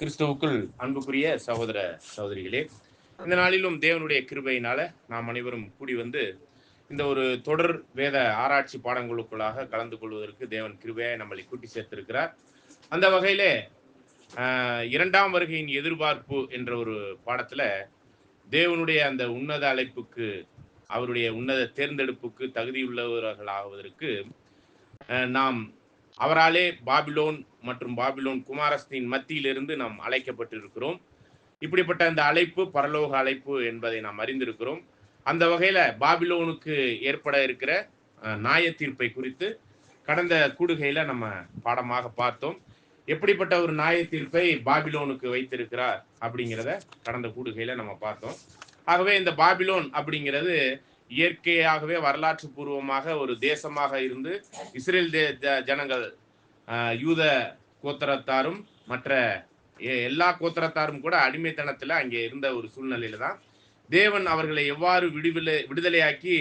கிறிஸ்துவுக்குள் அன்புக்குரிய சகோதர சகோதரிகளே, இந்த நாளிலும் தேவனுடைய கிருபையினால நாம் அனைவரும் கூடி வந்து இந்த ஒரு தொடர் வேத ஆராய்ச்சி பாடங்களுக்குள்ளாக கலந்து கொள்வதற்கு தேவன் கிருபையாய் நம்மளை கூட்டி சேர்த்திருக்கிறார். அந்த வகையிலே இரண்டாம் வருகையின் எதிர்பார்ப்பு என்ற ஒரு பாடத்துல தேவனுடைய அந்த உன்னத அழைப்புக்கு, அவருடைய உன்னத தேர்ந்தெடுப்புக்கு தகுதியுள்ளவர்கள் ஆவதற்கு நாம் அவராலே பாபிலோன் மற்றும் பாபிலோன் குமாரஸ்தின் மத்தியிலிருந்து நாம் அழைக்கப்பட்டிருக்கிறோம். இப்படிப்பட்ட அந்த அழைப்பு பரலோக அழைப்பு என்பதை நாம் அறிந்திருக்கிறோம். அந்த வகையில பாபிலோனுக்கு ஏற்பட இருக்கிற நியாய தீர்ப்பை குறித்து கடந்த கூடுகையில நம்ம பாடமாக பார்த்தோம். எப்படிப்பட்ட ஒரு நியாய தீர்ப்பை பாபிலோனுக்கு வைத்திருக்கிறார் அப்படிங்கிறத கடந்த கூடுகையில நம்ம பார்த்தோம். ஆகவே இந்த பாபிலோன் அப்படிங்கிறது இயற்கையாகவே வரலாற்று பூர்வமாக ஒரு தேசமாக இருந்து இஸ்ரேல் ஜனங்கள் யூத கோத்திரத்தாரும் மற்ற எல்லா கோத்திரத்தாரும் கூட அடிமைத்தனத்துல அங்கே இருந்த ஒரு சூழ்நிலையில தான் தேவன் அவர்களை எவ்வாறு விடுதலையாக்கி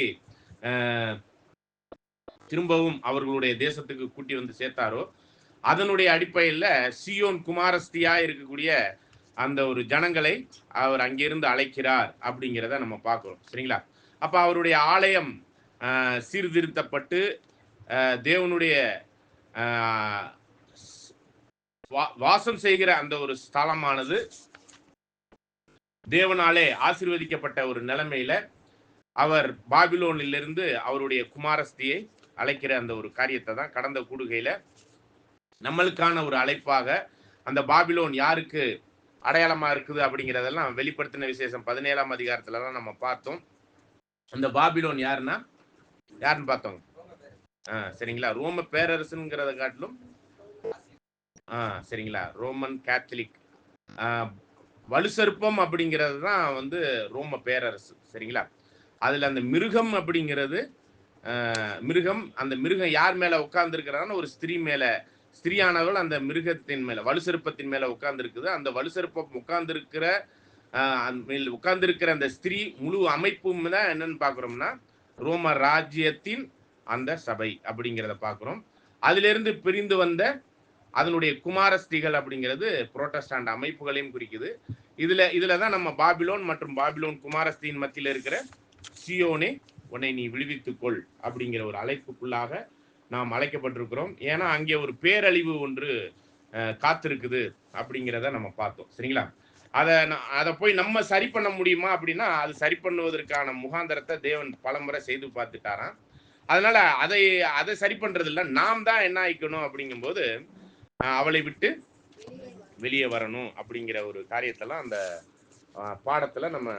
திரும்பவும் அவர்களுடைய தேசத்துக்கு கூட்டி வந்து சேர்த்தாரோ அதனுடைய அடிப்படையில் சியோன் குமாரஸ்தியா இருக்கக்கூடிய அந்த ஒரு ஜனங்களை அவர் அங்கிருந்து அழைக்கிறார் அப்படிங்கிறத நம்ம பார்க்கிறோம். சரிங்களா? அப்ப அவருடைய ஆலயம் சீர்திருத்தப்பட்டு தேவனுடைய வாசம் செய்கிற அந்த ஒரு ஸ்தலமானது தேவனாலே ஆசீர்வதிக்கப்பட்ட ஒரு நிலைமையில அவர் பாபிலோனிலிருந்து அவருடைய குமாரஸ்தியை அழைக்கிற அந்த ஒரு காரியத்தை தான் கடந்த கூடுகையில நம்மளுக்கான ஒரு அழைப்பாக அந்த பாபிலோன் யாருக்கு அடையாளமா இருக்குது அப்படிங்கிறதெல்லாம் வெளிப்படுத்தின விசேஷம் 17ஆம் அதிகாரத்துலதான் நம்ம பார்த்தோம். அந்த பாபிலோன் யாருன்னு பார்த்தோம். சரிங்களா? ரோம பேரரசுங்கிறத காட்டிலும் சரிங்களா, ரோமன் கேத்தலிக் வலுசற்பம் அப்படிங்கிறது தான் வந்து ரோம பேரரசு. சரிங்களா? அதுல அந்த மிருகம் அப்படிங்கிறது மிருகம், அந்த மிருகம் யார் மேல உட்கார்ந்து இருக்கிறான்னு ஒரு ஸ்திரீ மேல, ஸ்திரீயானவள் அந்த மிருகத்தின் மேல வலுசற்பத்தின் மேல உட்கார்ந்து இருக்குது. அந்த வலுசற்பம் உட்கார்ந்திருக்கிற அந்த ஸ்திரீ முழு அமைப்பும் தான் என்னன்னு பாக்குறோம்னா ரோம ராஜ்யத்தின் அந்த சபை அப்படிங்கிறத பாக்குறோம். அதுல இருந்து பிரிந்து வந்த அதனுடைய குமாரஸ்திகள் அப்படிங்கிறது புரோட்டஸ்டாண்ட் அமைப்புகளையும் குறிக்குது. இதுலதான் நம்ம பாபிலோன் மற்றும் பாபிலோன் குமாரஸ்தியின் மத்தியில் இருக்கிற சியோனே உன்னை நீ விடுவித்துக்கொள் அப்படிங்கிற ஒரு அழைப்புக்குள்ளாக நாம் அழைக்கப்பட்டிருக்கிறோம். ஏன்னா அங்கே ஒரு பேரழிவு ஒன்று காத்திருக்குது அப்படிங்கிறத நம்ம பார்த்தோம். சரிங்களா? அதை போய் நம்ம சரி பண்ண முடியுமா அப்படின்னா அது சரி பண்ணுவதற்கான முகாந்தரத்தை தேவன் பலமுறை செய்து பார்த்துட்டாராம். அதனால அதை சரி பண்றது இல்லை, நாம் தான் என்ன ஆயிக்கணும் அப்படிங்கும்போது அவளை விட்டு வெளியே வரணும் அப்படிங்கிற ஒரு காரியத்தெல்லாம் அந்த பாடத்துல நம்ம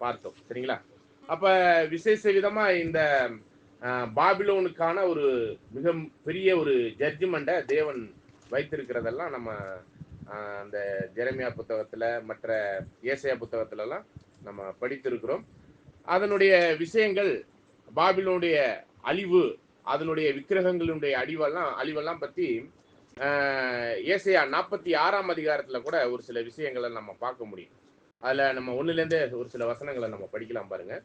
பார்த்தோம். சரிங்களா? அப்ப விசேஷ விதமா இந்த பாபிலோனுக்கான ஒரு மிக பெரிய ஒரு ஜட்ஜ்மெண்ட்டை தேவன் வைத்திருக்கிறதெல்லாம் நம்ம அந்த ஜெரமியா புத்தகத்துல மற்ற ஏசாயா புத்தகத்துல எல்லாம் நம்ம படித்திருக்கிறோம். அதனுடைய விஷயங்கள், பாபிலோனுடைய அழிவு, அதனுடைய விக்கிரகங்களுடைய அழிவெல்லாம் பத்தி ஏசாயா 46ஆம் அதிகாரத்துல கூட ஒரு சில விஷயங்களை நம்ம பார்க்க முடியும். அதுல நம்ம 1ல இருந்தே ஒரு சில வசனங்களை நம்ம படிக்கலாம் பாருங்க.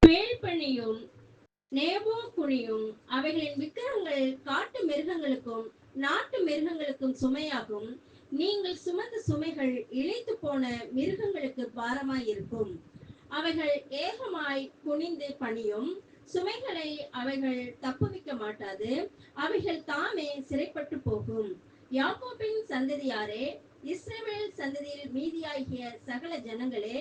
பேழ்பனியும் நேபோ குனியும் அவைகளின் விக்கிரகங்கள் காட்டு மிருகங்களுக்கும் நாட்டு மிருகங்களுக்கும் சுமையாகும். நீங்கள் சுமந்த சுமைகள் இழைத்து போன மிருகங்களுக்கு பாரமாயிருக்கும். அவைகள் ஏகமாய் குனிந்து பணியும். சுமைகளை அவைகள் தப்புவிக்க மாட்டாது. அவைகள் தாமே சிறைப்பட்டு போகும். யாக்கோபின் சந்ததியாரே, இஸ்ரவேல் சந்ததியில் மீதியாகிய சகல ஜனங்களே,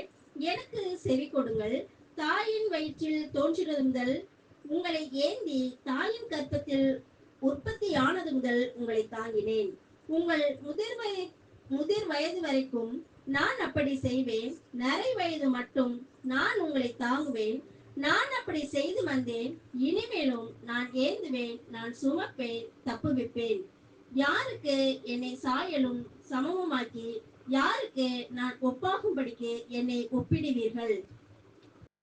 எனக்கு செவி கொடுங்கள். தாயின் வயிற்றில் தோன்றிருந்தல் உங்களை ஏந்தி தாயின் கர்ப்பத்தில் உற்பத்தியானது முதல் உங்களை தாங்கினேன். உங்கள் முதிர் வயது வரைக்கும் நான் அப்படி செய்வேன். நரை வயது மட்டும் நான் உங்களை தாங்குவேன். நான் அப்படி செய்து வந்தேன். இனிமேலும் நான் ஏந்துவேன், நான் சுமப்பேன், தப்புவிப்பேன். யாருக்கு என்னை சாயலும் சமமுமாக்கி யாருக்கு நான் ஒப்பாகும்படிக்கு என்னை ஒப்பிடுவீர்கள்?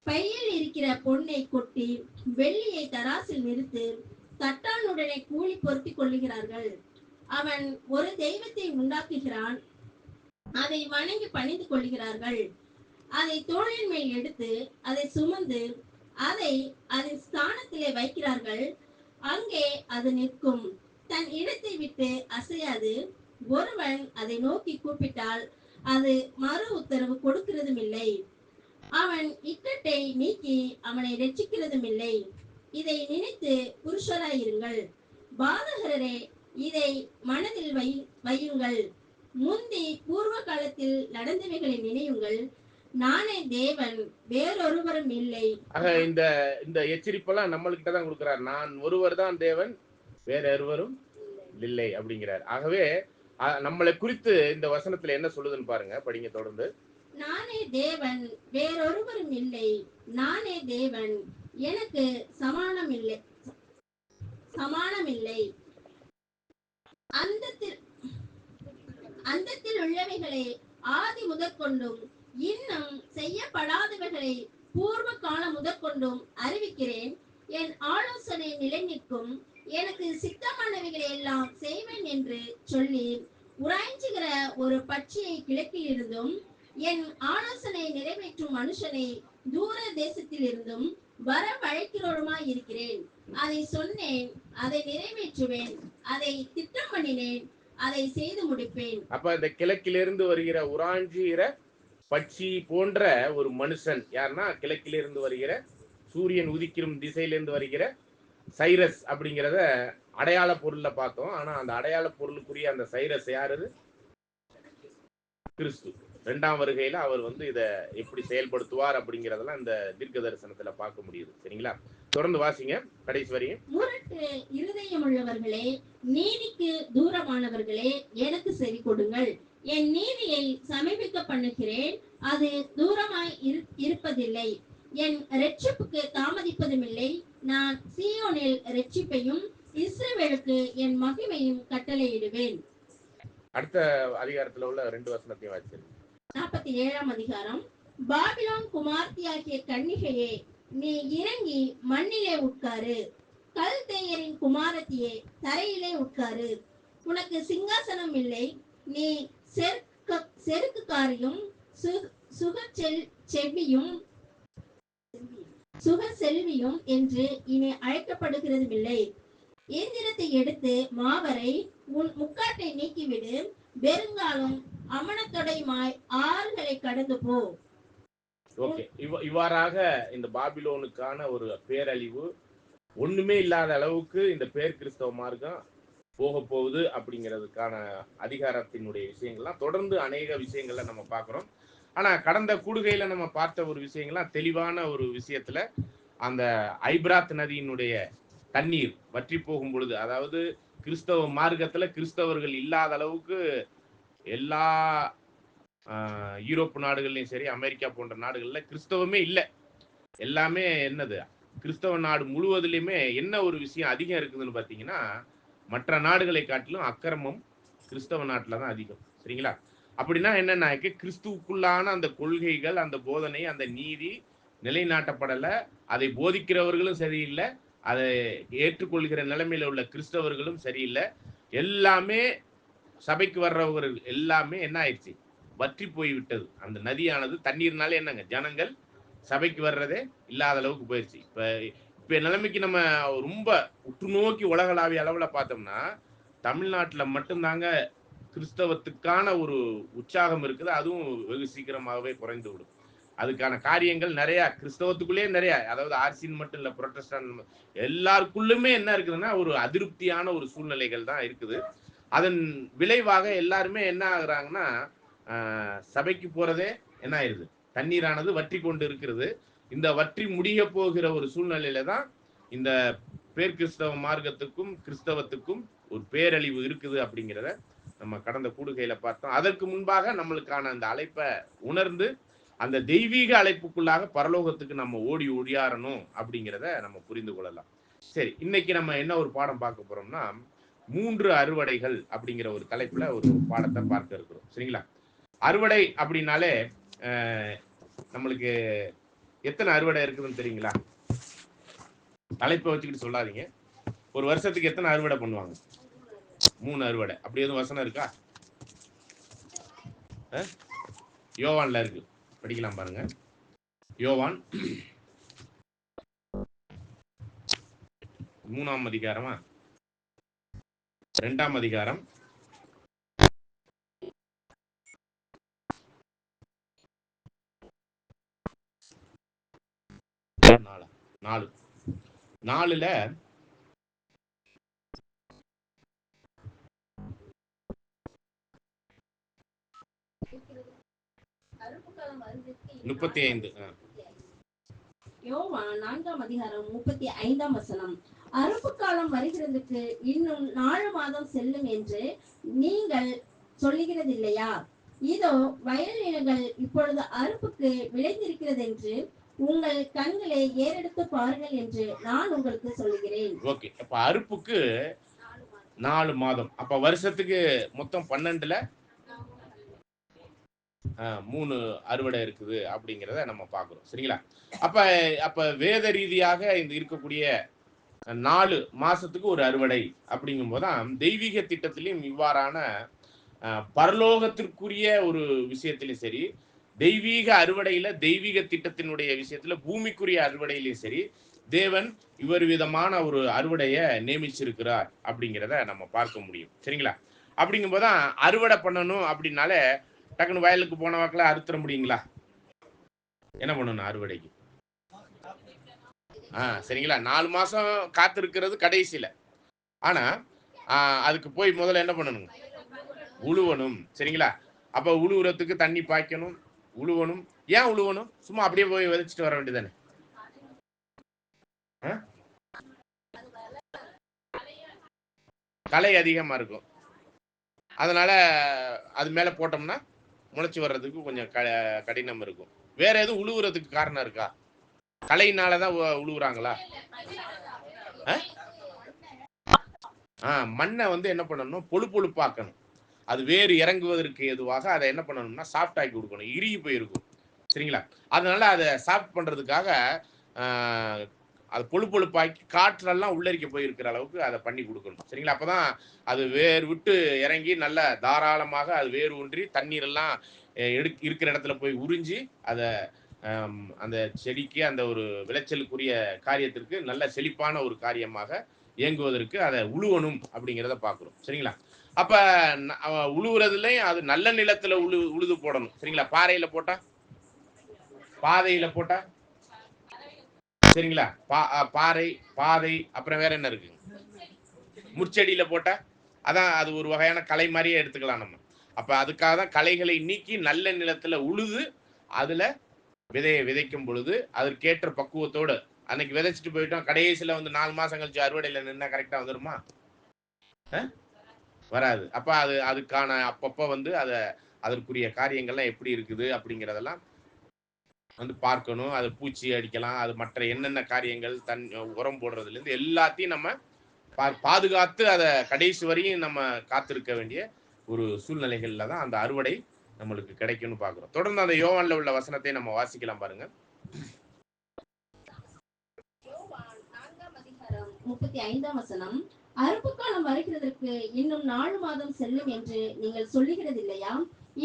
பையில் இருக்கிற பொன்னை கொட்டி வெள்ளியை தராசில் நிறுத்து தட்டானுடனே கூலி பொருத்தி கொள்ளுகிறார்கள். அவன் ஒரு தெய்வத்தை உண்டாக்குகிறான், அதை வணங்கி பணிந்து கொள்கிறார்கள். அதை தோளின் மேல் எடுத்து அதை சுமந்து அதை அதன் ஸ்தானத்திலே வைக்கிறார்கள், அங்கே அது நிற்கும். தன் இடத்தை விட்டு அசையாது. ஒருவன் அதை நோக்கி கூப்பிட்டால் அது மறு உத்தரவு கொடுக்கிறதும் இல்லை. அவன் இக்கட்டை நீக்கி அவனை ரட்சிக்கிறதும் இல்லை. இதை நினைத்து புருஷராயிருங்கள். பாதகரரே, இதை மனதில் வையுங்கள். முந்தி பூர்வ காலத்தில் நடந்தவைகளை நினையுங்கள். நானே தேவன், வேறொருவரும் இல்லை. ஆக இந்த இந்த எச்சரிப்பெல்லாம் நம்மள்கிட்ட தான் கொடுக்கிறார். நான் ஒருவர் தான் தேவன், வேற ஒருவரும் இல்லை அப்படிங்கிறார். ஆகவே நம்மளை குறித்து இந்த வசனத்துல என்ன சொல்லுதுன்னு பாருங்க, படிங்க தொடர்ந்து. நானே தேவன், வேறொருவரும் இல்லை. நானே தேவன், எனக்கு சமானம் இல்லை. அந்தத்தில் உள்ளவைகளை ஆதி முதற்கொண்டும் இன்னும் செய்யப்படாதவைகளை பூர்வ காலம் முதற்கொண்டும் அறிவிக்கிறேன். என் ஆலோசனை நிலை நிற்கும். எனக்கு சித்தமானவைகளை எல்லாம் செய்வேன் என்று சொல்லி உராய்ஞ்சுகிற ஒரு பட்சியை கிழக்கில் இருந்தும், என் ஆலோசனை நிறைவேற்றும் மனுஷனை தூர தேசத்தில் இருந்தும் வரவழைக்கிறோருமாய் இருக்கிறேன். அதை சொன்னேன், அதை நிறைவேற்றுவேன், அதை திட்டம் பண்ணினேன், அதை செய்து முடிப்பேன். அப்ப இந்த கிழக்கிலிருந்து வருகிற உராஞ்சுகிற பட்சி போன்ற ஒரு மனுஷன் யாருன்னா, கிழக்கிலிருந்து வருகிற சூரியன் உதிக்கும் திசையிலிருந்து வருகிற சைரஸ் அப்படிங்கிறத அடையாள பொருள்ல பார்த்தோம். ஆனா அந்த அடையாள பொருளுக்குரிய அந்த சைரஸ் யாரு? கிறிஸ்து. 2ஆம் வருகையில அவர் இதை எப்படி செயல்படுத்துவார் அப்படிங்கிறதெல்லாம் இந்த தீர்க்க தரிசனத்துல பார்க்க முடியுது. சரிங்களா? தொடர்ந்து வாசிங்க கடைசி வரையும். முரட்டு இருதயம் உள்ளவர்களே, நீதிக்கு தூரமானவர்களே, எனக்கு செவி கொடுங்கள். என் நீதியை சமீபிக்க பண்ணுகிறேன், அது தூரமாய் இருப்பதில்லை. என் ரட்சிப்புக்கு தாமதிப்பதும் இல்லை. நான் சீயோனில் ரட்சிப்பையும் இஸ்ரவேலுக்கு என் மகிமையும் கட்டளையிடுவேன். அடுத்த அதிகாரத்துல உள்ள 2 வசனத்தையும் வாசிங்க. 47ஆம் அதிகாரம். பாபிலோன் குமார்த்தியாகிய கன்னிகையே, நீ இறங்கி மண்ணிலே உட்காரு. கல்தேயரின் குமாரத்தியே, தரையிலே உட்காரு. உனக்கு சிங்காசனம் இல்லை. நீ செருக்குக்காரியும் சுகசெல்வியும் என்று இனி அழைக்கப்படுகிறதும் இல்லை. எந்திரத்தை எடுத்து மாவரை, உன் முக்காட்டை நீக்கிவிடு. வெறுங்காலும் அமனத்தொடையுமாய் ஆறுகளை கடந்து போ. ஓகே, இவ்வாறாக இந்த பாபிலோனுக்கான ஒரு பேரழிவு ஒண்ணுமே இல்லாத அளவுக்கு இந்த பேர் கிறிஸ்தவ மார்க்கம் போக போகுது அப்படிங்கிறதுக்கான அதிகாரத்தினுடைய விஷயங்கள்லாம் தொடர்ந்து அநேக விஷயங்கள்ல நம்ம பார்க்கிறோம். ஆனா கடந்த கூடுகையில நம்ம பார்த்த ஒரு விஷயங்கள்லாம் தெளிவான ஒரு விஷயத்துல, அந்த ஐபிராத் நதியினுடைய தண்ணீர் வற்றி போகும் பொழுது, அதாவது கிறிஸ்தவ மார்க்கத்துல கிறிஸ்தவர்கள் இல்லாத அளவுக்கு எல்லா யூரோப் நாடுகள்லையும் சரி, அமெரிக்கா போன்ற நாடுகள்ல கிறிஸ்தவமே இல்லை. எல்லாமே என்னது, கிறிஸ்தவ நாடு முழுவதிலுமே என்ன ஒரு விஷயம் அதிகம் இருக்குதுன்னு பார்த்தீங்கன்னா, மற்ற நாடுகளை காட்டிலும் அக்கிரமம் கிறிஸ்தவ நாட்டில் தான் அதிகம். சரிங்களா? அப்படின்னா என்னன்னா, கிறிஸ்துவுக்குள்ளான அந்த கொள்கைகள், அந்த போதனை, அந்த நீதி நிலைநாட்டப்படலை. அதை போதிக்கிறவர்களும் சரியில்லை, அதை ஏற்றுக்கொள்கிற நிலைமையில உள்ள கிறிஸ்தவர்களும் சரியில்லை. எல்லாமே சபைக்கு வர்றவர்கள் எல்லாமே என்ன ஆயிடுச்சு, வற்றி போய்விட்டது. அந்த நதியானது தண்ணீர்னாலே என்னங்க, ஜனங்கள் சபைக்கு வர்றதே இல்லாத அளவுக்கு போயிடுச்சு. இப்ப நிலைமைக்கு நம்ம ரொம்ப உற்று நோக்கி உலகளாவிய அளவுல பார்த்தோம்னா, தமிழ்நாட்டுல மட்டும்தாங்க கிறிஸ்தவத்துக்கான ஒரு உற்சாகம் இருக்குது. அதுவும் வெகு சீக்கிரமாகவே குறைந்து விடும். அதுக்கான காரியங்கள் நிறைய கிறிஸ்தவத்துக்குள்ளேயே நிறைய, அதாவது ஆர்சின் மட்டும் இல்ல, புரொட்டஸ்டான்ட் எல்லாருக்குள்ளுமே என்ன இருக்குதுன்னா, ஒரு அதிருப்தியான ஒரு சூழ்நிலைகள் தான் இருக்குது. அதன் விளைவாக எல்லாருமே என்ன ஆகுறாங்கன்னா, சபைக்கு போறதே என்ன ஆயிருது, தண்ணீரானது வற்றி கொண்டு இருக்கிறது. இந்த வற்றி முடிய போகிற ஒரு சூழ்நிலையில தான் இந்த பேர் கிறிஸ்தவ மார்க்கத்துக்கும் கிறிஸ்தவத்துக்கும் ஒரு பேரழிவு இருக்குது அப்படிங்கிறத நம்ம கடந்த கூடுகையில பார்த்தோம். அதற்கு முன்பாக நம்மளுக்கான அந்த அழைப்பை உணர்ந்து அந்த தெய்வீக அழைப்புக்குள்ளாக பரலோகத்துக்கு நம்ம ஓடி ஒடியாரணும் அப்படிங்கிறத நம்ம புரிந்து கொள்ளலாம். சரி, இன்னைக்கு நம்ம என்ன ஒரு பாடம் பார்க்க போறோம்னா, 3 அறுவடைகள் அப்படிங்கிற ஒரு தலைப்புல ஒரு பாடத்தை பார்க்க இருக்கிறோம். சரிங்களா? அறுவடை அப்படின்னாலே நம்மளுக்கு எத்தனை அறுவடை இருக்குதுன்னு தெரியுங்களா? தலைப்பை வச்சுக்கிட்டு சொல்லாதீங்க. ஒரு வருஷத்துக்கு எத்தனை அறுவடை பண்ணுவாங்க? 3 அறுவடை. அப்படி எதுவும் வசனம் இருக்கா? யோவான்ல இருக்கு, படிக்கலாம் பாருங்க. யோவான் 3ஆம் அதிகாரமா, 2ஆம் அதிகாரம், 4 4ல அறுப்புக்காலம் வருவதற்கு 35. யோவான் 4ஆம் அதிகாரம் 35ஆம் வசனம். அறுப்பு காலம் வருகிறதுக்கு இன்னும் 4 மாதம் செல்லும் என்று நீங்கள் சொல்லுகிறது இல்லையா? இதோ வயல் நிலங்கள் இப்பொழுது அறுப்புக்கு விளைந்திருக்கிறது என்று உங்கள் கண்களை ஏறெடுத்து பாருங்கள் என்று நான் உங்களுக்கு சொல்லுகிறேன். ஓகே, அப்ப அறுப்புக்கு 4 மாதம். அப்ப வருஷத்துக்கு மொத்தம் 12ல 3 அறுவடை இருக்குது அப்படிங்கிறத நம்ம பார்க்கிறோம். சரிங்களா? அப்ப அப்ப வேத ரீதியாக இந்த இருக்கக்கூடிய 4 மாசத்துக்கு ஒரு அறுவடை அப்படிங்கும் போதுதான் தெய்வீக திட்டத்திலையும் இவ்வாறான பரலோகத்திற்குரிய ஒரு விஷயத்திலும் சரி, தெய்வீக அறுவடையில தெய்வீக திட்டத்தினுடைய விஷயத்துல பூமிக்குரிய அறுவடையிலையும் சரி, தேவன் இவர் விதமான ஒரு அறுவடையை நியமிச்சிருக்கிறார் அப்படிங்கிறத நம்ம பார்க்க முடியும். சரிங்களா? அப்படிங்கும் போதுதான் அறுவடை பண்ணணும் அப்படின்னாலே டக்குனு வயலுக்கு போன வாக்கில் அறுத்துற முடியுங்களா? என்ன பண்ணணும் அறுவடைக்கு? சரிங்களா? 4 மாசம் காத்திருக்கிறது கடைசியில. ஆனா அதுக்கு போய் முதல்ல என்ன பண்ணணும்? உழுவணும். சரிங்களா? அப்ப உழுவுறதுக்கு தண்ணி பாய்க்கணும், உழுவணும். ஏன் உழுவணும்? சும்மா அப்படியே போய் விதைச்சிட்டு வர வேண்டியதானே? களை அதிகமா இருக்கும். அதனால அது மேல போட்டோம்னா முளைச்சி வர்றதுக்கு கொஞ்சம் கடினம் இருக்கும். வேற எதுவும் உழுவுறதுக்கு காரணம் இருக்கா? களையினாலதான் உழுவுறாங்களா? மண்ணை வந்து என்ன பண்ணணும்? பொழுப்பாக்கணும். அது வேறு இறங்குவதற்கு எதுவாக அதை என்ன பண்ணணும்னா சாஃப்ட் ஆக்கி கொடுக்கணும். இறுகி போயிருக்கும். சரிங்களா? அதனால அதை சாஃப்ட் பண்றதுக்காக அது பொழுப்பாக்கி காற்றெல்லாம் உள்ளரிக்க போயிருக்கிற அளவுக்கு அதை பண்ணி கொடுக்கணும். சரிங்களா? அப்பதான் அது வேர் விட்டு இறங்கி நல்ல தாராளமாக அது வேர் ஊன்றி தண்ணீர் எல்லாம் இருக்கிற இடத்துல போய் உறிஞ்சி அதை அந்த செடிக்கு அந்த ஒரு விளைச்சலுக்குரிய காரியத்திற்கு நல்ல செழிப்பான ஒரு காரியமாக இயங்குவதற்கு அதை உழுவணும் அப்படிங்கிறத பார்க்கிறோம். சரிங்களா? அப்ப உழுவுறதுலயும் அது நல்ல நிலத்துல உழுது போடணும். சரிங்களா? பாறையில போட்டா, பாதையில போட்டா, சரிங்களா? பாறை, பாதை, அப்புறம் வேற என்ன இருக்கு? முச்செடியில போட்டா, அதான் அது ஒரு வகையான கலை மாதிரியே எடுத்துக்கலாம் நம்ம. அப்ப அதுக்காக தான் களைகளை நீக்கி நல்ல நிலத்துல உழுது அதுல விதையை விதைக்கும் பொழுது அதற்கேற்ற பக்குவத்தோடு அன்னைக்கு விதைச்சிட்டு போயிட்டோம், கடைசியில வந்து 4 மாசம் கழிச்சு அறுவடையில நின்னா கரெக்டா வந்துருமா? வராது. அப்ப அதுக்கான அப்பப்ப வந்து அதற்குரிய காரியங்கள்லாம் எப்படி இருக்குது அப்படிங்கிறதெல்லாம் வந்து பார்க்கணும். அது பூச்சி அடிக்கலாம், அது மற்ற என்னென்ன காரியங்கள் உரம் போடுறதுல இருந்து எல்லாத்தையும் நம்ம பாதுகாத்து அதை கடைசி வரையும் நம்ம காத்திருக்க வேண்டிய ஒரு சூழ்நிலைகள்ல தான் அந்த அறுவடை நம்மளுக்கு கிடைக்கும்னு பார்க்கிறோம். தொடர்ந்து அந்த யோவான்ல உள்ள வசனத்தை நம்ம வாசிக்கலாம் பாருங்க. 35ஆம் வசனம். அறுப்பு காலம் வருகிறதற்கு இன்னும் 4 மாதம் செல்லும் என்று நீங்கள் சொல்லுகிறது இல்லையா?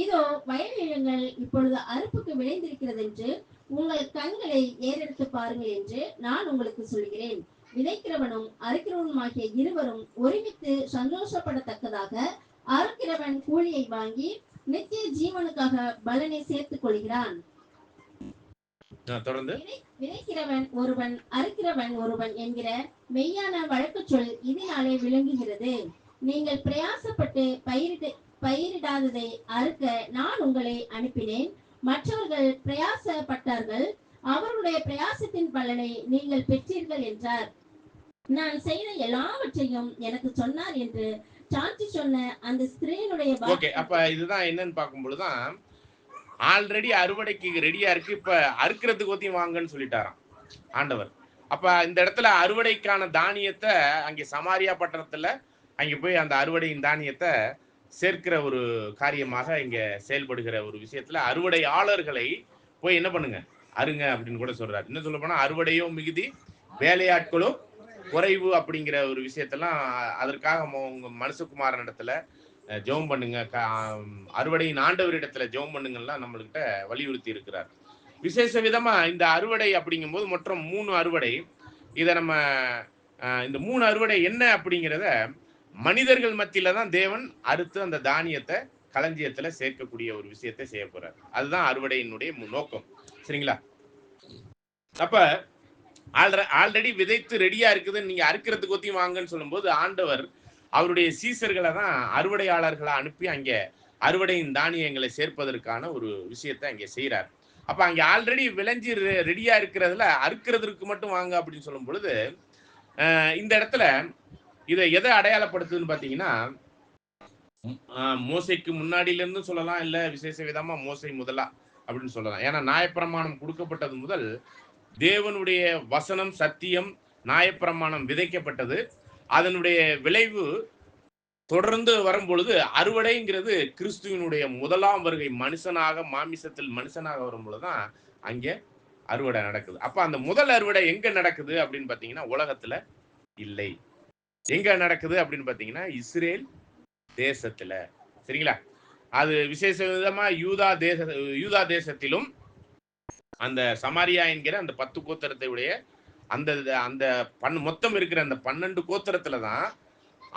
இதோ வயல் நிலங்கள் இப்பொழுது அறுப்புக்கு விளைந்திருக்கிறது என்று உங்கள் கண்களை ஏறெடுத்து பாருங்கள் என்று நான் உங்களுக்கு சொல்கிறேன். விதைக்கிறவனும் அறுக்கிறவனுமாகிய இருவரும் ஒருமித்து சந்தோஷப்படத்தக்கதாக அறுக்கிறவன் கூலியை வாங்கி நித்திய ஜீவனுக்காக பலனை சேர்த்துக் கொள்கிறான். தொடர்ந்து விதைக்கிறவன் ஒருவன் அறுக்கிறவன் ஒருவன் என்கிற மெய்யான வழக்கு சொல் இதனாலே விளங்குகிறது. நீங்கள் பிரயாசப்பட்டு பயிரிடாததை அறுக்க நான் உங்களை அனுப்பினேன். மற்றவர்கள் பிரயாசப்பட்டார்கள், அவர்களுடைய பிரயாசத்தின் பலனை நீங்கள் பெற்றீர்கள் என்றார். நான் செய்த எல்லாவற்றையும் எனக்கு சொன்னார் என்று சாட்சி சொன்ன அந்த ஸ்திரீனுடைய அப்ப இதுதான் என்னன்னு பார்க்கும் பொழுதுதான் ஆல்ரெடி அறுவடைக்கு ரெடியா இருக்கு, இப்ப அறுக்கிறதுக்கு ஒத்தியும் வாங்கன்னு சொல்லிட்டாராம் ஆண்டவர். அப்ப இந்த இடத்துல அறுவடைக்கான தானியத்தை அங்கே சமாரியா பட்டணத்துல அங்க போய் அந்த அறுவடையின் தானியத்தை சேர்க்கிற ஒரு காரியமாக இங்க செயல்படுகிற ஒரு விஷயத்துல அறுவடையாளர்களை போய் என்ன பண்ணுங்க, அருங்க அப்படின்னு கூட சொல்றாரு. என்ன சொல்ல போனா அறுவடையோ மிகுதி வேலையாட்களும் குறைவு அப்படிங்கிற ஒரு விஷயத்தெல்லாம் அதற்காக உங்க மனுஷகுமாரன் இடத்துல ஜெபம் பண்ணுங்க, அறுவடையின் ஆண்டவரிடத்துல ஜெபம் பண்ணுங்கலாம் நம்மள்கிட்ட வலியுறுத்தி இருக்கிறார். விசேஷ விதமா இந்த அறுவடை அப்படிங்கும் போது மொத்தம் 3 அறுவடை. இதை நம்ம இந்த 3 அறுவடை என்ன அப்படிங்கிறத மனிதர்கள் மத்தியில தான் தேவன் அறுத்து அந்த தானியத்தை களஞ்சியத்துல சேர்க்கக்கூடிய ஒரு விஷயத்தை செய்ய போறார். அதுதான் அறுவடையினுடைய நோக்கம். சரிங்களா? அப்ப ஆல்ரெடி விதைத்து ரெடியா இருக்குதுன்னு நீங்க அறுக்கிறதுக்கு ஒத்தி வாங்கன்னு சொல்லும்போது ஆண்டவர் அவருடைய சீசர்களை தான் அறுவடையாளர்களை அனுப்பி அங்கே அறுவடையின் தானியங்களை சேர்ப்பதற்கான ஒரு விஷயத்தை அங்கே செய்யறார். அப்ப அங்க ஆல்ரெடி விளைஞ்சி ரெடியா இருக்கிறதுல அறுக்கிறதுக்கு மட்டும் வாங்க அப்படின்னு சொல்லும் பொழுது இந்த இடத்துல இதை எதை அடையாளப்படுத்துதுன்னு பாத்தீங்கன்னா, மோசைக்கு முன்னாடியில இருந்து சொல்லலாம், இல்ல விசேஷ விதமா மோசை முதலா அப்படின்னு சொல்லலாம். ஏன்னா நியாயப்பிரமாணம் கொடுக்கப்பட்டது முதல் தேவனுடைய வசனம் சத்தியம் நியாயப்பிரமாணம் விதைக்கப்பட்டது. அதனுடைய விளைவு தொடர்ந்து வரும் பொழுது அறுவடைங்கிறது கிறிஸ்துவினுடைய முதலாம் வருகை மனுஷனாக மாமிசத்தில் மனுஷனாக வரும் பொழுதுதான் அங்கே அறுவடை நடக்குது. அப்ப அந்த முதல் அறுவடை எங்க நடக்குது அப்படின்னு பாத்தீங்கன்னா உலகத்துல இல்லை. எங்க நடக்குது அப்படின்னு பாத்தீங்கன்னா இஸ்ரேல் தேசத்துல. சரிங்களா? அது விசேஷ விதமா யூதா தேசத்திலும் அந்த சமாரியா என்கிற அந்த 10 கோத்திரத்தை உடைய அந்த அந்த மொத்தம் இருக்கிற அந்த 12 கோத்திரத்துல தான்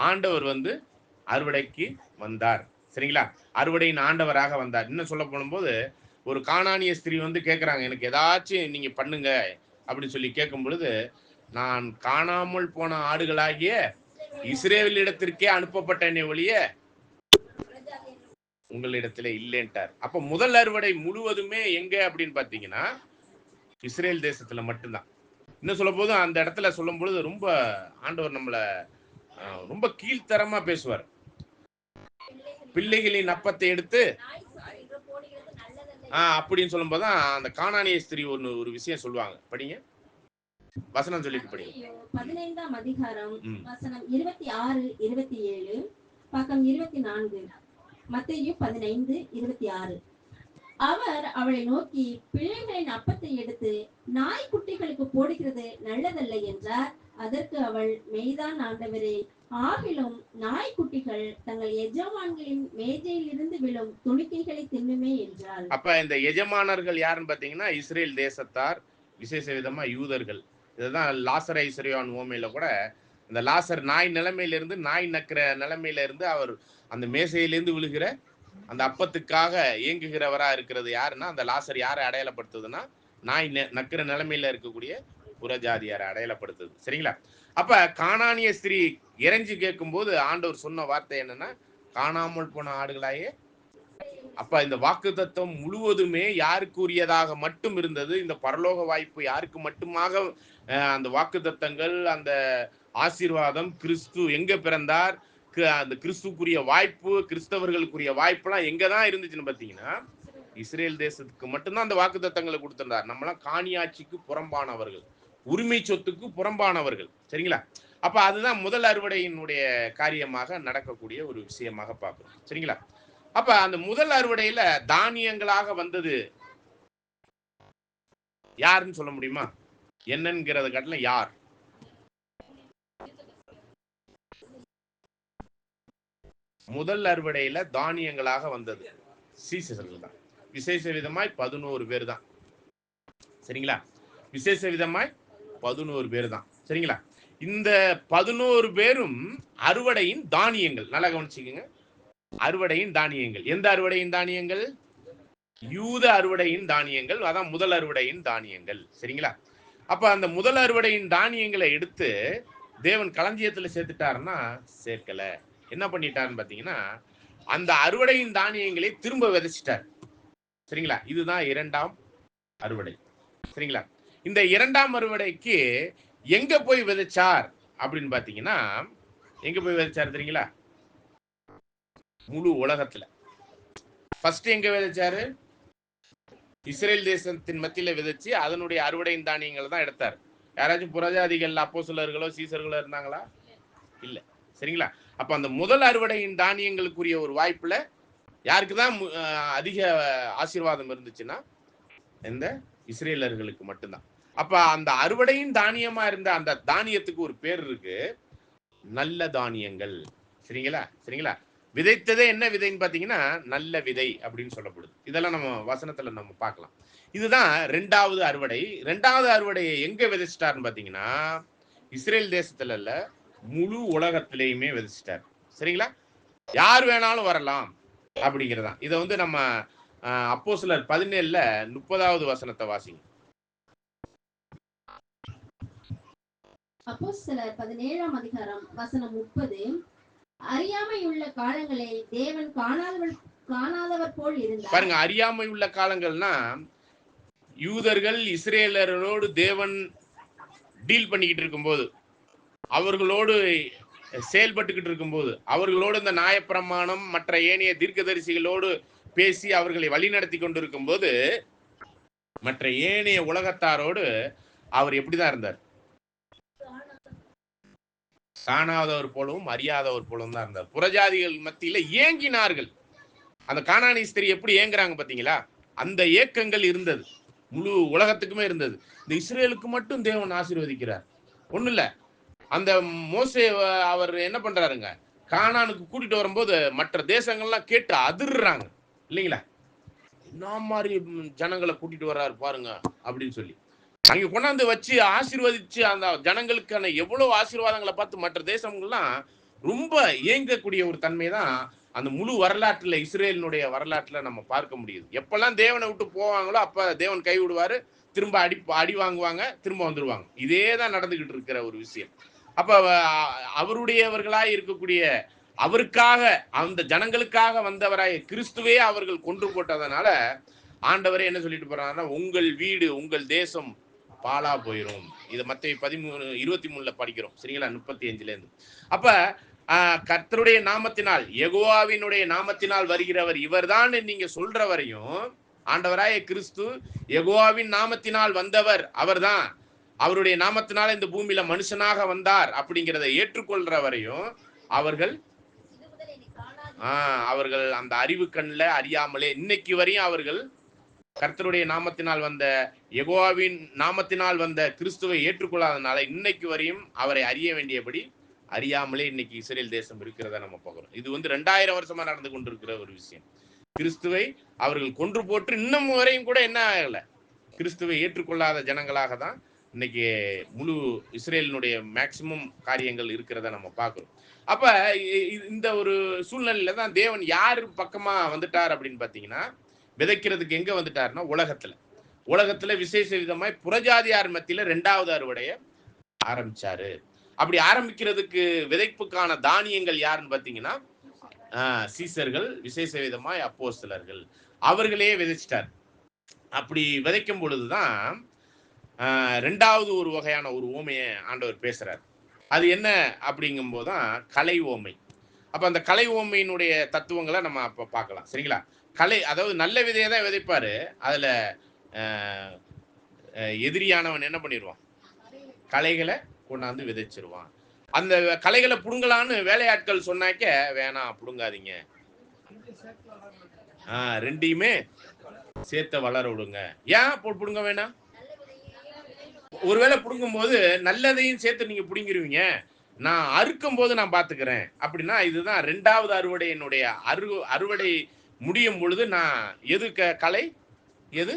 ஆண்டவர் வந்து அறுவடைக்கு வந்தார். சரிங்களா? அறுவடையின் ஆண்டவராக வந்தார். இன்னும் சொல்ல போகும்போது ஒரு கானானிய ஸ்திரீ வந்து கேட்கிறாங்க, எனக்கு ஏதாச்சும் நீங்க பண்ணுங்க அப்படின்னு சொல்லி கேட்கும் பொழுது, நான் காணாமல் போன ஆடுகளாகிய இஸ்ரேலிடத்திற்கே அனுப்பப்பட்டேனே ஒழிய உங்களிடத்துல இல்லைன்ட்டார். அப்ப முதல் அறுவடை முழுவதுமே எங்க அப்படின்னு பாத்தீங்கன்னா இஸ்ரேல் தேசத்துல மட்டும்தான். இன்னும் சொல்ல போது அந்த இடத்துல சொல்லும் பொழுது ரொம்ப ஆண்டவர் நம்மள ரொம்ப கீழ்த்தரமா பேசுவார். பிள்ளைகளின் அப்பத்தை எடுத்து அப்படின்னு சொல்லும் போதுதான் அந்த கானானிய ஸ்திரீ ஒரு விஷயம் சொல்லுவாங்க. படிங்க, வசனம் சொல்லிட்டு படிங்க. 15ஆம் அதிகாரம் வசனம் 26 27 பக்கம் 24. மத்தேயு 15:26. அவர் அவளை நோக்கி, பிள்ளைகளின் அப்பத்தை எடுத்து நாய்க்குட்டிகளுக்கு போடுகிறது நல்லதல்ல என்றார். அதற்கு அவள், மெய்தான் ஆண்டவரே, ஆகிலும் நாய்க்குட்டிகள் தங்கள் எஜமான்களின் மேஜையில் இருந்து விழும் துணிக்கைகளை தின்னுமே என்றாள். அப்ப இந்த எஜமானர்கள் யாருன்னு பாத்தீங்கன்னா இஸ்ரேல் தேசத்தார், விசேஷ விதமா யூதர்கள். இதுதான் லாசர் ஐஸ்வர்யான் ஓமையில கூட இந்த லாசர் நாய் நிலைமையில இருந்து நாய் நக்கிற நிலைமையில இருந்து அவர் அந்த மேசையிலிருந்து விழுகிற அந்த அப்பத்துக்காக இயங்குகிறவரா இருக்கிறது யாருன்னா அந்த லாசர் யாரை அடையாளப்படுத்துதுன்னா நாய் நக்கிற நிலைமையில இருக்கக்கூடிய புறஜாதியாரை அடையாளப்படுத்துது. சரிங்களா? அப்ப கானானிய ஸ்திரீ இறைஞ்சி கேட்கும் போது ஆண்டவர் சொன்ன வார்த்தை என்னன்னா, காணாமல் போன ஆடுகளாயே. அப்ப இந்த வாக்கு தத்துவம் முழுவதுமே யாருக்கு உரியதாக மட்டும் இருந்தது. இந்த பரலோக வாய்ப்பு யாருக்கு மட்டுமாக அந்த வாக்கு தத்தங்கள் அந்த ஆசீர்வாதம் கிறிஸ்து எங்க பிறந்தார், அந்த கிறிஸ்துக்குரிய வாய்ப்பு கிறிஸ்தவர்களுக்குரிய வாய்ப்புலாம் எங்கதான் இருந்துச்சுன்னு பாத்தீங்கன்னா இஸ்ரேல் தேசத்துக்கு மட்டும்தான் அந்த வாக்கு தத்தங்களை கொடுத்திருந்தார். நம்மளாம் காணியாட்சிக்கு புறம்பானவர்கள், உரிமை சொத்துக்கு புறம்பானவர்கள். சரிங்களா? அப்ப அதுதான் முதல் அறுவடையினுடைய காரியமாக நடக்கக்கூடிய ஒரு விஷயமாக பார்க்கிறோம். சரிங்களா? அப்ப அந்த முதல் அறுவடையில தானியங்களாக வந்தது யாருன்னு சொல்ல முடியுமா? என்னங்கிறத காட்டில யார்? முதல் அறுவடையில தானியங்களாக வந்தது சீசர்கள் தான். விசேஷ விதமாய் 11 பேர் தான். சரிங்களா? விசேஷ விதமாய் 11 பேர் தான். சரிங்களா? இந்த 11 பேரும் அறுவடையின் தானியங்கள். நல்லா கவனிச்சுக்கோங்க. அறுவடையின் தானியங்கள். எந்த அறுவடையின் தானியங்கள்? யூத அறுவடையின் தானியங்கள். அதான் முதல் அறுவடையின் தானியங்கள். சரிங்களா? அப்ப அந்த முதல் அறுவடையின் தானியங்களை எடுத்து தேவன் களஞ்சியத்துல சேர்த்துட்டாருன்னா சேர்க்கல. என்ன பண்ணிட்டாருன்னு பாத்தீங்கன்னா அந்த அறுவடையின் தானியங்களை திரும்ப விதைச்சிட்டார். சரிங்களா? இதுதான் இரண்டாம் அறுவடை. சரிங்களா? இந்த இரண்டாம் அறுவடைக்கு எங்க போய் விதைச்சார் அப்படின்னு பாத்தீங்கன்னா எங்க போய் விதைச்சார் தெரியுங்களா? முழு உலகத்துல. ஃபர்ஸ்ட் எங்க விதைச்சாரு? இஸ்ரேல் தேசத்தின் மத்தியில விதைச்சு அதனுடைய அறுவடையின் தானியங்கள் தான் எடுத்தார். யாராச்சும் புறஜாதிகள் அப்போஸ்தலர்களோ சீசர்களோ இருந்தாங்களா? இல்ல. சரிங்களா? அப்ப அந்த முதல் அறுவடையின் தானியங்களுக்குரிய ஒரு வாய்ப்புல யாருக்குதான் அதிக ஆசீர்வாதம் இருந்துச்சுன்னா இந்த இஸ்ரேலர்களுக்கு மட்டும்தான். அப்ப அந்த அறுவடையின் தானியமா இருந்த அந்த தானியத்துக்கு ஒரு பேர் இருக்கு, நல்ல தானியங்கள். சரிங்களா? சரிங்களா? விதைத்ததே என்ன விதைன்னு பாத்தீங்கன்னா நல்ல விதை அப்படின்னு சொல்லப்படுது. இதெல்லாம் நம்ம வசனத்துல நம்ம பார்க்கலாம். இதுதான் ரெண்டாவது அறுவடை. ரெண்டாவது அறுவடையை எங்க விதைச்சிட்டாருன்னு பாத்தீங்கன்னா இஸ்ரேல் தேசத்துல இல்ல, முழு உலகத்திலேயுமே விதைச்சிட்டார். சரிங்களா? யார் வேணாலும் வரலாம் அப்படிங்கிறதான். இதை வந்து நம்ம அப்போஸ்தலர் 17ல 30வது வசனத்தை வாசிங்க. அப்போஸ்தலர் 17ஆம் அதிகாரம் வசனம் 30. அறியாமை உள்ள காலங்களில் தேவன் காணாதவர் போல் இருந்தார். பாருங்க, அறியாமை உள்ள காலங்கள்னா யூதர்கள் இஸ்ரேலரோடு தேவன் டீல் பண்ணிக்கிட்டு இருக்கும்போது, அவர்களோடு செயல்பட்டுக்கிட்டு இருக்கும்போது, அவர்களோடு இந்த நியாயப்பிரமாணம் மற்ற ஏனைய தீர்க்கதரிசிகளோடு பேசி அவர்களை வழிநடத்தி கொண்டிருக்கும் போது, மற்ற ஏனைய உலகத்தாரோடு அவர் எப்படிதான் இருந்தார்? காணாதவர் போலவும் அறியாதவர் போலவும் தான் இருந்தார். புறஜாதிகள் மத்தியில ஏங்கினார்கள். அந்த கானானி ஸ்திரீ எப்படி ஏங்குறாங்க பாத்தீங்களா? அந்த ஏக்கங்கள் இருந்தது, முழு உலகத்துக்குமே இருந்தது. இந்த இஸ்ரேலுக்கு மட்டும் தேவன் ஆசீர்வதிக்கிறார். ஒண்ணு இல்ல, அந்த மோசே அவர் என்ன பண்றாருங்க, கானானுக்கு கூட்டிட்டு வரும்போது மற்ற தேசங்கள்லாம் கேட்டு அதிர்றாங்க இல்லைங்களா? என்ன மாதிரி ஜனங்களை கூட்டிட்டு வர்றாரு பாருங்க அப்படின்னு சொல்லி அங்க கொண்டாந்து வச்சு ஆசீர்வதிச்சு அந்த ஜனங்களுக்கான எவ்வளவு ஆசீர்வாதங்களை பார்த்து மற்ற தேசங்கள்லாம் ரொம்ப ஏங்கக்கூடிய ஒரு தன்மை தான் அந்த முழு வரலாற்றுல, இஸ்ரேலினுடைய வரலாற்றுல நம்ம பார்க்க முடியுது. எப்பெல்லாம் தேவனை விட்டு போவாங்களோ அப்ப தேவன் கை விடுவாரு, திரும்ப அடி வாங்குவாங்க, திரும்ப வந்துருவாங்க. இதே தான் நடந்துகிட்டு இருக்கிற ஒரு விஷயம். அப்ப அவருடையவர்களாய் இருக்கக்கூடிய, அவருக்காக அந்த ஜனங்களுக்காக வந்தவராய் கிறிஸ்துவே அவர்கள் கொன்று போட்டதனால ஆண்டவரே என்ன சொல்லிட்டு போறாங்கன்னா, உங்கள் வீடு உங்கள் தேசம் பாலா போயிரும். இதை மத்தேயு 13:23 படிக்கிறோம். சரிங்களா? 35ல இருந்து. அப்ப கர்த்தருடைய நாமத்தினால், யெகோவாவினுடைய நாமத்தினால் வருகிறவர் இவர்தான் நீங்க சொல்ற வரையும், ஆண்டவராய கிறிஸ்து யெகோவாவின் நாமத்தினால் வந்தவர் அவர்தான், அவருடைய நாமத்தினால் இந்த பூமியில மனுஷனாக வந்தார் அப்படிங்கிறத ஏற்றுக்கொள்ற வரையும் அவர்கள் அந்த அறிவு கண்ல அறியாமலே இன்னைக்கு வரையும் அவர்கள் கர்த்தருடைய நாமத்தினால் வந்த, யெகோவாவின் நாமத்தினால் வந்த கிறிஸ்துவை ஏற்றுக்கொள்ளாதனால இன்னைக்கு வரையும் அவரை அறிய வேண்டியபடி அறியாமலே இன்னைக்கு இஸ்ரேல் தேசம் இருக்கிறத நம்ம பார்க்கிறோம். இது வந்து 2000 வருஷமா நடந்து கொண்டிருக்கிற ஒரு விஷயம். கிறிஸ்துவை அவர்கள் கொன்று போட்டு இன்னும் வரையும் கூட என்ன ஆகல, கிறிஸ்துவை ஏற்றுக்கொள்ளாத ஜனங்களாக தான் இன்னைக்கு முழு இஸ்ரேலினுடைய மேக்சிமம் காரியங்கள் இருக்கிறத நம்ம பார்க்கிறோம். அப்ப இந்த ஒரு சூழ்நிலையில தான் தேவன் யார் பக்கமா வந்துட்டார் அப்படின்னு பாத்தீங்கன்னா, விதைக்கிறதுக்கு எங்க வந்துட்டாருன்னா உலகத்துல விசேஷ விதமாய் புறஜாதியார் மத்தியில 2வது அறுவடைய ஆரம்பிச்சாரு. அப்படி ஆரம்பிக்கிறதுக்கு விதைப்புக்கான தானியங்கள் யாருன்னு பாத்தீங்கன்னா, சீசர்கள், விசேஷ விதமாய் அப்போஸ்தலர்கள், அவர்களே விதைச்சிட்டார். அப்படி விதைக்கும் பொழுதுதான் 2வது ஒரு வகையான ஒரு ஓமையை ஆண்டவர் பேசுறார். அது என்ன அப்படிங்கும் போதுதான் கலை ஓமை. அப்ப அந்த கலை ஓமையினுடைய தத்துவங்களை நம்ம அப்ப பார்க்கலாம். சரிங்களா? கலை, அதாவது நல்ல விதையை தான் விதைப்பாரு, அதுல எதிரியானவன் என்ன பண்ணிடுவான், கலைகளை கொண்டாந்து விதைச்சிருவான். அந்த கலைகளை புடுங்கலான்னு வேலையாட்கள் சொன்னாக்க, வேணாம் புடுங்காதீங்க, ரெண்டையுமே சேர்த்த வளர விடுங்க. ஏன் புடுங்க வேணாம்? ஒருவேளை புடுங்கும் போது நல்லதையும் சேர்த்து நீங்க புடுங்கிருவீங்க, நான் அறுக்கும் போது நான் பாத்துக்கிறேன் அப்படின்னா, இதுதான் 2வது அறுவடையினுடைய அறுவடை முடியும் பொழுது நான் எது கலை எது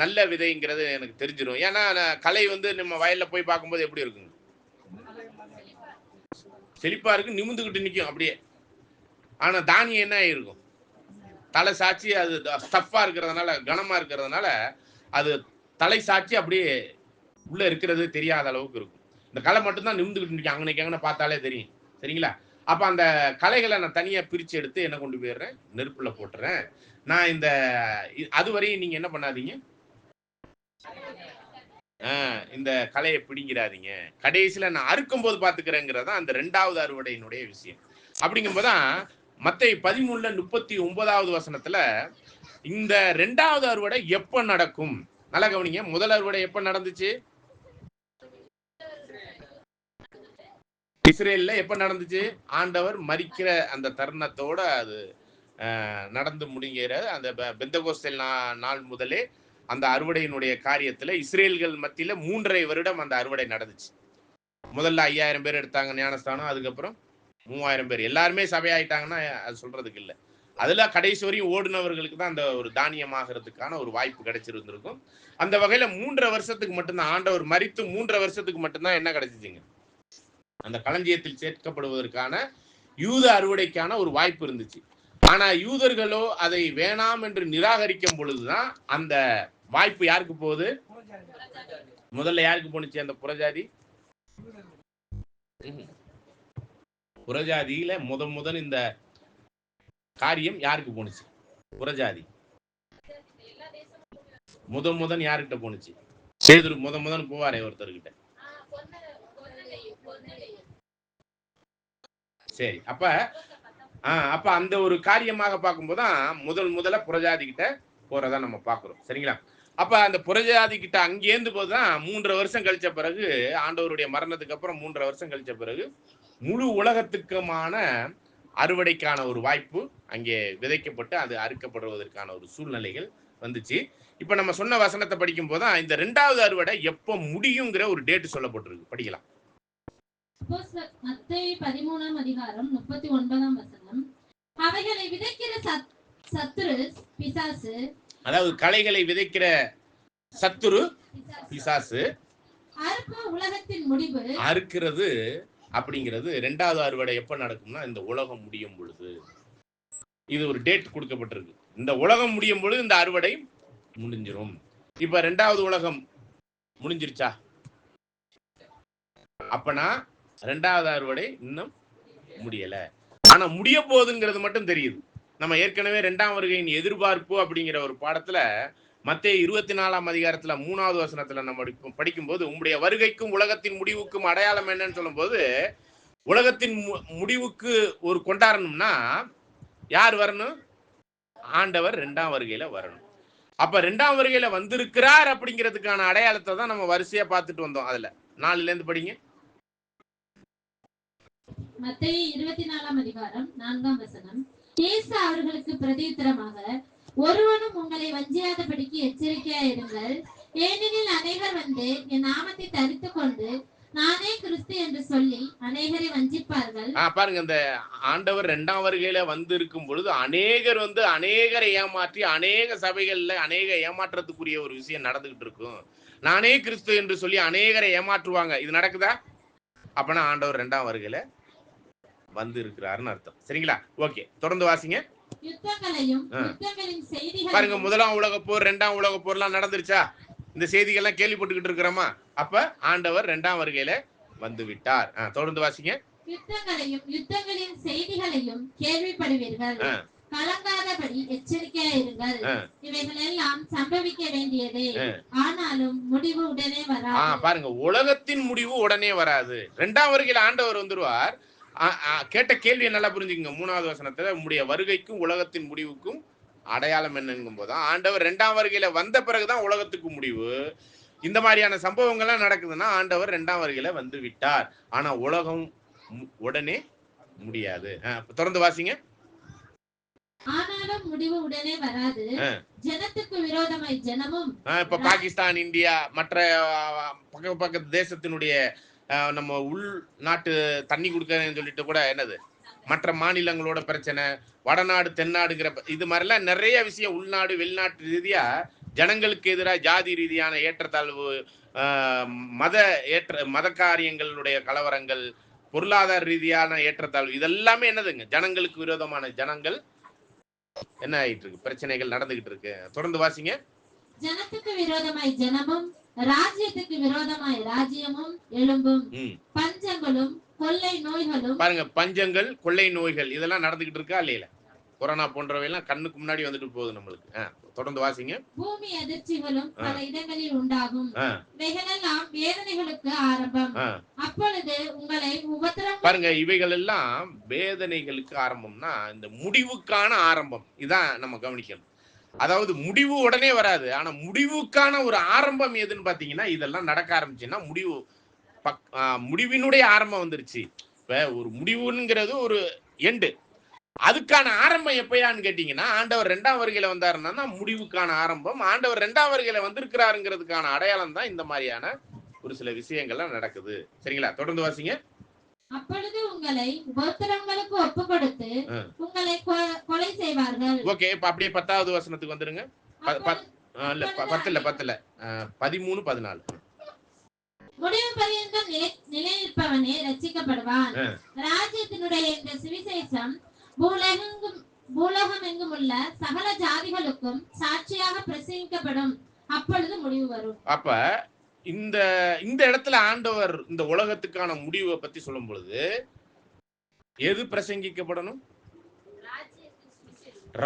நல்ல விதைங்கிறது எனக்கு தெரிஞ்சிடும். ஏன்னா கலை வந்து நம்ம வயல்ல போய் பார்க்கும்போது எப்படி இருக்குங்க, செழிப்பா இருக்கு, நிமிந்துகிட்டு நிற்கும் அப்படியே. ஆனா தானியம் என்ன ஆயிருக்கும், தலை சாட்சி, அது ஸ்டஃப்பா இருக்கிறதுனால, கனமா இருக்கிறதுனால அது தலை சாட்சி அப்படியே உள்ள இருக்கிறது தெரியாத அளவுக்கு இருக்கும். இந்த களை மட்டும்தான் நிமிந்துகிட்டு நிற்கும், அங்கனைக்கு அங்கே பார்த்தாலே தெரியும். சரிங்களா? அப்ப அந்த கலைகளை நான் தனியா பிரிச்சு எடுத்து என்ன கொண்டு போயிடுறேன், நெருப்புல போட்டுறேன். நான் இந்த அதுவரையும் நீங்க என்ன பண்ணாதீங்க, இந்த கலையை பிடிங்கிறாதீங்க, கடைசியில நான் அறுக்கும் போது பாத்துக்கிறேங்கிறதா அந்த 2வது அறுவடையினுடைய விஷயம். அப்படிங்கும்போதுதான் மத்தேயு 13:39வது வசனத்துல இந்த 2வது அறுவடை எப்ப நடக்கும், நல்லா கவனிங்க. முதல் அறுவடை எப்ப நடந்துச்சு? இஸ்ரேல்ல எப்ப நடந்துச்சு? ஆண்டவர் மரிக்கிற அந்த தருணத்தோட அது நடந்து முடிகிற அந்த பெந்தகோஸ்தே நாள் முதலே அந்த அறுவடையினுடைய காரியத்துல இஸ்ரேல்கள் மத்தியில 3.5 வருடம் அந்த அறுவடை நடந்துச்சு. முதல்ல 5000 பேர் எடுத்தாங்க ஞானஸ்தானம், அதுக்கப்புறம் 3000 பேர், எல்லாருமே சபையாயிட்டாங்கன்னா அது சொல்றதுக்கு இல்லை. அதுல கடைசி வரையும் ஓடுனவர்களுக்கு தான் அந்த ஒரு தானியமாகிறதுக்கான ஒரு வாய்ப்பு கிடைச்சிருந்திருக்கும். அந்த வகையில 3 வருஷத்துக்கு மட்டும்தான் ஆண்டவர் மரித்து 3 வருஷத்துக்கு மட்டும்தான் என்ன கிடைச்சிச்சுங்க, அந்த களஞ்சியத்தில் சேர்க்கப்படுவதற்கான யூத அறுவடைக்கான ஒரு வாய்ப்பு இருந்துச்சு. ஆனா யூதர்களோ அதை வேணாம் என்று நிராகரிக்கும் பொழுதுதான் அந்த வாய்ப்பு யாருக்கு போகுது? முதல்ல யாருக்கு போனுச்சு அந்த புறஜாதி? புறஜாதியில முதன் இந்த காரியம் யாருக்கு போனுச்சு? புறஜாதி. முதன் யார்கிட்ட போனுச்சு? பேதுரு முதன் போவாரே ஒருத்தர்கிட்ட. சரி, அப்ப அந்த ஒரு காரியமாக பார்க்கும்போதுதான் முதல்ல புறஜாதி கிட்ட போறதா நம்ம பார்க்கிறோம். சரிங்களா? அப்ப அந்த புறஜாதி கிட்ட அங்கேருந்து போதுதான் 3 வருஷம் கழிச்ச பிறகு, ஆண்டவருடைய மரணத்துக்கு அப்புறம் 3 வருஷம் கழிச்ச பிறகு முழு உலகத்துக்குமான அறுவடைக்கான ஒரு வாய்ப்பு அங்கே விதைக்கப்பட்டு அது அறுக்கப்படுவதற்கான ஒரு சூழ்நிலைகள் வந்துச்சு. இப்ப நம்ம சொன்ன வசனத்தை படிக்கும் போதுதான் இந்த 2வது அறுவடை எப்ப முடியுங்கிற ஒரு டேட் சொல்லப்பட்டிருக்கு. படிக்கலாம். மத்தேயு 13ஆம் அதிகாரம் 39ஆம் வசனம். அவைகளை விதைக்கிற சத்துரு பிசாசு, அதாவது களைகளை விதைக்கிற சத்துரு பிசாசு, அறுப்பு உலகத்தின் முடிவு. அறுக்கிறது அப்படிங்கிறது 2வது அறுவடை எப்ப நடக்கும்னா இந்த உலகம் முடியும் பொழுது. இது ஒரு டேட் கொடுக்கப்பட்டிருக்கு. இந்த உலகம் முடியும் பொழுது இந்த அறுவடை முடிஞ்சிரும். இப்ப 2வது உலகம் முடிஞ்சிருச்சா? அப்பனா 2வது அறுவடை இன்னும் முடியல. ஆனா முடிய போகுதுங்கிறது மட்டும் தெரியுது. நம்ம ஏற்கனவே 2ஆம் வருகையின் எதிர்பார்ப்பு அப்படிங்கிற ஒரு பாடத்துல மத்தேயு 24ஆம் அதிகாரத்துல 3வது வசனத்துல நம்ம படிக்கும்போது, உம்முடைய வருகைக்கும் உலகத்தின் முடிவுக்கும் அடையாளம் என்னன்னு சொல்லும்போது, உலகத்தின் முடிவுக்கு ஒரு கொண்டாடணும்னா யார் வரணும்? ஆண்டவர் 2ஆம் வருகையில வரணும். அப்ப 2ஆம் வருகையில வந்திருக்கிறார் அப்படிங்கிறதுக்கான அடையாளத்தை தான் நம்ம வரிசையா பார்த்துட்டு வந்தோம். அதுல 4ல இருந்து படிங்க. மத்தேயு 24ஆம் அதிகாரம் 4ஆம் வசனம். இயேசு அவர்களுக்கு பிரதியுத்தரமாக, ஒருவனும் உங்களை வஞ்சியாதபடிக்கு எச்சரிக்கையாயிருங்கள். ஏனெனில் அநேகர் வந்து என் நாமத்தை தரித்துக் கொண்டு நானே கிறிஸ்து என்று சொல்லி அநேகரை வஞ்சிப்பார்கள். பாருங்க, இந்த ஆண்டவர் 2ஆம் வருகையில வந்து இருக்கும் பொழுது அநேகர் வந்து அநேகரை ஏமாற்றி அநேக சபைகள்ல அநேக ஏமாற்றத்துக்குரிய ஒரு விஷயம் நடந்துகிட்டு இருக்கும். நானே கிறிஸ்து என்று சொல்லி அநேகரை ஏமாற்றுவாங்க. இது நடக்குதா? அப்பனா ஆண்டவர் 2ஆம் வருகையில வந்து இருக்கிறாருன்னு அர்த்தம். சரிங்களா? ஓகே, தொடர்ந்து வாசிங்க. பாருங்க, 1ஆம் உலகப் போர் 2ஆம் உலகப் போர்லாம் நடந்துருச்சா? இந்த செய்திகள்லாம் கேள்விப்பட்டுக்கிட்டு இருக்கிறோமா? அப்ப ஆண்டவர் 2ஆம் வருகையில வந்து விட்டார். தொடர்ந்து வாசிங்க. யுத்தங்களின் செய்திகளையும் கேள்விப்படுவீர்கள். கலங்காதபடி எச்சரிக்கையாயிருங்கள். இவைகள் எல்லாம் சம்பவிக்க வேண்டியதே, ஆனாலும் முடிவு உடனே வராது. பாருங்க, உலகத்தின் முடிவு உடனே வராது. 2ஆம் வருகையில ஆண்டவர் வந்துருவார். கேட்ட கேள்வியை நல்லா புரிஞ்சுக்கங்க. 3வது வசனத்துல உம்முடைய வருகைக்கும் உலகத்தின் முடிவுக்கும் அடையாளம் என்னங்கும் போதுதான் ஆண்டவர் 2ஆம் வருகையில வந்த பிறகுதான் உலகத்துக்கு முடிவு. இந்த மாதிரியான சம்பவங்கள்லாம் நடக்குதுன்னா ஆண்டவர் 2ஆம் வருகையில வந்து விட்டார். ஆனா உலகம் உடனே முடியாது. தொடர்ந்து வாசிங்க. ஆனாலும் முடிவு உடனே வராது. ஜனத்துக்கு விரோதமாய் ஜனமும், இப்ப பாகிஸ்தான், இந்தியா, மற்ற பக்கத்து தேசத்தினுடைய நம்ம உள்நாட்டு தண்ணி கொடுக்கறேன்னு சொல்லிட்டு கூட என்னது மற்ற மாநிலங்களோட பிரச்சனை, வடநாடு தென்னாடுங்கிற இது மாதிரிலாம் நிறைய விஷயம் உள்நாடு வெளிநாட்டு ரீதியா ஜனங்களுக்கு எதிராக ஜாதி ரீதியான ஏற்றத்தாழ்வு, மத காரியங்களுடைய கலவரங்கள், பொருளாதார ரீதியான ஏற்றத்தாழ்வு, இதெல்லாமே என்னதுங்க ஜனங்களுக்கு விரோதமான ஜனங்கள் என்ன ஆயிட்டு இருக்கு, பிரச்சனைகள் நடந்துகிட்டு இருக்கு. தொடர்ந்து வாசிங்க. ஜனத்துக்கு விரோதமாய் ஜனமும் ராஜ்யத்துக்கு விரோதமாய் ராஜ்யமும் எழும்பும். பஞ்சங்களும் கொள்ளை நோய்களும், பாருங்க, பஞ்சங்கள் கொள்ளை நோய்கள் இதெல்லாம் நடந்துகிட்டு இருக்கா இல்லையா? கொரோனா போன்றவை எல்லாம் கண்ணுக்கு முன்னாடி வந்துட்டு போகுது நம்மளுக்கு. தொடர்ந்து வாசிங்க. பூமி அதிர்ச்சிகளும் பல இடங்களில் உண்டாகும். இவைகளெல்லாம் வேதனைகளுக்கு ஆரம்பம். அப்பொழுது உங்களை உபத்திரம். பாருங்க, இவைகள் எல்லாம் வேதனைகளுக்கு ஆரம்பம்னா இந்த முடிவுக்கான ஆரம்பம். இதான் நம்ம கவனிக்கணும். அதாவது முடிவு உடனே வராது. ஆனா முடிவுக்கான ஒரு ஆரம்பம் எதுன்னு பாத்தீங்கன்னா, இதெல்லாம் நடக்க ஆரம்பிச்சுன்னா முடிவினுடைய ஆரம்பம் வந்துருச்சு. இப்ப ஒரு முடிவுங்கிறது ஒரு எண்டு. அதுக்கான ஆரம்பம் எப்பயான்னு கேட்டீங்கன்னா, ஆண்டவர் 2ஆம் வருகையில வந்தாருன்னா முடிவுக்கான ஆரம்பம். ஆண்டவர் 2ஆம் வருகையில வந்திருக்கிறாருங்கிறதுக்கான அடையாளம் தான் இந்த மாதிரியான ஒரு சில விஷயங்கள்லாம் நடக்குது. சரிங்களா? தொடர்ந்து வாசிங்க. அப்பொழுது உங்களை உபத்திரங்களுக்கு ஒப்பு கொடுத்து உங்களை கொலை செய்வார்கள். ஓகே, இப்ப அப்படியே 10வது வசனத்துக்கு வந்துருங்க. இல்ல 10 இல்ல 13 14. முடிவு பரியந்தம் நிலைநிற்பவனே ரட்சிக்கப்படுவான். ராஜ்யத்தினுடைய இந்த சுவிசேஷம் பூலோகம் எங்கும் உள்ள சகல ஜாதிகளுக்கும் சாட்சியாக பிரசங்கிக்கப்படும். அப்பொழுது முடிவு வரும். அப்ப இந்த இந்த இடத்துல ஆண்டவர் இந்த உலகத்துக்கான முடிவை பத்தி சொல்லும் பொழுது எது பிரசங்கிக்கப்படணும்?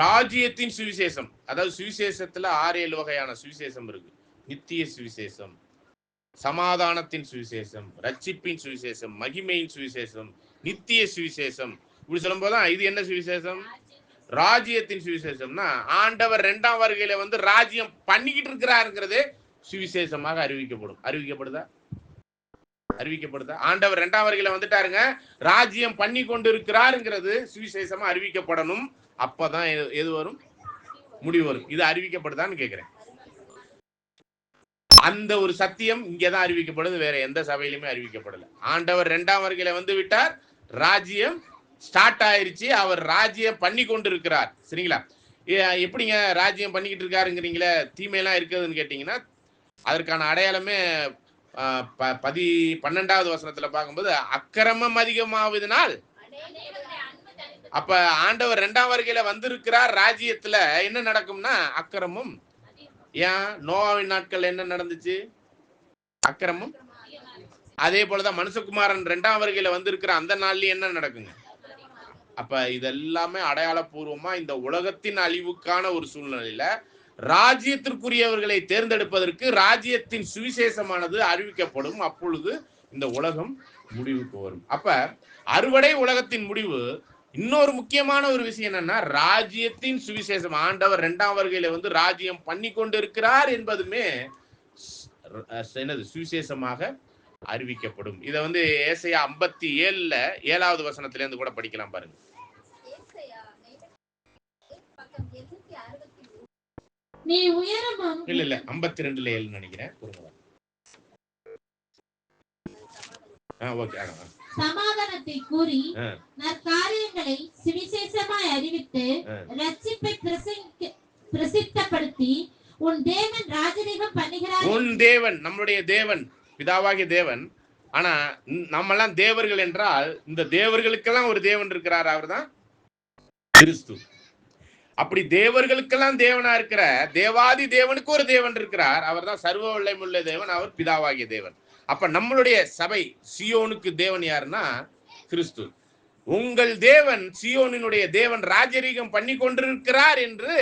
ராஜ்யத்தின் சுவிசேஷம். அதாவது சுவிசேஷத்துல 6-7 வகையான சுவிசேஷம் இருக்கு. நித்திய சுவிசேஷம், சமாதானத்தின் சுவிசேஷம், ரட்சிப்பின் சுவிசேஷம், மகிமையின் சுவிசேஷம், நித்திய சுவிசேஷம். இப்படி சொல்லும் போதுதான் இது என்ன சுவிசேஷம்? ராஜ்யத்தின் சுவிசேஷம்னா ஆண்டவர் 2ஆம் வருகையில வந்து ராஜ்யம் பண்ணிக்கிட்டு இருக்கிறாருங்கிறதே சுவிசேஷமாக அறிவிக்கப்படும். அறிவிக்கப்படுதா? ஆண்டவர் 2ஆம் வருகையில வந்துட்டாருங்க, ராஜ்யம் பண்ணி கொண்டு இருக்கிறாருங்கிறது சுவிசேஷமா அறிவிக்கப்படணும். அப்பதான் எது வரும்? முடிவு வரும். இது அறிவிக்கப்படுதான்னு கேட்கிறேன். அந்த ஒரு சத்தியம் இங்கதான் அறிவிக்கப்படுது, வேற எந்த சபையிலுமே அறிவிக்கப்படல. ஆண்டவர் 2ஆம் வருகையில வந்து விட்டார், ராஜ்யம் ஸ்டார்ட் ஆயிருச்சு, அவர் ராஜ்யம் பண்ணி கொண்டு இருக்கிறார். சரிங்களா? எப்படிங்க ராஜ்யம் பண்ணிக்கிட்டு இருக்காருங்கிறீங்களே, தீமையெல்லாம் இருக்குதுன்னு கேட்டீங்கன்னா அதற்கான அடையாளமே 12வது வசனத்துல பார்க்கும்போது அக்கிரமம் அதிகமாவதனால். அப்ப ஆண்டவர் 2ஆம் வருகையில வந்திருக்கிறார், ராஜ்யத்துல என்ன நடக்கும்னா அக்கிரமம். ஏன்? நோவாவின் நாட்கள் என்ன நடந்துச்சு? அக்கிரமம். அதே போலதான் மனுஷகுமாரன் 2ஆம் வருகையில வந்திருக்கிற அந்த நாள்லயும் என்ன நடக்குங்க? அப்ப இதெல்லாமே அடையாளபூர்வமா இந்த உலகத்தின் அழிவுக்கான ஒரு சூழ்நிலையில ராஜ்யத்திற்குரியவர்களை தேர்ந்தெடுப்பதற்கு ராஜ்யத்தின் சுவிசேஷமானது அறிவிக்கப்படும். அப்பொழுது இந்த உலகம் முடிவுக்கு வரும். அப்ப அறுவடை உலகத்தின் முடிவு. இன்னொரு முக்கியமான ஒரு விஷயம் என்னன்னா, ராஜ்யத்தின் சுவிசேஷம். ஆண்டவர் 2ஆம் வருகையில வந்து ராஜ்யம் பண்ணி கொண்டு இருக்கிறார் என்பதுமே என்னது? சுவிசேஷமாக அறிவிக்கப்படும். இதை வந்து ஏசாயா 57ல 7வது வசனத்துல இருந்து கூட படிக்கலாம் பாருங்க. நீ உயரமும் இல்ல 52ல 7 நினைக்கிறேன். ஓகே. சமாதானத்தை கூறி நற்காரியங்களை சுவிசேஷமாய் அறிவித்து ரட்சிப்பை பிரசித்தப்படுத்தி உன் தேவன் ராஜரீகம் பண்ணுகிறார். உன் தேவன், நம்மளுடைய தேவன், பிதாவாகிய தேவன். ஆனா நம்மெல்லாம் தேவர்கள் என்றால் இந்த தேவர்களுக்கெல்லாம் ஒரு தேவன் இருக்கிறார், அவர்தான் கிறிஸ்து. அப்படி தேவர்களுக்கெல்லாம் தேவனா இருக்கிற தேவாதி தேவனுக்கு ஒரு தேவன் இருக்கிறார், அவர் தான் சர்வ வல்லமையுள்ள தேவன், அவர் பிதாவாகிய தேவன். அப்ப நம்மளுடைய சபை சியோனுக்கு தேவன் யாருன்னா கிறிஸ்து. உங்கள் தேவன், சியோனினுடைய தேவன் ராஜரீகம் பண்ணி கொண்டிருக்கிறார் என்று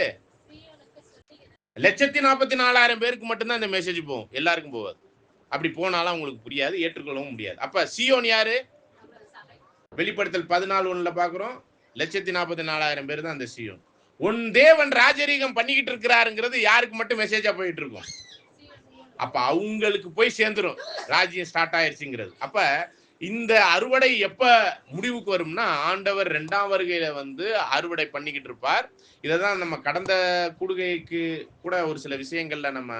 1,44,000 பேருக்கு மட்டும்தான் இந்த மெசேஜ் போகும், எல்லாருக்கும் போகாது. அப்படி போனாலும் உங்களுக்கு புரியாது, ஏற்றுக்கொள்ளவும் முடியாது. அப்ப சியோன் யாரு? வெளிப்படுத்தல் 14:1 பாக்குறோம், 1,44,000 பேர் தான் அந்த சியோன். உன் தேவன் ராஜரீகம் பண்ணிக்கிட்டு இருக்கிறாருங்கிறது யாருக்கு மட்டும் மெசேஜா போயிட்டு இருக்கும்? அப்ப அவங்களுக்கு போய் சேர்ந்துரும், ராஜ்யம் ஸ்டார்ட் ஆயிருச்சுங்கிறது. அப்ப இந்த அறுவடை எப்ப முடிவுக்கு வரும்னா, ஆண்டவர் 2ஆம் வருகையில வந்து அறுவடை பண்ணிக்கிட்டு இருப்பார். இதைதான் நம்ம கடந்த கூடுகைக்கு கூட ஒரு சில விஷயங்கள்ல நம்ம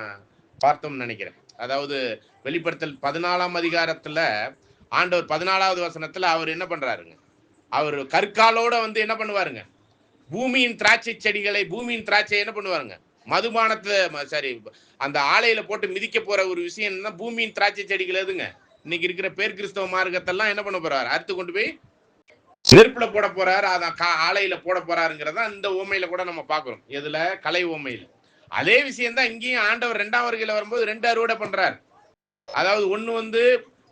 பார்த்தோம்னு நினைக்கிறேன். அதாவது வெளிப்படுத்தல் 14ஆம் அதிகாரத்துல ஆண்டவர் 14வது வசனத்துல அவர் என்ன பண்றாருங்க? அவர் கற்காலோட வந்து என்ன பண்ணுவாருங்க? பூமியின் திராட்சை செடிகளை, பூமியின் திராட்சை என்ன பண்ணுவாருங்க? மதுபானத்தை அந்த ஆலையில போட்டு மிதிக்க போற ஒரு விஷயம் என்னன்னா, பூமியின் திராட்சை செடிகள் எதுங்க? இன்னைக்கு இருக்கிற பேர் கிறிஸ்தவ மார்க்கத்தெல்லாம் என்ன பண்ண போறாரு? அறுத்து கொண்டு போய் நெருப்புல போட போறாரு, அதான் ஆலையில போட போறாருங்கிறதா இந்த ஓமையில கூட நம்ம பாக்குறோம். எதுல? கலை ஓமையில. அதே விஷயம் தான் இங்கேயும் ஆண்டவர் 2ஆம் வருகையில வரும்போது 2 அறுவடை பண்றாரு. அதாவது ஒண்ணு வந்து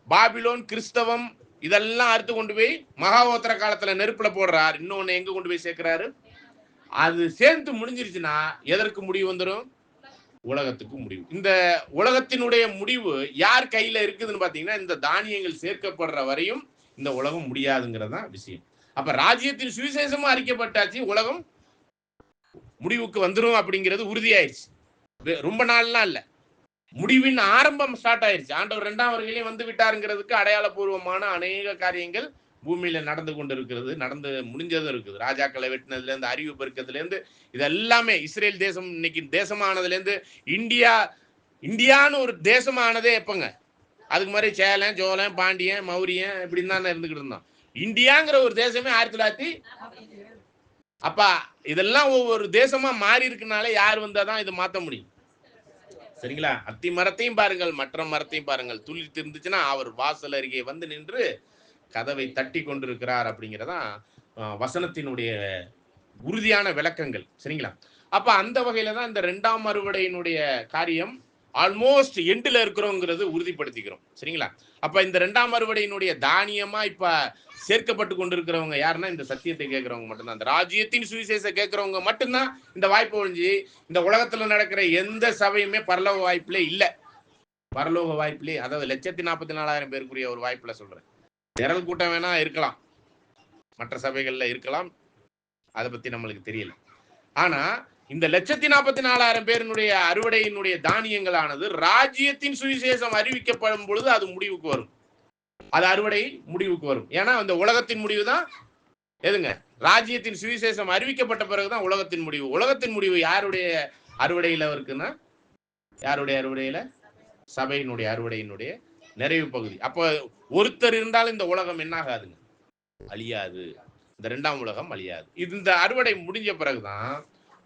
பாபிலோன், கிறிஸ்தவம், இதெல்லாம் அறுத்து கொண்டு போய் மகாவோத்திர காலத்துல நெருப்புல போடுறாரு. இன்னொன்னு எங்க கொண்டு போய் சேர்க்கிறாரு? அது சேர்ந்து முடிஞ்சிருச்சுன்னா எதற்கு முடிவு வந்துடும்? உலகத்துக்கு முடிவு. இந்த உலகத்தினுடைய முடிவு யார் கையில இருக்குதுன்னு பாத்தீங்கன்னா, இந்த தானியங்கள் சேர்க்கப்படுற வரையும் இந்த உலகம் முடியாதுங்கிறதான் விஷயம். அப்ப ராஜ்யத்தின் சுவிசேஷமும் அறிக்கப்பட்டாச்சு, உலகம் முடிவுக்கு வந்துடும் அப்படிங்கிறது உறுதியாயிருச்சு. ரொம்ப நாள்லாம் இல்ல, முடிவின் ஆரம்பம் ஸ்டார்ட் ஆயிருச்சு. ஆண்டவர் 2ஆம் வருகையிலே வந்து விட்டாருங்கிறதுக்கு அடையாளபூர்வமான அநேக காரியங்கள் பூமியில நடந்து கொண்டு இருக்கிறது, நடந்து முடிஞ்சதும் இருக்குது. ராஜாக்களை வெட்டினதுல இருந்து, அறிவு பெருக்கத்துல இருந்து, இது எல்லாமே இஸ்ரேல் தேசம் இன்னைக்கு தேசமானதுல இருந்து, இந்தியான்னு ஒரு தேசமானதே எப்பங்க? அதுக்கு மாதிரி சேலம், சோழன், பாண்டியன், மௌரியன் இப்படின்னு தான் இருந்துகிட்டு இருந்தோம். இந்தியாங்கிற ஒரு தேசமே 1900. அப்ப இதெல்லாம் ஒவ்வொரு தேசமா மாறி இருக்குனால யார் வந்தாதான் இதை மாத்த முடியும்? சரிங்களா? அத்தி மரத்தையும் பாருங்கள், மற்ற மரத்தையும் பாருங்கள், துளிர்த்து இருந்துச்சுன்னா அவர் வாசல் அருகே வந்து நின்று கதவை தட்டி கொண்டிருக்கிறார் அப்படிங்கிறதான் வசனத்தினுடைய உறுதியான விளக்கங்கள். சரிங்களா? அப்ப அந்த வகையில தான் இந்த 2ஆம் அறுவடையினுடைய காரியம் ஆல்மோஸ்ட் எண்டுல இருக்கிறோங்கிறது உறுதிப்படுத்திக்கிறோம். சரிங்களா? அப்ப இந்த 2ஆம் அறுவடையினுடைய தானியமா இப்ப சேர்க்கப்பட்டு கொண்டிருக்கிறவங்க யாருன்னா இந்த சத்தியத்தை கேட்கிறவங்க மட்டும்தான். அந்த ராஜ்யத்தின் சுவிசேஷம் கேட்கிறவங்க மட்டும்தான் இந்த வாய்ப்பு ஒழிஞ்சு இந்த உலகத்துல நடக்கிற எந்த சபையுமே பரலோக வாய்ப்புல இல்ல. பரலோக வாய்ப்புலே, அதாவது 1,44,000 பேருக்குரிய ஒரு வாய்ப்புல சொல்றேன். திரள் கூட்டம் வேணா இருக்கலாம், மற்ற சபைகள்ல இருக்கலாம், அதை பத்தி நம்மளுக்கு தெரியல. ஆனா இந்த 1,44,000 பேருடைய அறுவடையினுடைய தானியங்களானது ராஜ்யத்தின் சுவிசேஷம் அறிவிக்கப்படும் பொழுது அது முடிவுக்கு வரும். அது அறுவடை முடிவுக்கு வரும். ஏன்னா அந்த உலகத்தின் முடிவு தான் எதுங்க? ராஜ்யத்தின் சுவிசேஷம் அறிவிக்கப்பட்ட பிறகுதான் உலகத்தின் முடிவு. உலகத்தின் முடிவு யாருடைய அறுவடையில இருக்குன்னா, யாருடைய அறுவடையில? சபையினுடைய அறுவடையினுடைய நிறைவு பகுதி. அப்ப ஒருத்தர் இருந்தாலும் இந்த உலகம் என்ன ஆகாதுங்க? அழியாது. இந்த 2ஆம் உலகம் அழியாது. இந்த அறுவடை முடிஞ்ச பிறகுதான்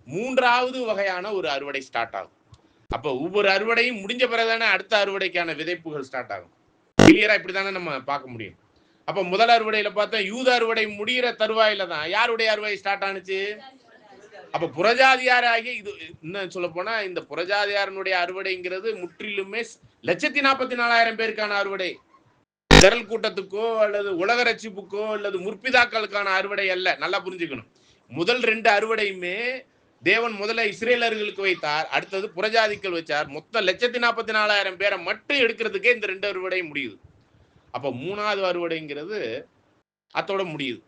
3வது வகையான ஒரு அறுவடை ஸ்டார்ட் ஆகும். அப்ப ஒவ்வொரு அறுவடையும் முடிஞ்ச பிறகுதானே அடுத்த அறுவடைக்கான விதைப்புகள் ஸ்டார்ட் ஆகும். கிளியரா இப்படித்தானே நம்ம பார்க்க முடியும். அப்ப முதல் அறுவடையில பார்த்தா யூத அறுவடை முடிகிற தருவாயில தான் யாருடைய அறுவடை ஸ்டார்ட் ஆனிச்சு? அப்ப புறஜாதியார் ஆகிய இது இன்னும் சொல்ல போனா இந்த புறஜாதியாரனுடைய அறுவடைங்கிறது முற்றிலுமே 1,44,000 பேருக்கான அறுவடை. திரள் கூட்டத்துக்கோ அல்லது உலக ரட்சிப்புக்கோ அல்லது முற்பிதாக்களுக்கான அறுவடை அல்ல. நல்லா புரிஞ்சுக்கணும். முதல் 2 அறுவடையுமே தேவன் முதல்ல இஸ்ரேலர்களுக்கு வைத்தார், அடுத்தது புறஜாதிகள் வச்சார். மொத்தம் 1,44,000 பேரை மட்டும் எடுக்கிறதுக்கே இந்த 2 அறுவடை முடியுது. அப்ப 3வது அறுவடைங்கிறது அத்தோட முடியுது.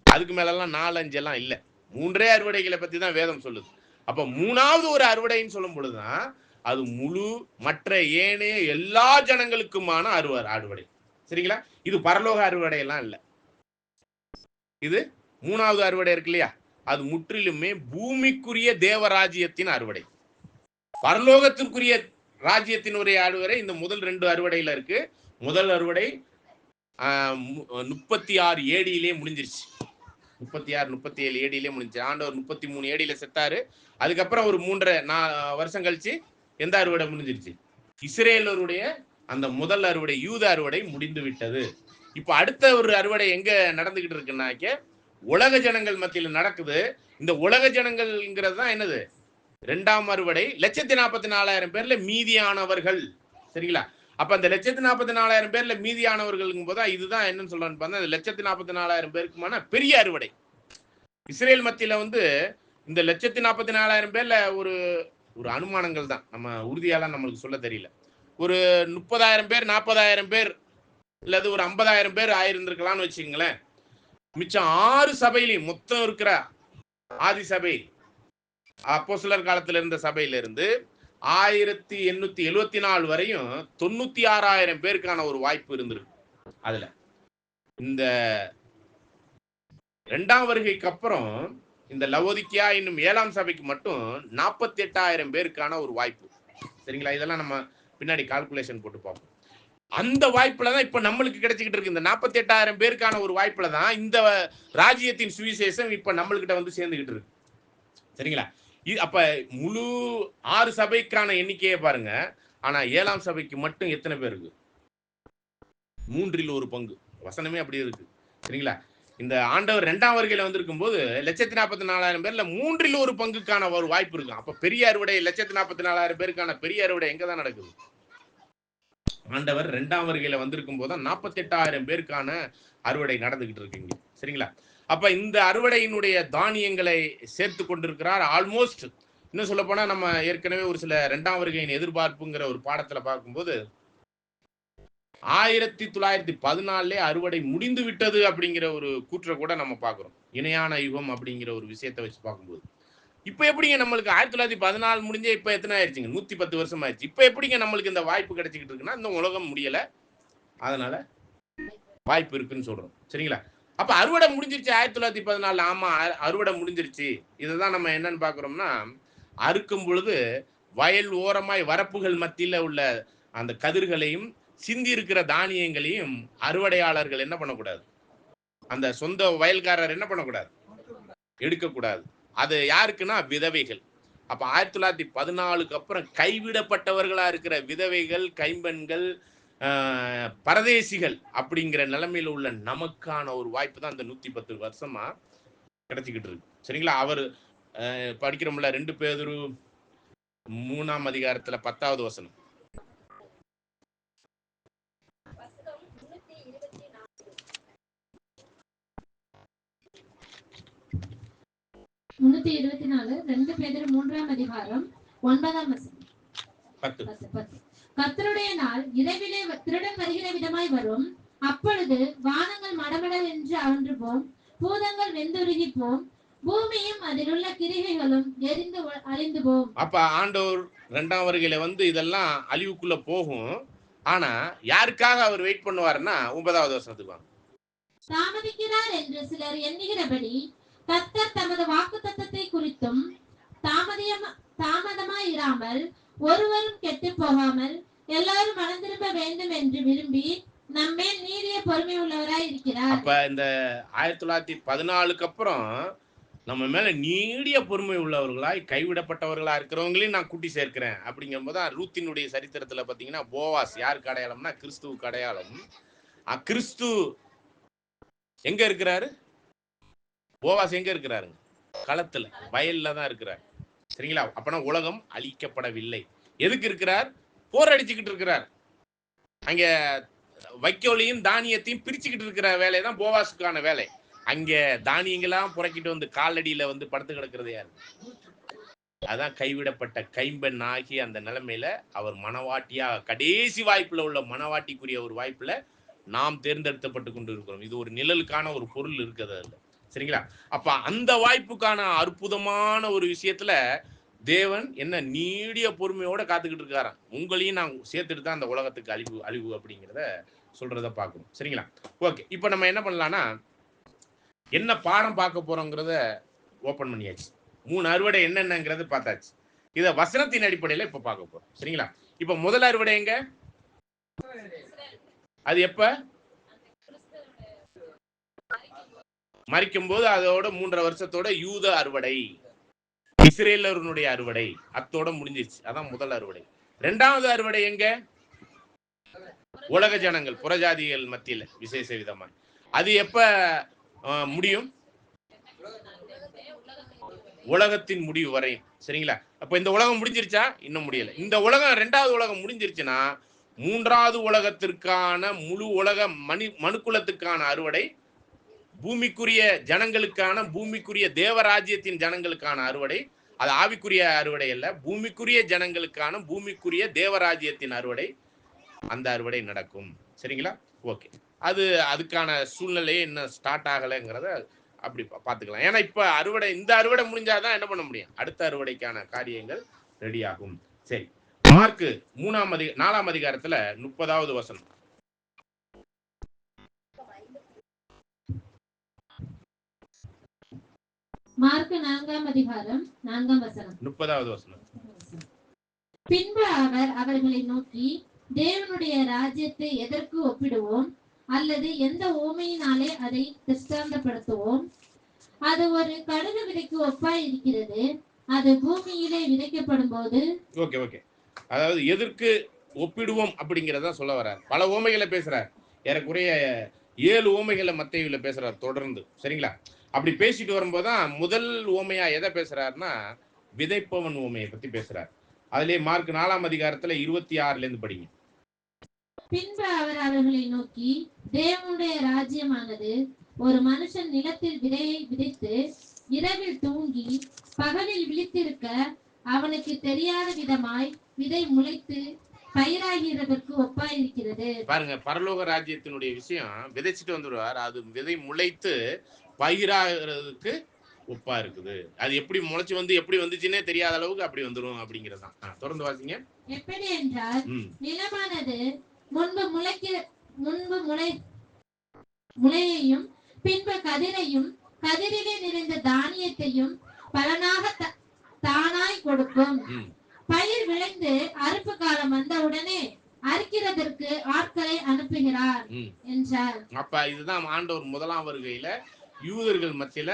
அதுக்கு மேலெல்லாம் 4, 5 எல்லாம் இல்லை. 3 அறுவடைகளை பத்தி தான் வேதம் சொல்லுது. அப்ப 3வது ஒரு அறுவடைன்னு சொல்லும் பொழுதுதான் அது முழு மற்ற ஏனைய எல்லா ஜனங்களுக்குமான அறுவடை. சரிங்களா? இது பரலோக அறுவடை எல்லாம் இல்லை. இது 3வது அறுவடை இருக்கு இல்லையா, அது முற்றிலுமே பூமிக்குரிய தேவராஜ்யத்தின் அறுவடை. பரலோகத்திற்குரிய ராஜ்யத்தினுடைய அறுவடை இந்த முதல் 2 அறுவடையில இருக்கு. முதல் அறுவடை 36 ஏடியிலே முடிஞ்சிருச்சு. 36, 37 ஏடியிலே முடிஞ்சு. ஆண்டவர் 33 ஏடியில செத்தாரு. அதுக்கப்புறம் ஒரு 3.5 வருஷம் கழிச்சு எந்த அறுவடை முடிஞ்சிருச்சு? இஸ்ரேலருடைய அந்த முதல் அறுவடை, யூத அறுவடை முடிந்து விட்டது. இப்ப அடுத்த ஒரு அறுவடை எங்க நடந்துகிட்டு இருக்குன்னாக்க உலக ஜனங்கள் மத்தியில் நடக்குது. இந்த உலக ஜனங்கள்ங்கிறது தான் என்னது? 2ஆம் அறுவடை. 1,44,000 பேர்ல மீதியானவர்கள். சரிங்களா? அப்ப அந்த 1,44,000 பேர்ல மீதியானவர்களுங்கும் போது இதுதான் என்னன்னு சொல்றான்னு பார்த்தா 1,44,000 பேருக்குமான பெரிய அறுவடை. இஸ்ரேல் மத்தியில இந்த 1,44,000 பேர்ல ஒரு ஒரு அனுமானங்கள் தான், நம்ம உறுதியாலாம் நம்மளுக்கு சொல்ல தெரியல. ஒரு 30,000 பேர், 40,000 பேர் இல்லது ஒரு 50,000 பேர் ஆயிருந்திருக்கலாம்னு வச்சுங்களேன். மிச்சம் 6 சபையிலையும் மொத்தம் இருக்கிற ஆதி சபை, அப்போஸ்தலர் காலத்துல இருந்த சபையில இருந்து 1874 வரையும் 96,000 பேருக்கான ஒரு வாய்ப்பு இருந்திருக்கு. அதுல இந்த 2ஆம் வருகைக்கு அப்புறம் இந்த லவோதிக்கியா இன்னும் 7ஆம் சபைக்கு மட்டும் 48,000 பேருக்கான ஒரு வாய்ப்பு. சரிங்களா? இதெல்லாம் நம்ம பின்னாடி கால்குலேஷன் போட்டு பார்ப்போம். அந்த வாய்ப்புல தான் இப்ப நம்மளுக்கு கிடைச்சிக்கிட்டு இருக்கு. இந்த 48,000 பேருக்கான ஒரு வாய்ப்புல தான் இந்த ராஜ்யத்தின் சுவிசேஷம் இப்ப நம்மளுக்கிட்ட சேர்ந்துகிட்டு இருக்கு. சரிங்களா? அப்ப முழு 6 சபைக்கான எண்ணிக்கையை பாருங்க. ஆனா 7ஆம் சபைக்கு மட்டும் எத்தனை பேர் இருக்கு? 3 1 பங்கு. வசனமே அப்படி இருக்கு. சரிங்களா? இந்த ஆண்டவர் 2ஆம் வருகையில வந்திருக்கும் போது 1,44,000 பேர்ல 3 1 பங்குக்கான ஒரு வாய்ப்பு இருக்கு. அப்ப பெரிய அறுவடை 1,44,000 பேருக்கான பெரிய அறுவடை எங்கதான் நடக்குது? ஆண்டவர் 2ஆம் வருகையில வந்திருக்கும் போது 48,000 பேருக்கான அறுவடை நடந்துகிட்டு இருக்குங்க. சரிங்களா? அப்ப இந்த அறுவடையினுடைய தானியங்களை சேர்த்து கொண்டிருக்கிறார். ஆல்மோஸ்ட் இன்னும் சொல்ல போனா நம்ம ஏற்கனவே ஒரு சில 2ஆம் வருகையின் எதிர்பார்ப்புங்கிற ஒரு பாடத்துல பார்க்கும்போது 1914 அறுவடை முடிந்து விட்டது அப்படிங்கிற ஒரு கூற்றை கூட நம்ம பார்க்கிறோம். இணையான யுகம் அப்படிங்கிற ஒரு விஷயத்தை வச்சு பார்க்கும்போது இப்ப எப்படிங்க நம்மளுக்கு 1914 முடிஞ்சே இப்ப எத்தனை ஆயிடுச்சுங்க? 110 வருஷம் ஆயிடுச்சு. இப்ப எப்படிங்க நம்மளுக்கு இந்த வாய்ப்பு கிடைச்சிக்கிட்டு இருக்குன்னா, இந்த உலகம் முடியல, அதனால வாய்ப்பு இருக்குன்னு சொல்றோம். சரிங்களா? அப்ப அறுவடை முடிஞ்சிருச்சு 1914. ஆமா, அறுவடை முடிஞ்சிருச்சு. இதுதான் நம்ம என்னன்னு பாக்குறோம்னா, அறுக்கும் பொழுது வயல் ஓரமாய் வரப்புகள் மத்தியில உள்ள அந்த கதிர்களையும் சிந்தி இருக்கிற தானியங்களையும் அறுவடையாளர்கள் என்ன பண்ணக்கூடாது, அந்த சொந்த வயல்காரர் என்ன பண்ணக்கூடாது, எடுக்கக்கூடாது. அது யாருக்குன்னா விதவைகள். அப்ப 1914க்கு அப்புறம் கைவிடப்பட்டவர்களா இருக்கிற விதவைகள், கைம்பெண்கள், பரதேசிகள் அப்படிங்கிற நிலைமையில உள்ள நமக்கான ஒரு வாய்ப்பு தான் இந்த 110 வருஷமா கிடைச்சிக்கிட்டு இருக்கு. சரிங்களா? அவர் படிக்கிறோம்ல 2 பேதுரு 3ஆம் அதிகாரத்துல 10வது வசனம். முன்னூத்தி 24 2 பேதுரு 3ஆம் அதிகாரம் 9ஆம் வசனம். 10. கர்த்தருடைய நாள் இரவிலே திருடன் வருகிற விதமாய் வரும். அப்பொழுது வானங்கள் மடமடல் என்று அகன்று போம், பூதங்கள் வெந்துருகி போம், பூமியும் அதில் உள்ள கிரிகைகளும் எரிந்து அழிந்து போம். அப்ப ஆண்டவர் 2ஆம் வருகையில இதெல்லாம் அழிவுக்குள்ள போகும். ஆனா யாருக்காக அவர் வெயிட் பண்ணுவாருன்னா 9வது வசனத்துக்கு வாங்க. தாமதிக்கிறார் என்று சிலர் எண்ணுகிறபடி கர்த்தர் தமது வாக்குத்தத்தத்தை குறித்தும் தாமதமாய் இராமல் ஒருவரும் கெட்டு போகாமல் எல்லாரும் மனம் திரும்ப வேண்டும் என்று விரும்பி நம்மேல் நீடிய பொறுமை உள்ளவராய் இருக்கிறார். அப்ப இந்த 1914க்கு அப்புறம் நம்ம மேல நீடிய பொறுமை உள்ளவர்களாய் கைவிடப்பட்டவர்களா இருக்கிறவங்களையும் நான் கூட்டி சேர்க்கிறேன் அப்படிங்கும்போது ரூத்தினுடைய சரித்திரத்துல பாத்தீங்கன்னா போவாஸ் யாருக்கு அடையாளம்னா கிறிஸ்துவுக்கு அடையாளம். கிறிஸ்து எங்க இருக்கிறாரு? போவாஸ் எங்க இருக்கிறாருங்க? களத்துல, வயல்ல தான் இருக்கிறார். சரிங்களா? அப்பனா உலகம் அழிக்கப்படவில்லை. எதுக்கு இருக்கிறார்? போர் அடிச்சுக்கிட்டு இருக்கிறார். அங்க வைக்கோலையும் தானியத்தையும் பிரிச்சுக்கிட்டு இருக்கிற வேலை தான் போவாஸுக்கான வேலை. அங்க தானியங்களாம் புறக்கிட்டு காலடியில படுத்து கிடக்கிறது யாரு? அதான் கைவிடப்பட்ட கைம்பெண் ஆகி அந்த நிலைமையில அவர் மனவாட்டியா கடைசி வாய்ப்புல உள்ள மனவாட்டிக்குரிய ஒரு வாய்ப்புல நாம் தேர்ந்தெடுக்கப்பட்டு கொண்டு இருக்கிறோம். இது ஒரு நிழலுக்கான ஒரு பொருள் இருக்குது அதுல. சரிங்களா? அப்ப அந்த வாய்ப்புக்கான அற்புதமான ஒரு விஷயத்துல தேவன் என்ன நீடிய பொறுமையோட காத்துக்கிட்டு இருக்காராம். உங்களையும் நான் சேர்த்துட்டு தான் அந்த உலகத்துக்கு அழிவு அப்படிங்கிறத சொல்றத பார்க்கணும். சரிங்களா? ஓகே, இப்ப நம்ம என்ன பண்ணலாம்னா என்ன பாடம் பார்க்க போறோங்கிறத ஓபன் பண்ணியாச்சு. 3 அறுவடை என்னென்னங்கிறது பார்த்தாச்சு. இத வசனத்தின் அடிப்படையில இப்ப பார்க்க போறோம். சரிங்களா? இப்ப முதல் அறுவடை எங்க? அது எப்ப? மரிக்கும் போது அதோட 3.5 வருஷத்தோட யூத அறுவடை, இஸ்ரேலருடைய அறுவடை அத்தோட முடிஞ்சிருச்சு. அதான் முதல் அறுவடை. 2வது அறுவடை எங்க? உலக ஜனங்கள், புறஜாதிகள் மத்தியில விசேஷ விதமா. அது எப்ப முடியும்? உலகத்தின் முடிவு வரை. சரிங்களா? அப்ப இந்த உலகம் முடிஞ்சிருச்சா? இன்னும் முடியல. இந்த உலகம் 2வது உலகம் முடிஞ்சிருச்சுன்னா 3வது உலகத்திற்கான முழு உலக மனுக்குலத்துக்கான அறுவடை, பூமிக்குரிய ஜனங்களுக்கான, பூமிக்குரிய தேவராஜ்யத்தின் ஜனங்களுக்கான அறுவடை. அது ஆவிக்குரிய அறுவடை அல்ல, பூமிக்குரிய ஜனங்களுக்கான பூமிக்குரிய தேவராஜ்யத்தின் அறுவடை. அந்த அறுவடை நடக்கும். சரிங்களா? ஓகே, அதுக்கான சூழ்நிலையே இன்னும் ஸ்டார்ட் ஆகலைங்கிறத அப்படி பார்த்துக்கலாம். ஏன்னா இப்ப அறுவடை, இந்த அறுவடை முடிஞ்சாதான் என்ன பண்ண முடியும், அடுத்த அறுவடைக்கான காரியங்கள் ரெடி ஆகும். சரி, மார்க்கு 4ஆம் அதிகாரத்துல 30வது வசனம். மார்க்கு 4ஆம் அதிகாரம் 4ஆம் வசனம். 30வது வசனம். பின்பு அவர் அவர்களை நோக்கி, தேவனுடைய ராஜ்யத்தை எதற்கு ஒப்பிடுவோம், அல்லது எந்த ஓமையினாலே அதை திருஷ்டாந்தப்படுத்துவோம்? அது ஒரு கடுகு விதைக்கு ஒப்பாய் இருக்கிறது. அது பூமியிலே விதைக்கப்படும் போது. ஓகே, அதாவது எதற்கு ஒப்பிடுவோம் அப்படிங்கிறத சொல்ல வர்றார். பல ஓமைகளை பேசுறார். ஏறக்குறைய 7 ஓமைகளை மத்தேயுல பேசுறார் தொடர்ந்து. சரிங்களா? அப்படி பேசிட்டு வரும்போதுதான் முதல் ஓமையா எதை பேசுறாருன்னா விதைப்பவன் ஓமையை பத்தி பேசுறார். அதுலயே மார்க் 4ஆம் அதிகாரத்துல 26ல இருந்து படிங்க. பின்பு அவர் அவர்களை நோக்கி, தேவனுடைய ராஜ்யமானது ஒரு மனுஷன் நிலத்தில் விதையை விதைத்து இரவில் தூங்கி பகலில் விழித்திருக்க அவனுக்கு தெரியாத விதமாய் விதை முளைத்து பயிராகிறதற்கு ஒப்பாயிருக்கிறது. பாருங்க, பரலோக ராஜ்யத்தினுடைய விஷயம் விதைச்சிட்டு வந்துடுவார். அது விதை முளைத்து பயிராகிறதுக்கு ஒப்பா இருக்குது. அது எப்படி முளைச்சு எப்படி வந்துச்சுன்னே தெரியாத அளவுக்கு அப்படி வந்துடும் அப்படிங்கிறதான். தொடர்ந்து வாசிங்க. எப்படி என்றால், நிலமானது முன்பு முளையையும் பின்பு கதிரையும் கதிரிலே நிறைந்த தானியத்தையும் பலனாக தானாய் கொடுக்கும். பயிர் விளைந்து அறுப்பு காலம் வந்தவுடனே அறுக்கிறதற்கு ஆட்கள் வருகிறார் என்றார். அப்ப இதுதான் ஆண்டவர் முதலாம் வருகையில யூதர்கள் மத்தியில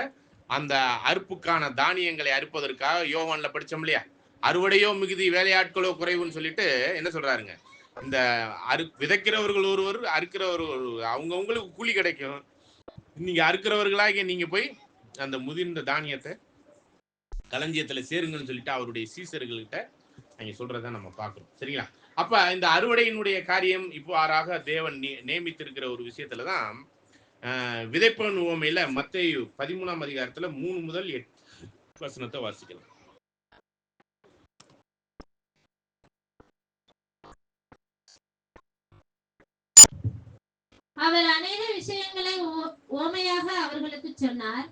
அந்த அறுப்புக்கான தானியங்களை அறுப்பதற்காக யோவான்ல படிச்சோம் இல்லையா, அறுவடையோ மிகுதி வேலையாட்களோ குறைவுன்னு சொல்லிட்டு என்ன சொல்றாருங்க, இந்த விதைக்கிறவர்கள் ஒருவர், அறுக்கிறவர்கள் அவங்கவுங்களுக்கு கூலி கிடைக்கும். நீங்க அறுக்கிறவர்களாக நீங்க போய் அந்த முதிர்ந்த தானியத்தை களஞ்சியத்துல சேருங்கன்னு சொல்லிட்டு அவருடைய சீசர்கள்கிட்ட அங்க சொல்றதை நம்ம பார்க்கிறோம். சரிங்களா? அப்ப இந்த அறுவடையினுடைய காரியம் இப்போ ஆறாக தேவன் நியமித்திருக்கிற ஒரு விஷயத்துலதான் விதைப்பவன் உவமையில மத்தேயு 13ஆம் அதிகாரத்துல 3 முதல் 8 வசனத்தை வாசிக்கலாம். அவர் அநேக விஷயங்களை ஓமையாக அவர்களுக்கு சொன்னார்.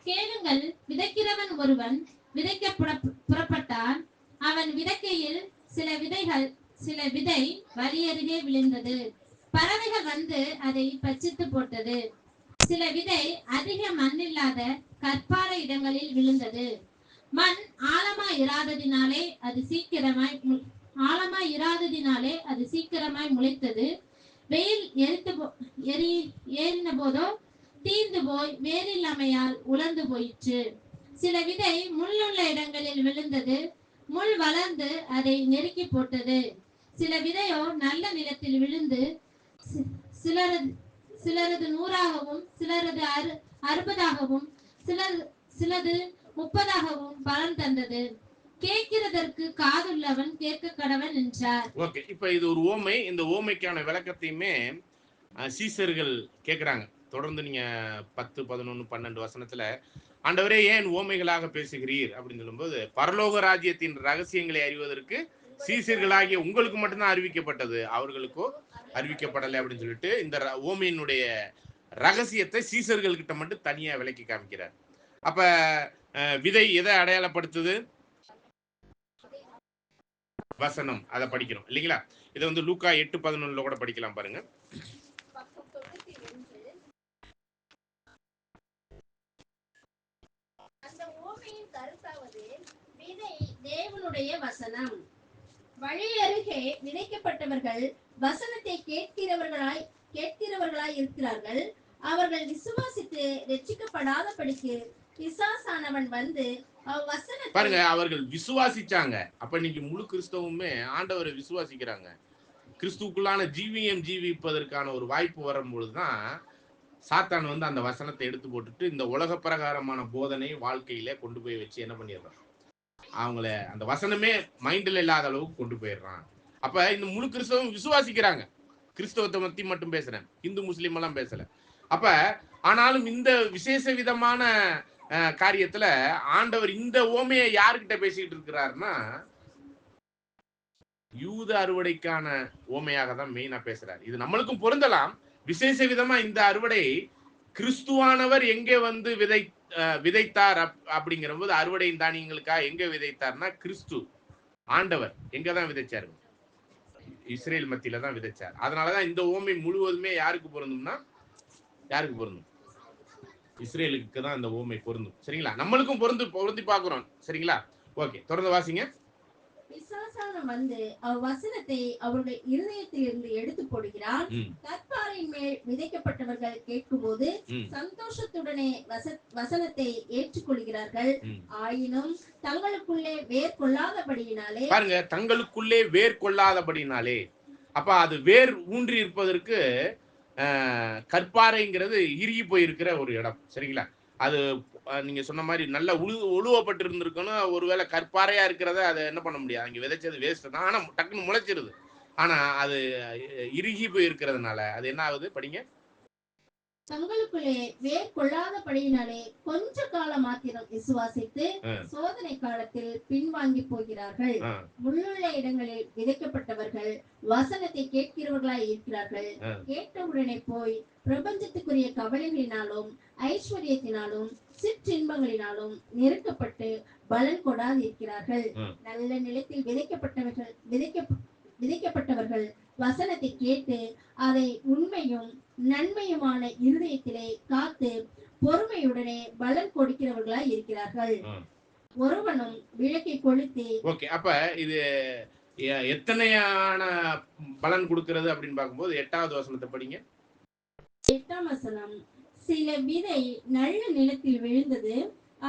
கேளுங்கள், விதைக்கிறவன் ஒருவன் விதைக்க புறப்பட்டான். அவன் விதைக்கையில் சில விதை வழியருகே விழுந்தது. பறவைகள் வந்து அதை பச்சித்து போட்டது. சில விதை அதிக மண்ணில்லாத கற்பாறை இடங்களில் விழுந்தது. மண் ஆழமாய் இராததினாலே அது சீக்கிரமாய் முளைத்தது. வெயில் ஏறின போதோ தீர்ந்து போய் வேறில்லாமையால் உலர்ந்து போயிற்று. சில விதை முள்ளுள்ள இடங்களில் விழுந்தது. முள் வளர்ந்து அதை நெருக்கி போட்டது. சில விதையோ நல்ல நிலத்தில் விழுந்து சிலரது 100ஆகவும் சிலரது 60ஆகவும் சிலது 30ஆகவும் பலன் தந்தது. கேட்கிறதற்கு காதுள்ளவன் கேட்க கடவன் என்றார். ஓகே, இப்ப இது ஒரு ஓமை. இந்த ஓமைக்கான விளக்கத்தையுமே சீசர்கள் கேட்கிறாங்க. தொடர்ந்து நீங்க 10, 11, 12 வசனத்துல ஆண்டவரே ஏன் ஓமைகளாக பேசுகிறீர் அப்படின்னு சொல்லும்போது, பரலோக ராஜ்யத்தின் ரகசியங்களை அறிவதற்கு சீசர்களாகிய உங்களுக்கு மட்டும்தான் அறிவிக்கப்பட்டது, அவர்களுக்கோ அறிவிக்கப்படலை அப்படின்னு சொல்லிட்டு இந்த ஓமையினுடைய ரகசியத்தை சீசர்கள் கிட்ட மட்டும் தனியா விளக்கி காமிக்கிறார். அப்ப விதை எதை அடையாளப்படுத்துது? வசனம். அதை படிக்கிறோம் இல்லைங்களா? இதை வந்து லூக்கா 8:11 கூட படிக்கலாம் பாருங்க. அந்த ஓமையின் கருத்தாவது விதை தேவனுடைய வசனம். வழி அருகே விதைக்கப்பட்டவர்கள் வசனத்தை கேட்கிறவர்களாய் இருக்கிறார்கள். அவர்கள் விசுவாசித்து ரட்சிக்கப்படாதபடிக்கு பிசாசானவன் வந்து பாருங்க, அவர்கள் விசுவாசிச்சாங்க. அப்ப இன்னைக்கு முழு கிறிஸ்தவமே ஆண்டவரை விசுவாசிக்கிறாங்க. கிறிஸ்துக்குள்ளான ஜீவியம் ஜீவிப்பதற்கான ஒரு வாய்ப்பு வரும்பொழுதுதான் சாத்தான் வந்து அந்த வசனத்தை எடுத்து போட்டுட்டு இந்த உலக பிரகாரமான போதனை வாழ்க்கையில கொண்டு போய் வச்சு என்ன பண்ணிடுறான், அவங்கள அந்த வசனமே மைண்ட்ல இல்லாத அளவுக்கு கொண்டு போயிடுறான். அப்ப இந்த முழு கிறிஸ்தவம் விசுவாசிக்கிறாங்க. கிறிஸ்தவத்தை பத்தி மட்டும் பேசுறேன், இந்து முஸ்லீம் எல்லாம் பேசல. அப்ப ஆனாலும் இந்த விசேஷ விதமான காரியத்துல ஆண்டவர் இந்த ஓமையை யாருக்கிட்ட பேசிக்கிட்டு இருக்கிறாருன்னா, யூத அறுவடைக்கான ஓமையாக தான் மெயினா பேசுறாரு. இது நம்மளுக்கும் பொருந்தலாம். விசேஷ விதமா இந்த அறுவடை கிறிஸ்துவானவர் எங்கே வந்து விதைத்தார் அப்படிங்கிற போது அறுவடையின் தானியங்களுக்காக எங்க விதைத்தார்னா, கிறிஸ்து ஆண்டவர் எங்கதான் விதைச்சாரு? இஸ்ரேல் மத்தியில தான் விதைச்சார். அதனாலதான் இந்த ஓமை முழுவதுமே யாருக்கு பொருந்தும்னா, யாருக்கு பொருந்தும்? இஸ்ரேலுக்கு தான் இந்த ஓமை பொருந்தும். சரிங்களா? நம்மளுக்கும் பொருந்தி பார்க்கிறோம். சரிங்களா? ஓகே, தொடர்ந்து வாசிங்க. பிசாசானவன் வந்து வசனத்தை அவருடைய இருதயத்திலிருந்து எடுத்து போடுகிறான். கற்பாறையின் மேல் விதைக்கப்பட்டவர்கள் கேட்கும்போது சந்தோஷத்துடனே வசனத்தை ஏற்றுக்கொள்கிறார்கள். ஆயினும் தங்களுக்குள்ளே வேர் கொள்ளாதபடியினாலே, பாருங்க, தங்களுக்குள்ளே வேர் கொள்ளாதபடினாலே. அப்ப அது வேர் ஊன்றி இருப்பதற்கு கற்பாறைங்கிறது இறுகி போயிருக்கிற ஒரு இடம். சரிங்களா? அது நீங்க சொன்ன மாதிரி நல்ல உழுவப்பட்டு இருந்திருக்கணும். ஒருவேளை கற்பாறையா இருக்கிறத அதை என்ன பண்ண முடியாது, அங்க விதைச்சது வேஸ்ட் தான். ஆனா டக்குன்னு முளைச்சிருது. ஆனா அது இறுகி போய் இருக்கிறதுனால அது என்ன ஆகுது? படிங்க. தங்களுக்குள்ளே வேர் கொள்ளாதபடியினாலே கொஞ்ச காலம் மாத்திரம் விசுவாசித்து சோதனை காலத்தில் பின்வாங்கி போகிறார்கள். முள்ளுள்ள இடங்களில் விதைக்கப்பட்டவர்கள் வசனத்தை கேட்கிறவர்களாய் இருக்கிறார்கள். கேட்டவுடனே போய் பிரபஞ்சத்துக்குரிய கவலைகளினாலும் ஐஸ்வர்யத்தினாலும் சிற்றின்பங்களினாலும் நெருக்கப்பட்டு பலன் கொடாது இருக்கிறார்கள். நல்ல நிலத்தில் விதைக்கப்பட்டவர்கள் வசனத்தை கேட்டு அதை உண்மையும் நன்மையுமான இருதயத்திலே காத்து பொறுமையுடனே பலன் கொடுக்கிறவர்களாய் இருக்கிறார்கள். ஒருவனும் விளக்கை கொளுத்தி. ஓகே, அப்ப இது எத்தனையான பலன் கொடுக்கிறது அப்படின்னு பார்க்கும்போது 8வது வசனத்தை படிங்க. 8ஆம் வசனம், சில விதை நல்ல நிலத்தில் விழுந்தது,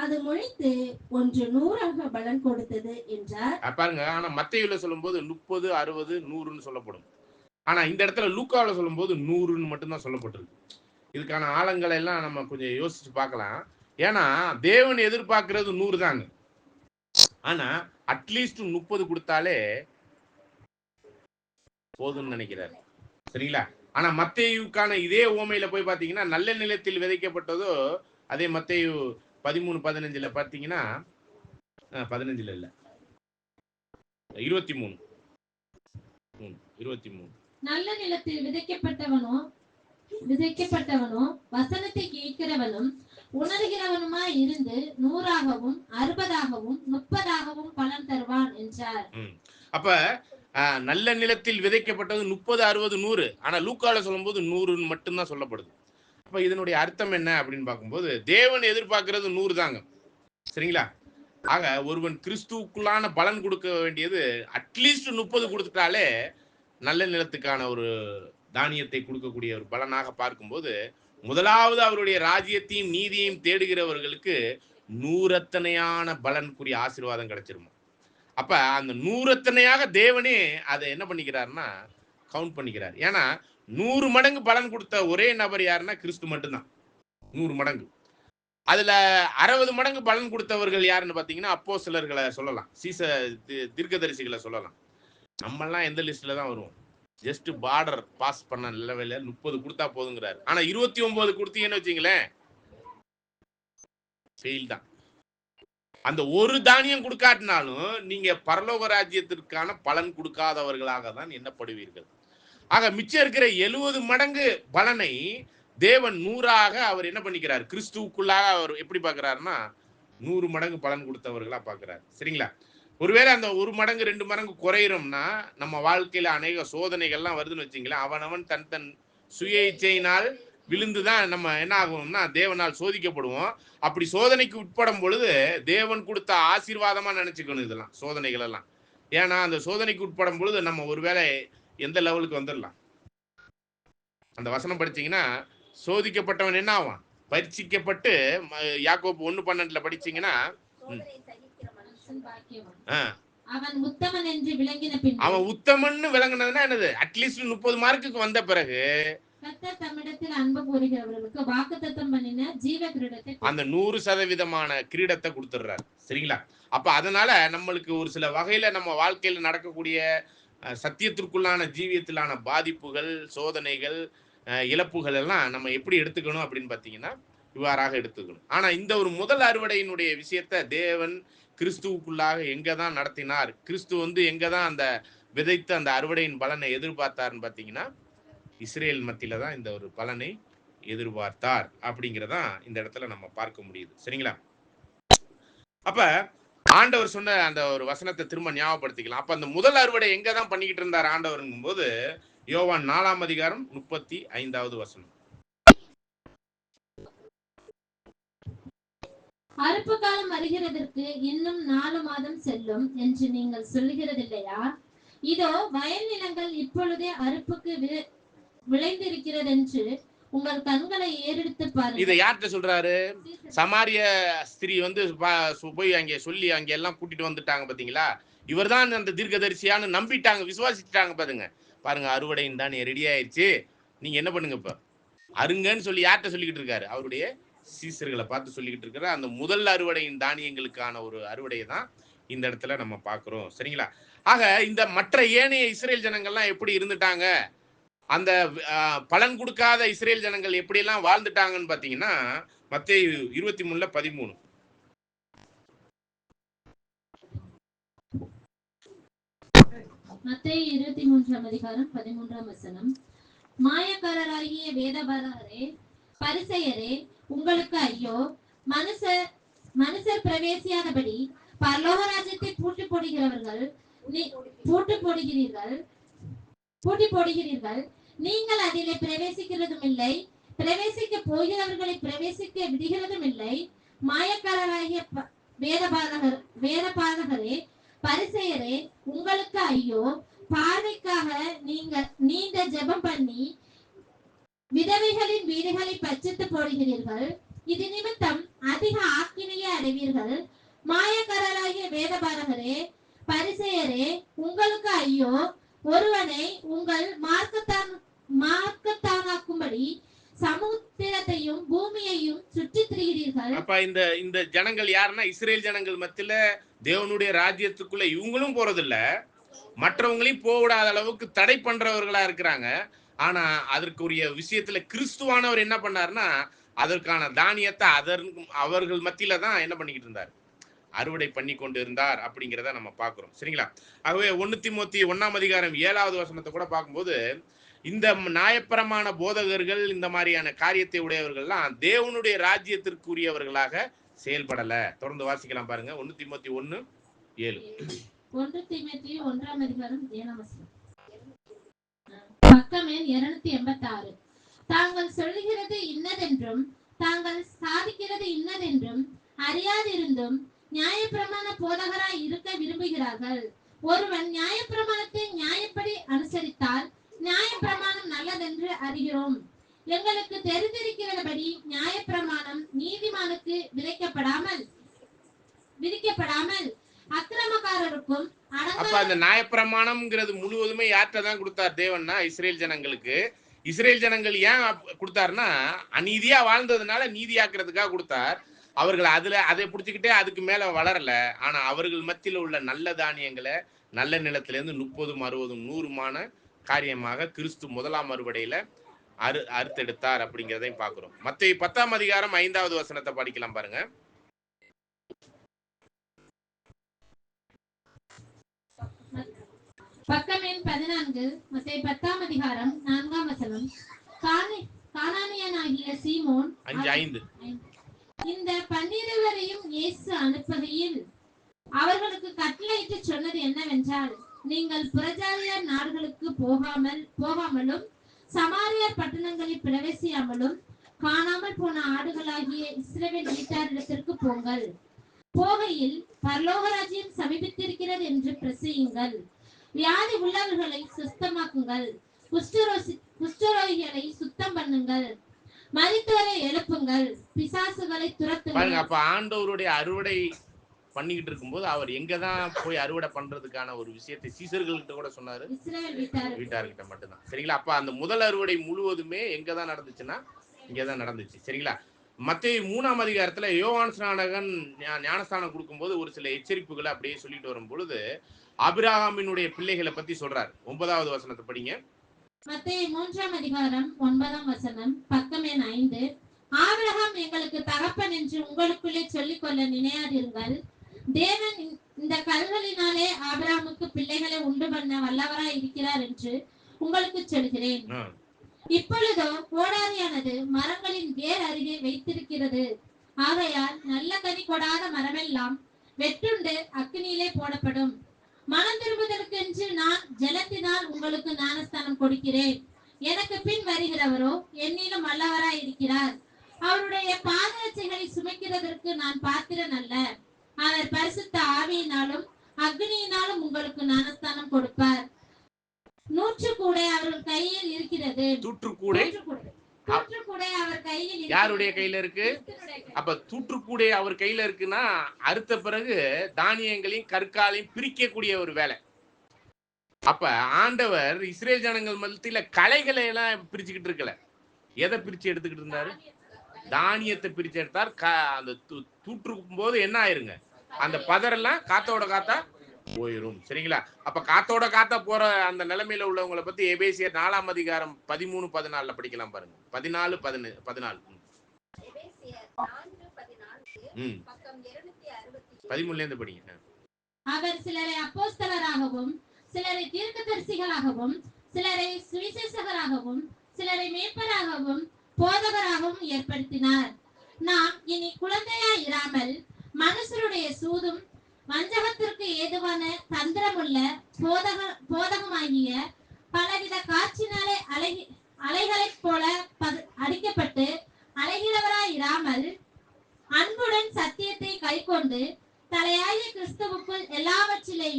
அது முளைத்து ஒன்று 100ஆக பலன் கொடுத்தது என்றார். பாருங்க. ஆனா மத்தேயுல சொல்லும்போது 30, 60, 100ன்னு சொல்லப்படும். ஆனா இந்த இடத்துல லூக்காவுல சொல்லும்போது 100ன்னு மட்டும்தான் சொல்லப்பட்டிருக்கு. இதுக்கான ஆழங்களை எல்லாம் நம்ம கொஞ்சம் யோசிச்சு பார்க்கலாம். ஏன்னா தேவன் எதிர்பார்க்கிறது 100 தாங்க. ஆனா அட்லீஸ்ட் 30 கொடுத்தாலே போதும்னு நினைக்கிறார். சரிங்களா? ஆனா மத்தேயுக்கான இதே உவமையில போய் பாத்தீங்கன்னா நல்ல நிலத்தில் விதைக்கப்பட்டதோ அதே மத்தேயு 13:15 பாத்தீங்கன்னா 15 இல்ல 23 நல்ல நிலத்தில் விதைக்கப்பட்டவனோ வசனத்தை கேட்கிறவனும் உணர்கிறவனுமாய் இருந்து 100ஆகவும் 60ஆகவும் 30ஆகவும் பலன் தருவான் என்றார். அப்ப நல்ல நிலத்தில் விதைக்கப்பட்டது 30, 60, 100. ஆனா லூக்கால சொல்லும்போது 100 மட்டும்தான் சொல்லப்படுது. அப்ப இதனுடைய அர்த்தம் என்ன அப்படின்னு பார்க்கும்போது தேவன் எதிர்பார்க்கிறது 100 தாங்க. சரிங்களா? ஆக ஒருவன் கிறிஸ்துவுக்குள்ளான பலன் கொடுக்க வேண்டியது அட்லீஸ்ட் 30 கொடுத்துட்டாலே நல்ல நிலத்துக்கான ஒரு தானியத்தை கொடுக்கக்கூடிய ஒரு பலனாக பார்க்கும்போது முதலாவது அவருடைய ராஜ்யத்தையும் நீதியையும் தேடுகிறவர்களுக்கு 100 பலனுக்குரிய ஆசீர்வாதம் கிடைச்சிருமா. அப்ப அந்த 100 தேவனே அதை என்ன பண்ணிக்கிறாருன்னா கவுண்ட் பண்ணிக்கிறார். ஏன்னா 100 மடங்கு பலன் கொடுத்த ஒரே நபர் யாருன்னா கிறிஸ்து மட்டும்தான். 100 மடங்கு. அதுல 60 மடங்கு பலன் கொடுத்தவர்கள் யாருன்னு பாத்தீங்கன்னா அப்போஸ்தலர்களை சொல்லலாம், தீர்க்கதரிசிகளை சொல்லலாம். நம்ம எல்லாம் எந்த லிஸ்ட்ல தான் வருவோம்? ஜஸ்ட் பார்டர் பாஸ் பண்ண லெவல்ல 30 கொடுத்தா போதுங்கிறாரு. ஆனா 29 கொடுத்தீங்கன்னு வச்சீங்களேன், ஃபெயில் தான். அந்த ஒரு தானியம் கொடுக்காட்டினாலும் நீங்க பரலோக ராஜ்யத்திற்கான பலன் கொடுக்காதவர்களாக தான் எண்ணப்படுவீர்கள். ஆக மிச்சம் இருக்கிற 70 மடங்கு பலனை தேவன் 100ஆக அவர் என்ன பண்ணிக்கிறார், கிறிஸ்துவுக்குள்ளாக அவர் எப்படி பார்க்கிறாருன்னா 100 மடங்கு பலன் கொடுத்தவர்களா பார்க்கிறார். சரிங்களா? ஒருவேளை அந்த 1 மடங்கு 2 மடங்கு குறையிறோம்னா நம்ம வாழ்க்கையில அநேக சோதனைகள்லாம் வருதுன்னு வச்சுங்களேன், அவனவன் தன் சுய இச்சையினால் விழுந்துதான் நம்ம என்ன ஆகும்னா தேவனால் சோதிக்கப்படுவோம். அப்படி சோதனைக்கு உட்படும் பொழுது தேவன் கொடுத்த ஆசீர்வாதமா நினைச்சுக்கணும் இதெல்லாம் சோதனைகள் எல்லாம். ஏன்னா அந்த சோதனைக்கு உட்படும் பொழுது நம்ம ஒருவேளை எந்த லெவலுக்கு வந்துடலாம். அந்த வசனம் படிச்சீங்கன்னா சோதிக்கப்பட்டவன் என்ன ஆவான், பரீட்சிக்கப்பட்டு யாக்கோபு 1:12 படிச்சீங்கன்னா அவன் உத்தமன் என்று விளங்கின பின், அவன் உத்தமன்னு விளங்கினதுன்னா என்னது, அட்லீஸ்ட் 30 மார்க்குக்கு வந்த பிறகு கர்த்தர் தம்மிடத்தில் அன்பு கூறுகிறவர்களுக்கு வாக்குத்தத்தம் பண்ணின ஜீவ கிரீடத்தை அந்த 100% கிரீடத்தை கொடுத்துடுறாரு. சரிங்களா? அப்ப அதனால நம்மளுக்கு ஒரு சில வகையில நம்ம வாழ்க்கையில நடக்கக்கூடிய சத்தியத்திற்குள்ளான ஜீவியத்திலான பாதிப்புகள், சோதனைகள், இழப்புகள் எல்லாம் நம்ம எப்படி எடுத்துக்கணும் அப்படின்னு பாத்தீங்கன்னா இவ்வாறாக எடுத்துக்கணும். ஆனா இந்த ஒரு முதல் அறுவடையினுடைய விஷயத்த தேவன் கிறிஸ்துவுக்குள்ளாக எங்கதான் நடத்தினார், கிறிஸ்து எங்கதான் அந்த விதைத்து அந்த அறுவடையின் பலனை எதிர்பார்த்தார்னு பாத்தீங்கன்னா இஸ்ரேல் மத்தியில தான் இந்த ஒரு பலனை எதிர்பார்த்தார் அப்படிங்கிறதான் இந்த இடத்துல நம்ம பார்க்க முடியுது. சரிங்களா? அப்ப ஆண்டவர் சொன்ன அந்த ஒரு வசனத்தை திரும்ப ஞாபகப்படுத்திக்கலாம். அப்ப அந்த முதல் அறுவடை எங்க தான் பண்ணிக்கிட்டு இருந்தார் ஆண்டவருங்கும் போது யோவான் 4ஆம் அதிகாரம் 35வது வசனம். அறுப்பு காலம் வருகிறதற்கு இன்னும் 4 மாதம் செல்லும் என்று நீங்கள் சொல்லுகிறதில்லையா? இதோ வயல் நிலங்கள் இப்பொழுதே அறுப்புக்கு விளைந்திருக்கிறது என்று உங்கள் கண்களை ஏறெடுத்து பாருங்கள். இதை யார்கிட்ட சொல்றாரு? சமாரிய ஸ்திரீ போய் அங்கே சொல்லி அங்க எல்லாம் கூட்டிட்டு வந்துட்டாங்க பாத்தீங்களா? இவர் தான் அந்த தீர்க்கதரிசியான்னு நம்பிட்டாங்க, விசுவாசிட்டாங்க. பாருங்க அறுவடையின் தான் ரெடி ஆயிடுச்சு, நீங்க என்ன பண்ணுங்க இப்ப அருங்கன்னு சொல்லி யார்கிட்ட சொல்லிக்கிட்டு இருக்காரு? அவருடைய சீசர்களை பார்த்து சொல்லிக்கிட்டு இருக்கிற அந்த முதல் அறுவடையின் தானியங்களுக்கான ஒரு அறுவடையை தான் இந்த இடத்துல நம்ம பார்க்கிறோம். சரிங்களா? ஆக இந்த மற்ற ஏனைய இஸ்ரேல் ஜனங்கள்லாம் எப்படி இருந்துட்டாங்க, அந்த பலன் கொடுக்காத இஸ்ரேல் ஜனங்கள் எப்படி எல்லாம் வாழ்ந்துட்டாங்கன்னு பாத்தீங்கன்னா மத்தேயு 23:13. மத்தேயு 23ஆம் அதிகாரம் 13ஆம் வசனம். மாயக்காரராகிய வேதபாரகரே, பரிசேயரே, உங்களுக்கு ஐயோ! மனுஷர் பிரவேசியாதபடி பரலோக ராஜ்யத்தை பூட்டி போடுகிறீர்கள். நீங்கள் அதிலே பிரவேசிக்கிறதும் இல்லை, பிரவேசிக்க போகிறவர்களை பிரவேசிக்க விடுகிறதும் இல்லை. மாயக்காரராகிய வேதபாரகரே, பரிசேயரே, உங்களுக்கு ஐயோ! பார்வைக்காக நீண்ட ஜெபம் பண்ணி விதவைகளின் வீடுகளை பட்சித்து போடுகிறீர்கள். இது நிமித்தம் அதிக ஆக்கினையை அடைவீர்கள். மாயக்காரராகிய வேதபாரகரே, பரிசேயரே, உங்களுக்கு ஐயோ! ஒருவனை உங்கள் மார்க்கத்தானாக்கும்படி சமுத்திரத்தையும் பூமியையும் சுற்றி திரிகிறீர்கள். அப்ப இந்த ஜனங்கள் யாருன்னா இஸ்ரேல் ஜனங்கள் மத்தியில தேவனுடைய ராஜ்யத்துக்குள்ள இவங்களும் போறதில்ல, மற்றவங்களையும் போவிடாத அளவுக்கு தடை பண்றவர்களா இருக்கிறாங்க. ஆனா அதற்குரிய விஷயத்துல கிறிஸ்துவானவர் என்ன பண்ணாருன்னா அதற்கான தானியத்தை அவர்கள் மத்தியில தான் என்ன பண்ணிக்கிட்டு இருந்தார், அறுவடை பண்ணி கொண்டு இருந்தார் அப்படிங்கிறத நம்ம பார்க்கிறோம். சரிங்களா? ஆகவே 1 தீமோத்தேயு 1:7 வசனத்தை கூட பார்க்கும்போது இந்த நியாயப்பிரமாண போதகர்கள் இந்த மாதிரியான காரியத்தை உடையவர்கள்லாம் தேவனுடைய ராஜ்யத்திற்குரியவர்களாக செயல்படல. தொடர்ந்து வாசிக்கலாம் பாருங்க. 1 தீமோத்தேயு 1:7. 1 தீமோத்தேயு 1:7 பக்கம் எண் 286. தாங்கள் சொல்லுகிறது இன்னதென்றும் தாங்கள் சாதிக்கிறது இன்னதென்றும் அறியாதிருந்தும் நியாயப்பிரமாண போதகராய் இருக்க விரும்புகிறார்கள். ஒருவன் நியாயப்பிரமாணத்தை நியாயப்படி அனுசரித்தால் நியாயப்பிரமாணம் நல்லதென்று அறிகிறோம். எங்களுக்கு தெரிந்திருக்கிறபடி நியாயப்பிரமாணம் நீதிமானுக்கு விதிக்கப்படாமல் அக்கிரமக்காரருக்கும். அப்ப அந்த நியாயப்பிரமாணம்ங்கிறது முழுவதுமே யார்கிட்ட தான் கொடுத்தார் தேவன்னா? இஸ்ரேல் ஜனங்களுக்கு. இஸ்ரேல் ஜனங்கள் ஏன் கொடுத்தாருன்னா அநீதியா வாழ்ந்ததுனால நீதியாக்குறதுக்காக கொடுத்தார். அவர்கள் அதை பிடிச்சிக்கிட்டே அதுக்கு மேல வளரல. ஆனா அவர்கள் மத்தியில உள்ள நல்ல தானியங்களை நல்ல நிலத்திலிருந்து 30, 60, 100மான காரியமாக கிறிஸ்து முதலாம் அறுவடையில அறுத்தெடுத்தார் அப்படிங்கிறதையும் பார்க்கிறோம். மத்தேயு 10:5 வசனத்தை படிக்கலாம் பாருங்க. பக்கம் எண் 14, மத்தேயு 10:4 கானானியனாகிய சீமோன் 5:5 இந்த 12 இயேசு அனுப்புகையில் அவர்களுக்கு கட்டளையிட்டு சொன்னது என்னவென்றால், நீங்கள் புறஜாதியார் நாடுகளுக்கு போகாமலும் சமாரியார் பட்டணங்களில் பிரவேசியாமலும் காணாமல் போன ஆடுகளாகிய இஸ்ரவேல் வீட்டாரிடத்திற்கு போங்கள். போகையில் பரலோக ராஜ்யம் சமீபித்திருக்கிறது என்று பிரசங்கியுங்கள். வியாதி உள்ளவர்களை சுத்தமாக்குங்கள், குஷ்டரோகிகளை சுத்தம் பண்ணுங்கள், மரித்தோரை எழுப்புங்கள், பிசாசுகளை துரத்துங்கள். அப்ப ஆண்டவருடைய அறுவடை பண்ணிக்கிட்டு இருக்கும்போது அவர் எங்கதான் போய் அறுவடை பண்றதுக்கான ஒரு விஷயத்தை சீசர்கள்கிட்ட கூட சொன்னாரு, வீட்டார்கிட்ட மட்டும்தான். சரிங்களா? அப்ப அந்த முதல் அறுவடை முழுவதுமே எங்கதான் நடந்துச்சுன்னா இங்கதான் நடந்துச்சு. சரிங்களா? மத்தேயு 3:00 யோவான் ஸ்நானகன் ஞானஸ்தானம் கொடுக்கும்போது ஒரு சில எச்சரிப்புகளை அப்படியே சொல்லிட்டு வரும் பொழுது ஆபிரகாமினுடைய பிள்ளைகளை பத்தி சொல்றாரு. 9வது வசனத்தை படிங்க. மத்தேயு 3:9 பக்கம் எண் 5. ஆபிரகாம் எங்களுக்கு தகப்பன் என்று உங்களுக்குள்ளே சொல்லிக் கொள்ள நினையாதிருங்கள். தேவன் இந்த கல்களினாலே ஆபிரகாமுக்கு பிள்ளைகளை உண்டு பண்ண வல்லவராய் இருக்கிறார் என்று உங்களுக்கு சொல்கிறேன். இப்பொழுதோ கோடாரியானது மரங்களின் வேர் அருகே வைத்திருக்கிறது. ஆகையால் நல்ல கனி கொடாத மரமெல்லாம் வெட்டுண்டு அக்கினியிலே போடப்படும். மனம் திரும்புதலுக்கு என்று நான் ஜலத்தினால் உங்களுக்கு ஞானஸ்தானம் கொடுக்கிறேன். எனக்கு பின் வருகிறவரோ என்னிலும் வல்லவராய் இருக்கிறார். அவருடைய பாதரட்சைகளை சுமைக்கிறதற்கு நான் பாத்திரன் அல்ல. அவர் பரிசுத்த ஆவியினாலும் அக்னியினாலும் உங்களுக்கு ஞானஸ்தானம் கொடுப்பார். 100 கூடை அவர் கையில் இருக்கிறது. தூற்றுக்கூடை அவர் கையில் யாருடைய கையில இருக்கு? அப்ப தூற்றுக்கூடை அவர் கையில இருக்குன்னா அறுத்த பிறகு தானியங்களையும் கற்காலையும் பிரிக்கக்கூடிய ஒரு வேலை. அப்ப ஆண்டவர் இஸ்ரேல் ஜனங்கள் மத்தியில களைகளை எல்லாம் பிரிச்சுக்கிட்டு இருக்கல. எதை பிரிச்சு எடுத்துக்கிட்டு இருந்தாரு? தானியத்தை பிரிச்சு எடுத்தார். அந்த தூற்றுக்கும் போது என்ன ஆயிருங்க, அந்த பதரெல்லாம் காத்தோட காத்தா போயிரும். சரிங்களா? அப்ப காத்தோட காத்தா போற அந்த நிலைமையில உள்ளவங்களை பத்தி எபேசியர் 4:13-14 படிக்கலாம் பாருங்க. 14-14 13 படிங்க. அவர் சிலரை அப்போஸ்தலராகவும் சிலரை தீர்க்கதரிசிகளாகவும் சிலரை சுவிசேஷகராகவும் சிலரை மேய்ப்பராகவும் போதகராகவும் ஏற்படுத்தினார். நாம் இனி குழந்தையாய் இராமல் மனுஷருடைய சூதும் வஞ்சகத்திற்கு ஏதுவான தந்திரமுள்ள போதகமாகிய பலவித காட்சினாலே அலைகளைப் போல அடிக்கப்பட்டு அலைகிறவராய் இராமல் அன்புடன் சத்தியத்தை கைக்கொண்டு தலையாய கிறிஸ்துவுக்குள் எல்லாவற்றிலேயும்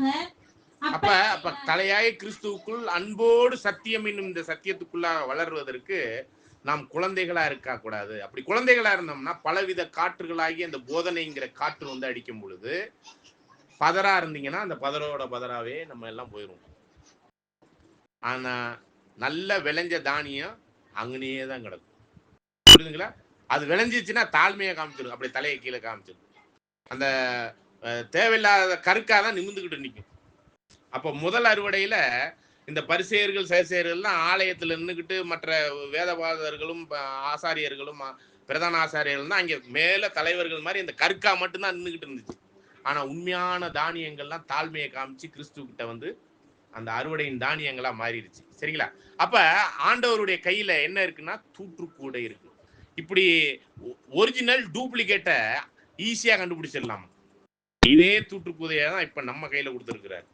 மாறாக அப்ப அப்ப தலையாய கிறிஸ்துவுக்குள் அன்போடு சத்தியம் என்னும் இந்த சத்தியத்துக்குள்ளாக வளர்வதற்கு நாம் குழந்தைகளா இருக்கா கூடாது. அப்படி குழந்தைகளா இருந்தோம்னா பலவித காற்றுகளாகி அந்த போதனைங்கிற காற்று வந்து அடிக்கும் பொழுது பதரா இருந்தீங்கன்னா அந்த பதரோட பதராவே நம்ம எல்லாம் போயிரும். ஆனா நல்ல விளைஞ்ச தானியம் அங்கனே தான் கிடக்கும். புரியுதுங்களா? அது விளைஞ்சிச்சுன்னா தாழ்மையை காமிச்சிடும், அப்படியே தலையை கீழே காமிச்சிடும். அந்த தேவையில்லாத கருக்காதான் நிமிந்துகிட்டு நிற்கும். அப்போ முதல் அறுவடையில இந்த பரிசேயர்கள் சேசேயர்கள்லாம் ஆலயத்தில் நின்றுக்கிட்டு மற்ற வேதபாதர்களும் ஆசாரியர்களும் பிரதான ஆசாரியர்கள் தான் அங்கே மேல தலைவர்கள் மாதிரி இந்த கற்கா மட்டும்தான் நின்றுகிட்டு இருந்துச்சு. ஆனா உண்மையான தானியங்கள்லாம் தாழ்மையை காமிச்சு கிறிஸ்து கிட்ட வந்து அந்த அறுவடையின் தானியங்களா மாறிடுச்சு. சரிங்களா? அப்ப ஆண்டவருடைய கையில என்ன இருக்குன்னா தூற்றுக்கூடை இருக்கு. இப்படி ஒரிஜினல் டூப்ளிகேட்டை ஈஸியா கண்டுபிடிச்சிடலாம். இதே தூற்றுக்கூதையை தான் இப்ப நம்ம கையில கொடுத்துருக்கிறார்.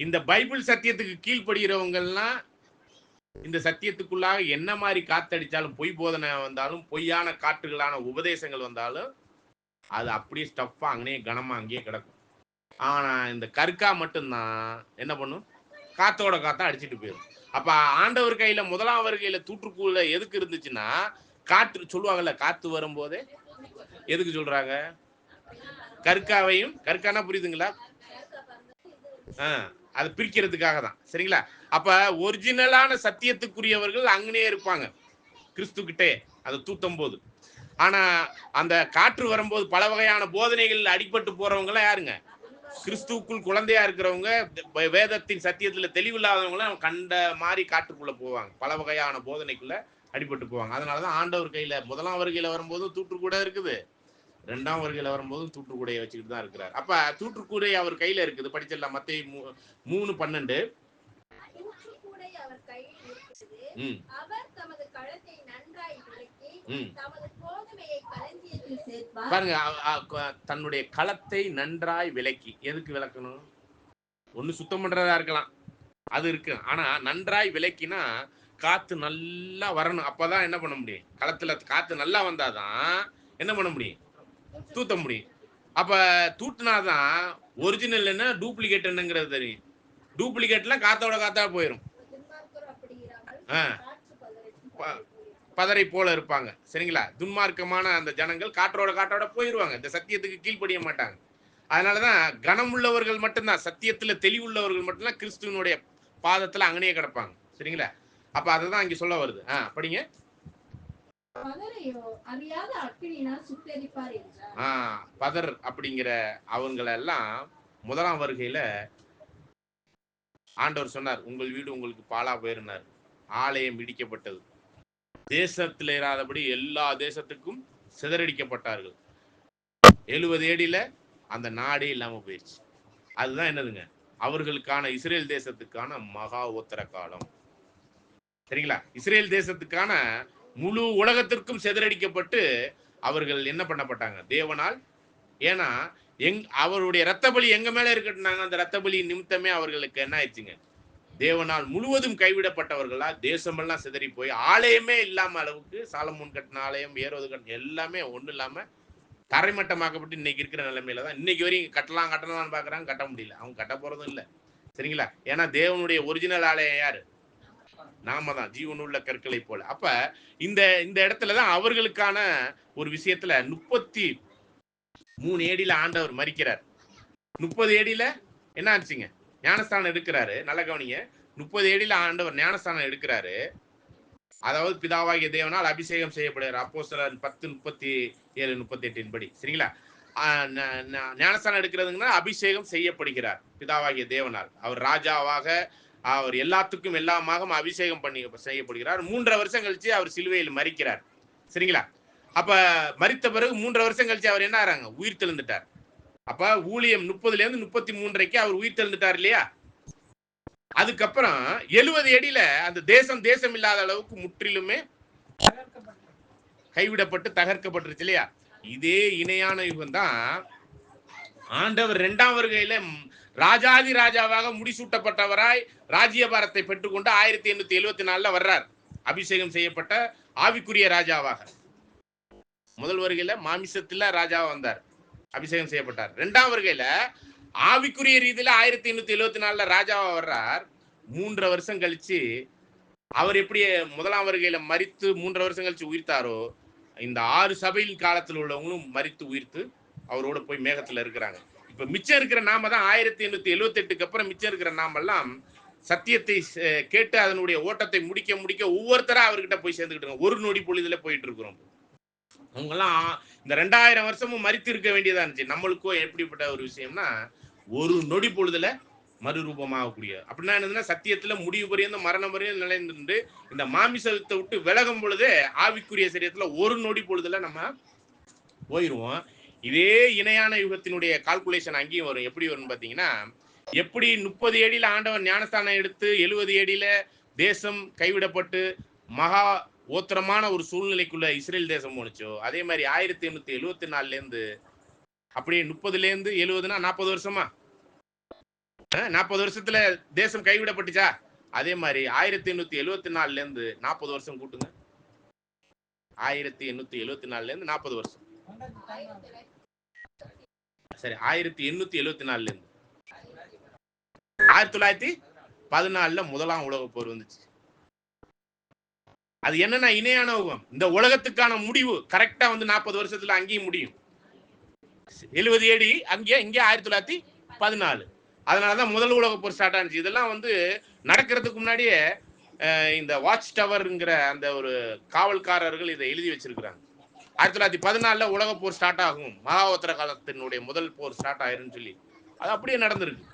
இந்த பைபிள் சத்தியத்துக்கு கீழ்ப்படுகிறவங்கலாம் இந்த சத்தியத்துக்குள்ளாக என்ன மாதிரி காத்தடிச்சாலும், பொய் போதனை வந்தாலும், பொய்யான காற்றுகளான உபதேசங்கள் வந்தாலும் அது அப்படியே ஸ்டஃப்பா அங்கேயே கனமா அங்கேயே கிடக்கும். ஆனா இந்த கற்கா மட்டும்தான் என்ன பண்ணும், காத்தோட காத்தா அடிச்சுட்டு போயிடும். அப்ப ஆண்டவர் கையில முதலாம் வருகையில தூற்றுக்குள்ள எதுக்கு இருந்துச்சுன்னா, காற்று சொல்லுவாங்கல்ல, காத்து வரும்போதே எதுக்கு சொல்றாங்க, கற்காவையும், கற்கானா புரியுதுங்களா, அது பிரிக்கிறதுக்காக தான். சரிங்களா? அப்ப ஒரிஜினலான சத்தியத்துக்குரியவர்கள் அங்கனே இருப்பாங்க கிறிஸ்து கிட்டே அதை தூத்தும் போது. ஆனா அந்த காற்று வரும்போது பல வகையான போதனைகள் அடிபட்டு போறவங்க எல்லாம் யாருங்க, கிறிஸ்துவுக்குள் குழந்தையா இருக்கிறவங்க, வேதத்தின் சத்தியத்துல தெளிவில்லாதவங்களும் கண்ட மாதிரி காற்றுக்குள்ள போவாங்க, பல வகையான போதனைக்குள்ள அடிபட்டு போவாங்க. அதனாலதான் ஆண்டவர் கையில முதலாம் வருகையில வரும்போதும் தூற்று கூட இருக்குது, ரெண்டாம் வருகையில வரும்போதும் தூற்றுக்கூடையை வச்சுக்கிட்டு தான் இருக்கிறார். அப்ப தூற்றுக்கூடை அவர் கையில இருக்குது. படிச்சிடலாம் மத்தேயு 3:12. பாருங்க, தன்னுடைய களத்தை நன்றாய் விலக்கி, எதுக்கு விளக்கணும், ஒண்ணு சுத்தம் பண்றதா இருக்கலாம், அது இருக்கு. ஆனா நன்றாய் விலக்கினா காத்து நல்லா வரணும். அப்பதான் என்ன பண்ண முடியும், களத்துல காத்து நல்லா வந்தாதான் என்ன பண்ண முடியும், தூத்த முடியும். அப்ப தூட்டினாதான் ஒரிஜினல் என்ன டூப்ளிகேட் என்னங்கிறது தெரியும். டூப்ளிகேட்லாம் காத்தோட காத்தா போயிடும், பதரை போல இருப்பாங்க. சரிங்களா? துன்மார்க்கமான அந்த ஜனங்கள் காற்றோட காற்றோட போயிருவாங்க, இந்த சத்தியத்துக்கு கீழ்ப்படிய மாட்டாங்க. அதனாலதான் கனமுள்ளவர்கள் மட்டும்தான், சத்தியத்துல தெளிவுள்ளவர்கள் மட்டும்தான் கிறிஸ்துவனுடைய பாதத்துல அங்கனே கிடப்பாங்க. சரிங்களா? அப்ப அதுதான் இங்க சொல்ல வருது. படிங்க. பதர் அப்படிங்கிற அவங்களெல்லாம் முதலாம் வருகையில ஆண்டவர் சொன்னார், உங்கள் வீடு உங்களுக்கு பாலா போயிருந்தார், ஆலயம் இடிக்கப்பட்டது, தேசத்தில் இராதபடி எல்லா தேசத்துக்கும் சிதறடிக்கப்பட்டார்கள், 70 ஏடியில அந்த நாடே இல்லாம போயிடுச்சு. அதுதான் என்னதுங்க, அவர்களுக்கான இஸ்ரேல் தேசத்துக்கான மகா உத்தர காலம். சரிங்களா? இஸ்ரேல் தேசத்துக்கான முழு உலகத்திற்கும் சிதறடிக்கப்பட்டு அவர்கள் என்ன பண்ணப்பட்டாங்க தேவனால். ஏன்னா அவருடைய ரத்த பலி எங்க மேல இருக்கட்டுனாங்க, அந்த ரத்த பலி நிமித்தமே அவர்களுக்கு என்ன ஆயிடுச்சுங்க, தேவனால் முழுவதும் கைவிடப்பட்டவர்களா தேசமெல்லாம் சிதறி போய் ஆலயமே இல்லாம அளவுக்கு, சாலமோன் கட்டின ஆலயம், ஏரோது கட்டின எல்லாமே ஒண்ணு இல்லாம தரைமட்டமாக்கப்பட்டு இன்னைக்கு இருக்கிற நிலைமையில தான் இன்னைக்கு வரையும் கட்டலாம்னு பாக்குறாங்க, கட்ட முடியல, அவங்க கட்ட போறதும் இல்லை. சரிங்களா? ஏன்னா தேவனுடைய ஒரிஜினல் ஆலயம் யாரு, நாம தான், ஜீவனுள்ள கற்களை போல. அப்ப இந்த இந்த இடத்துலதான் அவர்களுக்கான ஒரு விஷயத்துல 33 ஏடியில ஆண்டவர் மரிக்கிறார். 30 ஏடியில என்ன ஆச்சுங்க, ஞானஸ்தானம் எடுக்கிறாரு. நல்ல கவனிங்க, 30 ஏடியில ஆண்டவர் ஞானஸ்தானம் எடுக்கிறாரு. அதாவது பிதாவாகிய தேவனால் அபிஷேகம் செய்யப்படுகிறார். அப்போஸ்தலர் 10:37-38 படி. சரிங்களா? ஞானஸ்தானம் எடுக்கிறதுங்கன்னா அபிஷேகம் செய்யப்படுகிறார் பிதாவாகிய தேவனால். அவர் ராஜாவாக, அவர் எல்லாத்துக்கும் எல்லாமாக அபிஷேகம் பண்ணி செய்யப்படுகிறார். 3.5 வருஷம் கழிச்சு அவர் சிலுவையில் மரிக்கிறார். சரிங்களா? அப்ப மரித்த பிறகு 3.5 வருஷம் கழிச்சு அவர் என்ன ஆறாங்க, உயிர் தெழுந்துட்டார். அப்ப ஊழியம் 30லேருந்து 33 அவர் உயிர் தெழுந்துட்டார் இல்லையா? அதுக்கப்புறம் 70 அடியில அந்த தேசம் இல்லாத அளவுக்கு முற்றிலுமே கைவிடப்பட்டு தகர்க்கப்பட்டுருச்சு இல்லையா? இதே இணையான யுகம் தான் ஆண்டவர் 2ஆம் வருகையில ராஜாதி ராஜாவாக முடிசூட்டப்பட்டவராய் ராஜ்யபாரத்தை பெற்றுக்கொண்டு 1874 வர்றார், அபிஷேகம் செய்யப்பட்ட ஆவிக்குரிய ராஜாவாக. முதல் வருகையில மாமிசத்துல ராஜாவா வந்தார், அபிஷேகம் செய்யப்பட்டார். 2ஆம் வருகையில ஆவிக்குரிய ரீதியில 1874 ராஜாவா வர்றார். 3 வருஷம் கழிச்சு அவர் எப்படி முதலாம் வருகையில மரித்து 3 வருஷம் கழிச்சு உயிர்த்தாரோ, இந்த 6 சபையின் காலத்தில் உள்ளவங்களும் மரித்து உயிர்த்து அவரோட போய் மேகத்துல இருக்கிறாங்க. இப்ப மிச்சம் இருக்கிற நாம தான் 1878க்கு அப்புறம் மிச்சம் இருக்கிற நாமெல்லாம் சத்தியத்தை கேட்டு அதனுடைய ஓட்டத்தை முடிக்க முடிக்க ஒவ்வொருத்தரா அவர்கிட்ட போய் சேர்ந்துக்கிட்டு இருக்கோம். ஒரு நொடி பொழுதுல போயிட்டு இருக்கிறோம். அவங்கெல்லாம் இந்த 2000 வருஷமும் மரித்து இருக்க வேண்டியதா இருந்துச்சு. நம்மளுக்கோ எப்படிப்பட்ட ஒரு விஷயம்னா, ஒரு நொடி பொழுதுல மறுரூபமாகக்கூடிய அப்படின்னா என்னதுன்னா, சத்தியத்துல முடிவு பரியந்த மரணம் வரையும் நிலைந்து இந்த மாமிசத்தை விட்டு விலகும் பொழுதே ஆவிக்குரிய சரியத்துல ஒரு நொடி பொழுதுல நம்ம போயிருவோம். இதே இணையான யுகத்தினுடைய கால்குலேஷன் அங்கேயும் வரும். எப்படி வரும் பாத்தீங்கன்னா, எப்படி 30 அடியில ஆண்டவன் ஞானஸ்தானம் எடுத்து 70 அடியில தேசம் கைவிடப்பட்டு மகா ஓத்திரமான ஒரு சூழ்நிலைக்குள்ள இஸ்ரேல் தேசம் போனுச்சோ, அதே மாதிரி 1874 இருந்து அப்படியே 30ல இருந்து 70னா 40 வருஷமா 40 வருஷத்துல தேசம் கைவிடப்பட்டுச்சா? அதே மாதிரி 1874 இருந்து 40 வருஷம் கூட்டுங்க. 1874 இருந்து 40 வருஷம். சரி, 1874 இருந்து 1914 முதலாம் உலக போர் வந்துச்சு. அது என்னன்னா இணையான யுகம். இந்த உலகத்துக்கான முடிவு கரெக்டா வந்து 40 வருஷத்துல அங்கேயும் முடியும். 70 AD அங்கே இங்கே 1914. அதனாலதான் முதல் உலக போர் ஸ்டார்ட் ஆனிச்சு. இதெல்லாம் வந்து நடக்கிறதுக்கு முன்னாடியே இந்த வாட்ச் டவர்ங்கிற அந்த ஒரு காவல்காரர்கள் இதை எழுதி வச்சிருக்கிறாங்க. 1914 உலக போர் ஸ்டார்ட் ஆகும், மகாவத்திர காலத்தினுடைய முதல் போர் ஸ்டார்ட் ஆயிருன்னு சொல்லி அது அப்படியே நடந்திருக்கு.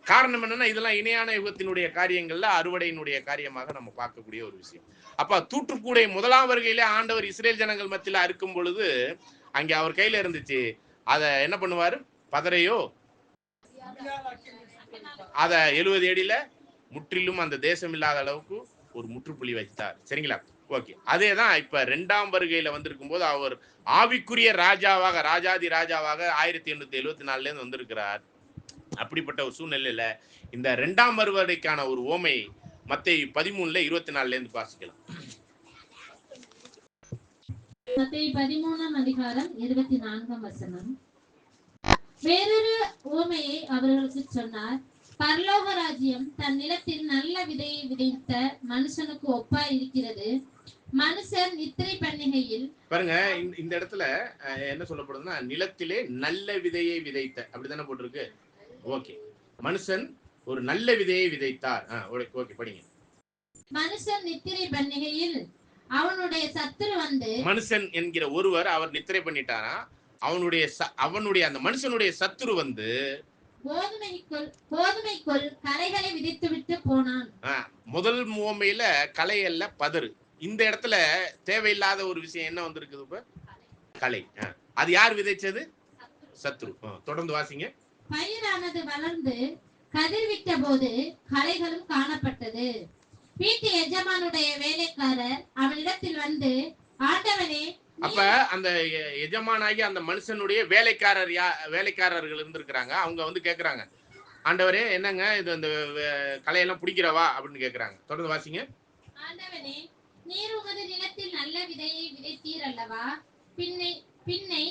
காரணம் என்னன்னா, இதெல்லாம் இணையான யுகத்தினுடைய காரியங்கள்ல அறுவடையினுடைய காரியமாக நம்ம பார்க்கக்கூடிய ஒரு விஷயம். அப்ப தூற்றுக்கூடை முதலாம் வருகையில ஆண்டவர் இஸ்ரேல் ஜனங்கள் மத்தியில அறுக்கும் பொழுது அங்கே அவர் கையில இருந்துச்சு. அத என்ன பண்ணுவாரு? பதரையோ அத 70 அடியில முற்றிலும் அந்த தேசம் இல்லாத அளவுக்கு ஒரு முற்றுப்புள்ளி வைத்தார். சரிங்களா? ஓகே. அதேதான் இப்ப 2ஆம் வருகையில வந்திருக்கும் போது அவர் ஆவிக்குரிய ராஜாவாக, ராஜாதி ராஜாவாக 1874 இருந்து வந்திருக்கிறார். அப்படிப்பட்ட ஒரு சூழ்நிலையில இந்த 2ஆம் வருவதைக்கான ஒரு ஓமை மத்தேயு 13:24 இருந்து வாசிக்கலாம். மத்தேயு 13ஆம் அதிகாரம் 24ஆம் வசனம். வேறொரு ஓமையை அவர்களுக்கு சொன்னார். பரலோக ராஜ்யம் தன் நிலத்தில் நல்ல விதையை விதைத்த மனுஷனுக்கு ஒப்பா இருக்கிறது. மனுஷன் நித்திரை பண்ணுகையில் பாருங்க, இந்த இடத்துல என்ன சொல்லப்படுதுன்னா, நிலத்திலே நல்ல விதையை விதைத்த, அப்படித்தானே போட்டிருக்கு. ஓகே, மனுஷன் ஒரு நல்ல விதையை விதைத்தார். ஓகே, படிங்க. மனுஷன் நித்திரை பண்ணுகையில் அவனுடைய சத்துரு வந்து, மனுஷன் என்கிற ஒருவர் அவர் நித்திரை பண்ணிட்டாரா, அவனுடைய அந்த மனுஷனுடைய சத்துரு வந்து கோதுமைக்குள் களைகளை விதைத்து விட்டு போனான். முதல் முவமையில களை அல்ல பதறு. இந்த இடத்துல தேவையில்லாத ஒரு விஷயம் என்ன வந்திருக்குது? இப்ப களை. அது யார் விதைச்சது? சத்துரு. தொடர்ந்து வாசிங்க. பயிரானது வளர்ந்து கதிர்விட்ட போது களைகளும் காணப்பட்டது. வீட்டு எஜமானுடைய வேலைக்காரர் அவனிடத்தில் வந்து, ஆண்டவனே. அப்ப அந்த எஜமானாகி அந்த மனுஷனுடைய வேலைக்காரர்கள் இருந்திருக்கிறாங்க. அவங்க வந்து கேக்குறாங்க, ஆண்டவரே என்னங்க இது, அந்த களையெல்லாம் பிடிக்கிறவா அப்படின்னு கேக்குறாங்க. தொடர்ந்து வாசிங்க. ஆண்டவனே, நீர் உமது நிலத்தில் நல்ல விதையை விதைத்தீர் அல்லவா? பின்னை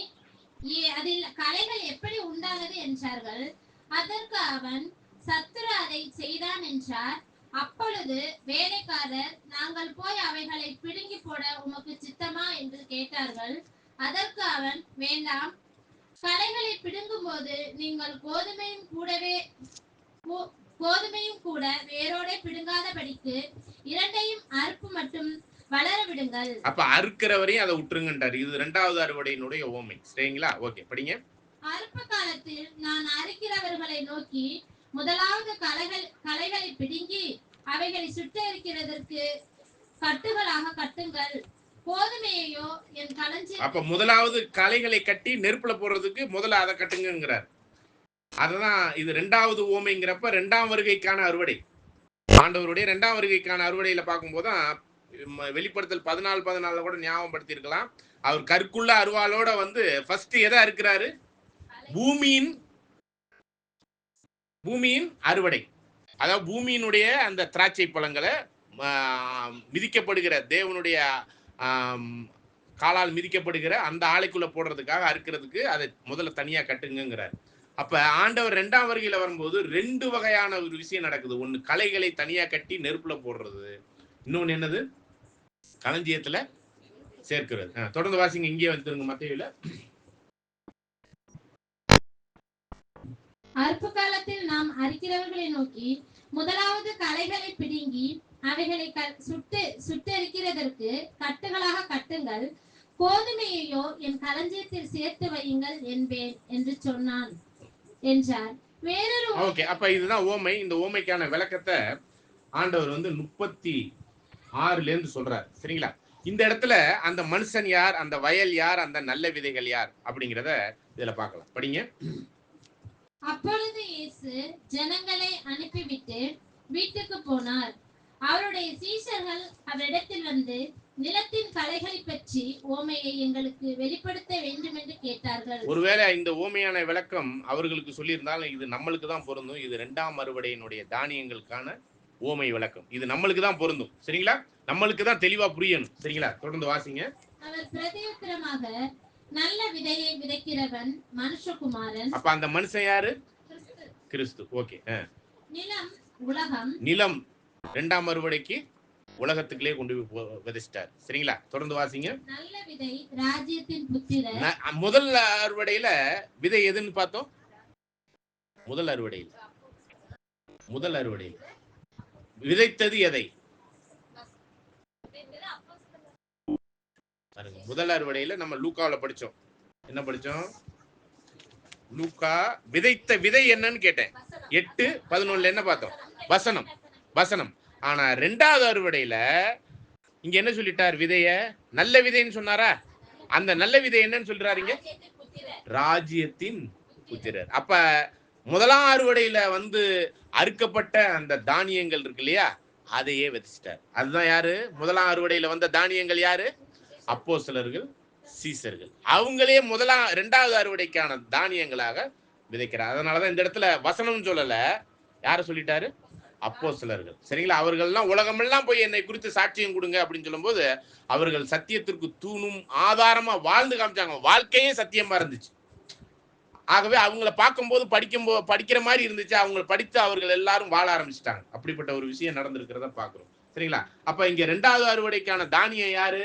அதில் களைகள் எப்படி உண்டானது என்றார்கள். அதற்கு அவன், சத்துரு அதை செய்தான் என்றார். அப்பொழுது வேலைக்காரர், நாங்கள் போய் அவைகளை பிடுங்கி போட உமக்கு சித்தமா என்று கேட்டார்கள். அதற்கு அவன், வேண்டாம், களைகளை பிடுங்கும் போது நீங்கள் கோதுமையும் கூட வேரோட பிடுங்காதபடிக்கு இரண்டையும் அறுப்பு மட்டும் வளர விடுங்கள். அப்ப அறுக்கிற வரையும் அதை விட்டுருங்கன்றார். இது 2வது அறுவடையினுடைய ஓமை. சரிங்களா? ஓகே, படிங்க. அறுப்பு காலத்தில் நான் அறுக்கிறவர்களை நோக்கி, முதலாவது களைகளை பிடுங்கி அவைகளை சுட்டெரிக்கிறதற்கு கட்டுகளாக கட்டுங்கள். கோதுமையையோ என் களஞ்சியம். அப்ப முதலாவது களைகளை கட்டி நெருப்புல போடுறதுக்கு முதல்ல அதை கட்டுங்கிறார். அதுதான் இது 2வது ஓமைங்கிறப்ப 2ஆம் வருகைக்கான அறுவடை. ஆண்டவருடைய 2ஆம் வருகைக்கான அறுவடையில பார்க்கும்போதுதான் வெளிப்படுத்தல் 14:14 கூட ஞாபகப்படுத்தி இருக்கலாம். அவர் கற்குள்ள அருவாளோட வந்து ஃபர்ஸ்ட் எதை அறுக்கிறாரு? பூமியின் அறுவடை. அதாவது பூமியினுடைய அந்த திராட்சை பழங்களை மிதிக்கப்படுகிற தேவனுடைய காலால் மிதிக்கப்படுகிற அந்த ஆலைக்குள்ள போடுறதுக்காக அறுக்கிறதுக்கு அதை முதல்ல தனியா கட்டுங்கிறார். அப்ப ஆண்டவர் 2ஆம் வருகையில வரும்போது 2 வகையான ஒரு விஷயம் நடக்குது. ஒண்ணு களைகளை தனியா கட்டி நெருப்புல போடுறது, இன்னொன்னு என்னது, களஞ்சியத்துல சேர்க்கிறது. தொடர்ந்து வாசிங்க, இங்கே வந்துருங்க மத்தேயுல. அற்ப காலத்தில் நாம் அறுக்கிறவர்களை நோக்கி, முதலாவது களைகளை பிடுங்கி அவைகளை சுட்டெரிக்கிறதற்கு கட்டுகளாக கட்டுங்கள், கோதுமையையோ என் களஞ்சியத்தில் சேர்த்து வையுங்கள் என்பேன் என்று சொன்னான் என்றார். வேறொரு ஓகே, அப்ப இதுதான் ஓமை. இந்த ஓமைக்கான விளக்கத்தை ஆண்டவர் 36ல இருந்து சொல்றார். சரிங்களா? இந்த இடத்துல அந்த மனுஷன் யார், அந்த வயல் யார், அந்த நல்ல விதைகள் யார் அப்படிங்கிறத இதுல பார்க்கலாம். படிங்க. அப்பொழுது இயேசு ஜனங்களை அனுப்பிவிட்டு வீட்டுக்கு போனார். அவருடைய சீஷர்கள் அவரிடத்தில் வந்து, நிலத்தின் களைகளை பற்றி ஓமையை எங்களுக்கு வெளிப்படுத்த வேண்டும் என்று கேட்டார்கள். ஒருவேளை இந்த ஓமையான விளக்கம் அவர்களுக்கு சொல்லியிருந்தாலும் இது நம்மளுக்கு தான் பொருந்தும். இது 2ஆம் அறுவடையினுடைய தானியங்களுக்கான ஓமை விளக்கம். இது நம்மளுக்கு தான் பொருந்தும். சரிங்களா? நம்மளுக்கு தான் தெளிவா புரியணும். சரிங்களா? தொடர்ந்து வாசிங்க. அவர் பிரதியுத்தரமாக, நல்ல விதையை விதைக்கிறவன் மனுஷகுமாரன். அப்ப அந்த மனுஷன் யாரு? கிறிஸ்து. ஓகே. நிலம் உலகம். நிலம் 2ஆம் அறுவடைக்கு உலகத்துக்குள்ளே கொண்டு போய் விதைச்சிட்டார். சரிங்களா? தொடர்ந்து வாசிங்க. நல்ல விதை ராஜ்யத்தின் புத்திரர். முதல் அறுவடையில விதை எதுன்னு பார்த்தோம்? முதல் அறுவடையில் விதைத்தது எதை? முதல் அறுவடையில நம்ம லூக்காவுல படிச்சோம். என்ன படிச்சோம்? லூக்கா விதைத்த விதை என்னன்னு கேட்டேன். 8:11 என்ன பார்த்தோம்? வசனம். ஆனா 2ஆவது அறுவடையில இங்க என்ன சொல்லிட்டார்? விதைய நல்ல விதைன்னு சொன்னாரா? அந்த நல்ல விதை என்னன்னு சொல்றாருங்க? ராஜ்யத்தின் புத்திரர். அப்ப முதலாம் அறுவடையில அறுக்கப்பட்ட அந்த தானியங்கள் இருக்கு இல்லையா, அதையே விதைச்சிட்டார். அதுதான் யாரு? முதலாம் அறுவடையில வந்த தானியங்கள் யாரு? அப்போஸ்தலர்கள், சீசர்கள். அவங்களே 2ஆவது அறுவடைக்கான தானியங்களாக விதைக்கிறார். அதனாலதான் இந்த இடத்துல வசனம் சொல்லல, யார சொல்லிட்டாரு? அப்போஸ்தலர்கள். சரிங்களா? அவர்கள்லாம் உலகமெல்லாம் போய் என்னை குறித்து சாட்சியம் கொடுங்க அப்படின்னு சொல்லும் போது அவர்கள் சத்தியத்திற்கு தூணும் ஆதாரமா வாழ்ந்து காமிச்சாங்க. வாழ்க்கையே சத்தியமா இருந்துச்சு. ஆகவே அவங்களை பார்க்கும்போது படிக்கிற மாதிரி இருந்துச்சு. அவங்க படித்து அவர்கள் எல்லாரும் வாழ ஆரம்பிச்சிட்டாங்க. அப்படிப்பட்ட ஒரு விஷயம் நடந்திருக்கிறத பாக்குறோம். சரிங்களா? அப்ப இங்க 2ஆவது அறுவடைக்கான தானியம் யாரு?